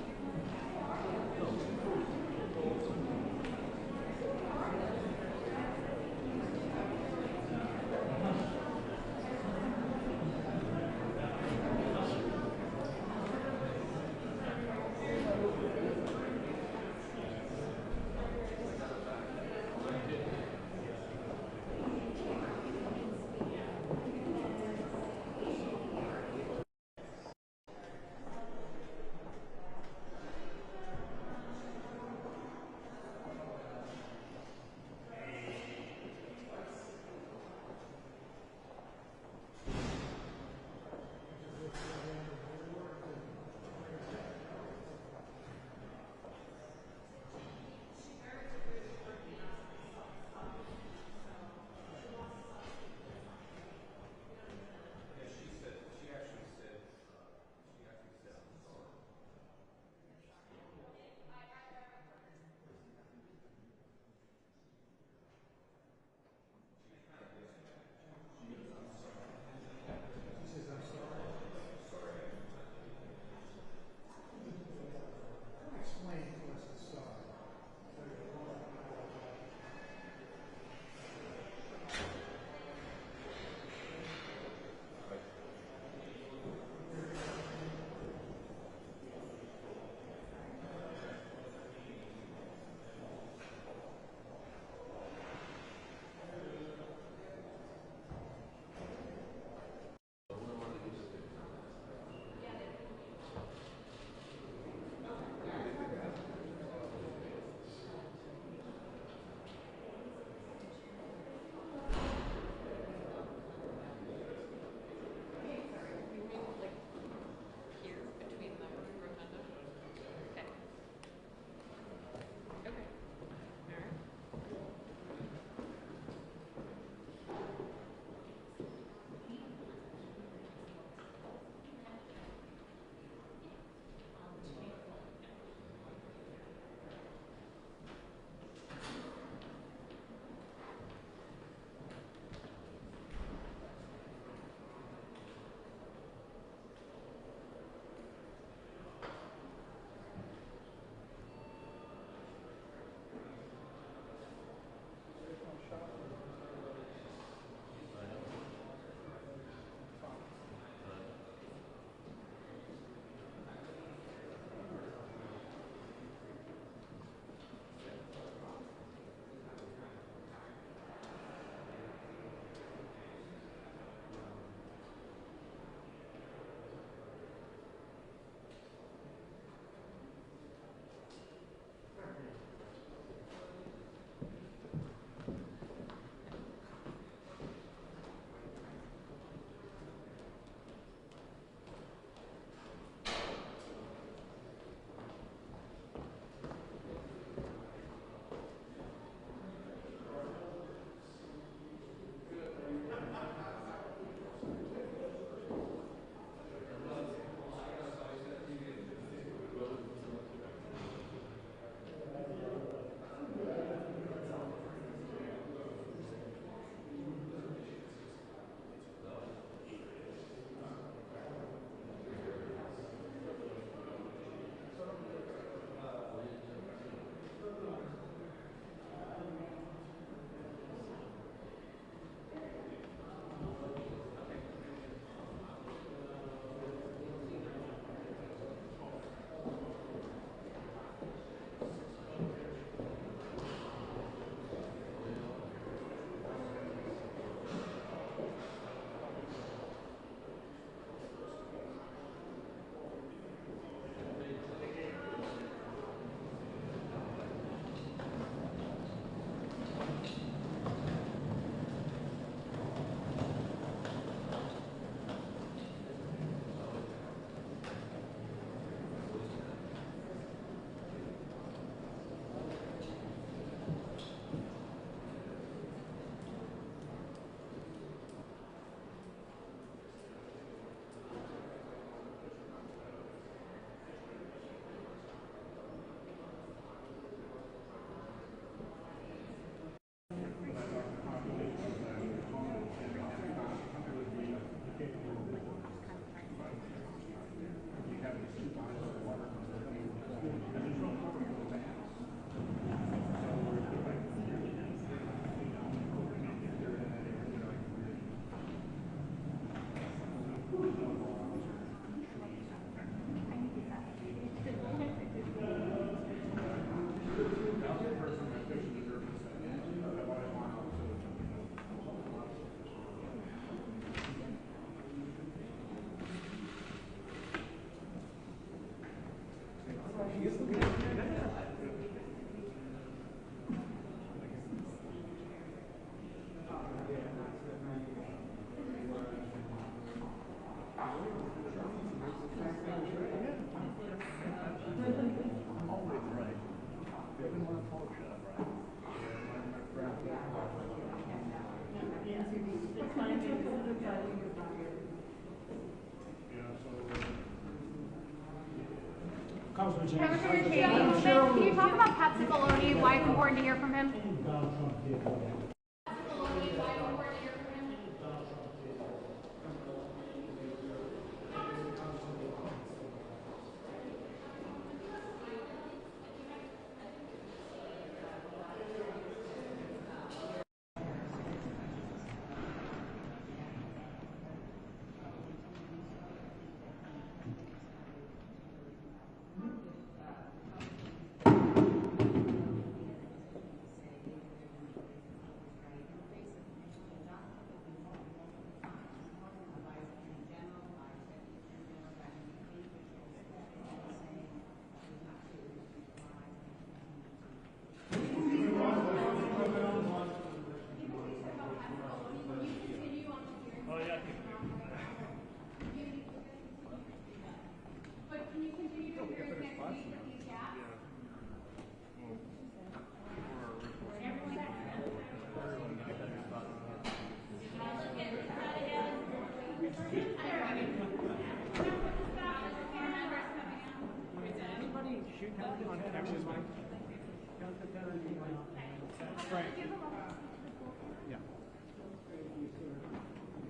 Secretary Cheney, can you talk about Pat Cipollone, why it's important to hear from him?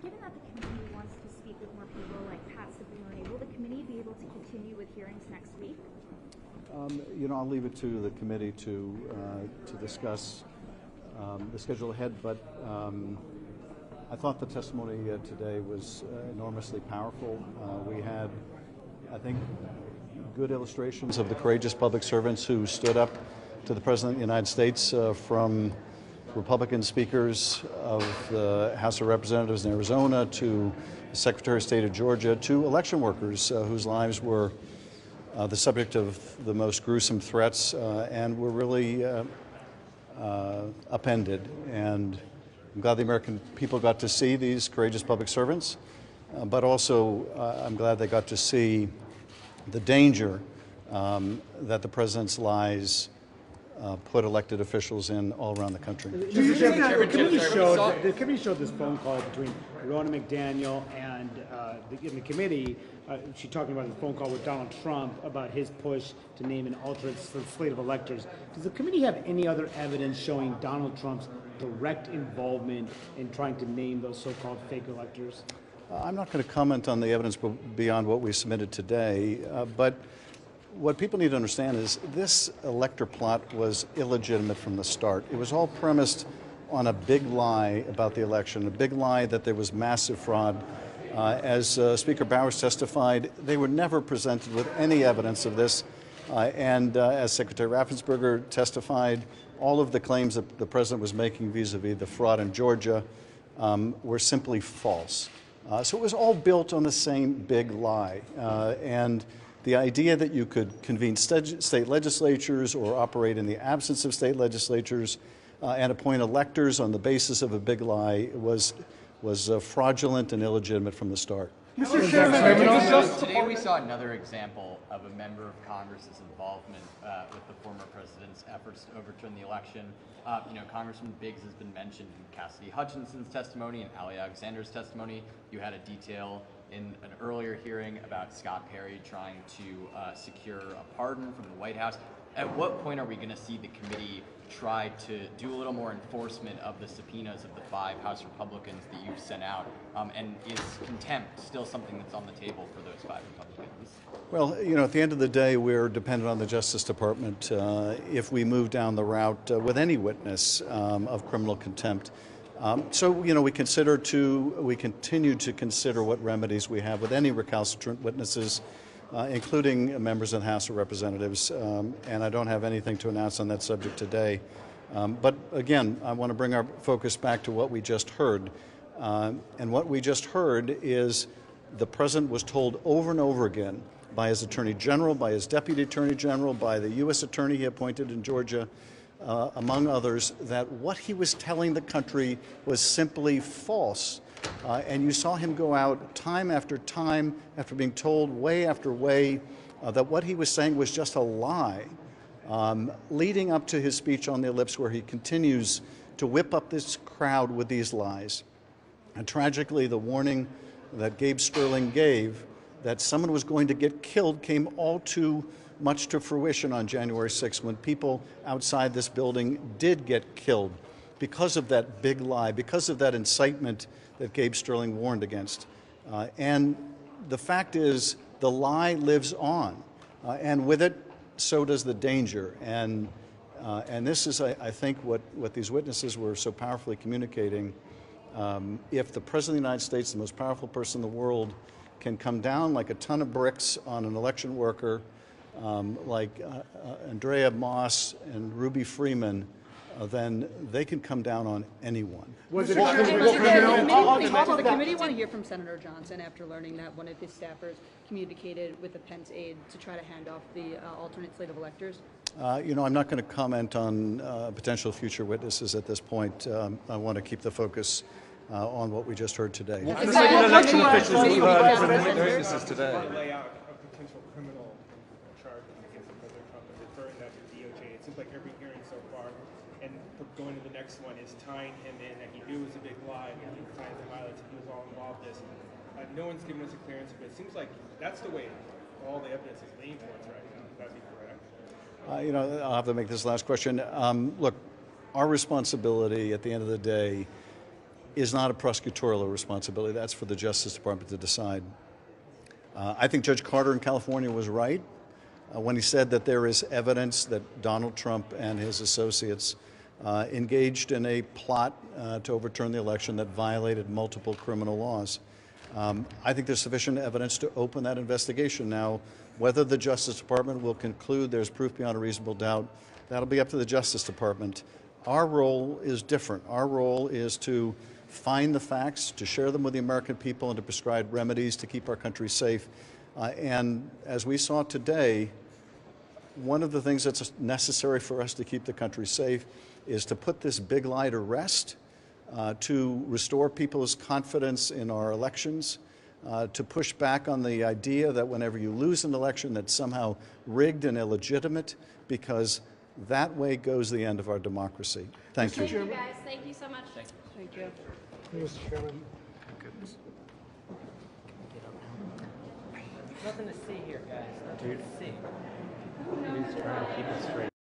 Given that the committee wants to speak with more people like Pat Cipollone, will the committee be able to continue with hearings next week? I'll leave it to the committee to discuss the schedule ahead, but I thought the testimony today was enormously powerful. We had, I think, good illustrations of the courageous public servants who stood up to the President of the United States, from Republican speakers of the House of Representatives in Arizona to the Secretary of State of Georgia to election workers whose lives were the subject of the most gruesome threats and were really upended. And I'm glad the American people got to see these courageous public servants, but also I'm glad they got to see the danger that the President's lies put elected officials in all around the country. The committee showed this phone call between Ronna McDaniel and in the committee. She's talking about the phone call with Donald Trump about his push to name an alternate slate of electors. Does the committee have any other evidence showing Donald Trump's direct involvement in trying to name those so-called fake electors? I'm not going to comment on the evidence beyond what we submitted today, but what people need to understand is this elector plot was illegitimate from the start. It was all premised on a big lie about the election, a big lie that there was massive fraud. As Speaker Bowers testified, they were never presented with any evidence of this. And as Secretary Raffensperger testified, all of the claims that the President was making vis-a-vis the fraud in Georgia were simply false. So it was all built on the same big lie. And the idea that you could convene state legislatures or operate in the absence of state legislatures and appoint electors on the basis of a big lie was fraudulent and illegitimate from the start. Mr. Chairman, today we saw another example of a member of Congress's involvement with the former president's efforts to overturn the election. Congressman Biggs has been mentioned in Cassidy Hutchinson's testimony and Ali Alexander's testimony. You had a detail in an earlier hearing about Scott Perry trying to secure a pardon from the White House. At what point are we going to see the committee try to do a little more enforcement of the subpoenas of the 5 House Republicans that you've sent out? And is contempt still something that's on the table for those 5 Republicans? Well, at the end of the day, we're dependent on the Justice Department if we move down the route with any witness of criminal contempt. So, we continue to consider what remedies we have with any recalcitrant witnesses, including members of the House of Representatives, and I don't have anything to announce on that subject today. But again, I want to bring our focus back to what we just heard. And what we just heard is the President was told over and over again by his attorney general, by his deputy attorney general, by the U.S. attorney he appointed in Georgia, among others, that what he was telling the country was simply false. And you saw him go out time after time after being told way after way that what he was saying was just a lie, leading up to his speech on the ellipse where he continues to whip up this crowd with these lies. And tragically, the warning that Gabe Sterling gave that someone was going to get killed came all too much to fruition on January 6th when people outside this building did get killed because of that big lie, because of that incitement that Gabe Sterling warned against. And the fact is, the lie lives on, and with it, so does the danger. And this is, I think, what these witnesses were so powerfully communicating. If the President of the United States, the most powerful person in the world, can come down like a ton of bricks on an election worker like Andrea Moss and Ruby Freeman, then they can come down on anyone. The committee want to hear from Senator Johnson after learning that one of his staffers communicated with a Pence aide to try to hand off the alternate slate of electors. You know, I'm not going to comment on potential future witnesses at this point. I want to keep the focus on what we just heard today. Election officials heard from witnesses today. Lay out a potential criminal charge against President Trump and referring that to the DOJ. It seems like every hearing so far, and going to the next one, is tying him in that he knew it was a big lie, and he signed the violence, and he was all involved in this. No one's given us a clearance, but it seems like that's the way all the evidence is leaning towards right now. Would that be correct? You know, I'll have to make this last question. Look, our responsibility at the end of the day is not a prosecutorial responsibility. That's for the Justice Department to decide. I think Judge Carter in California was right when he said that there is evidence that Donald Trump and his associates engaged in a plot to overturn the election that violated multiple criminal laws. I think there's sufficient evidence to open that investigation. Now, whether the Justice Department will conclude there's proof beyond a reasonable doubt, that'll be up to the Justice Department. Our role is different. Our role is to find the facts, to share them with the American people, and to prescribe remedies to keep our country safe. And as we saw today, one of the things that's necessary for us to keep the country safe is to put this big lie to rest, to restore people's confidence in our elections, to push back on the idea that whenever you lose an election that's somehow rigged and illegitimate, because that way goes the end of our democracy. Thank you. Thank you, guys. Thank you so much. Thank you. Mr. Chairman. Nothing to see here, guys. Nothing to see. He's trying to keep it straight.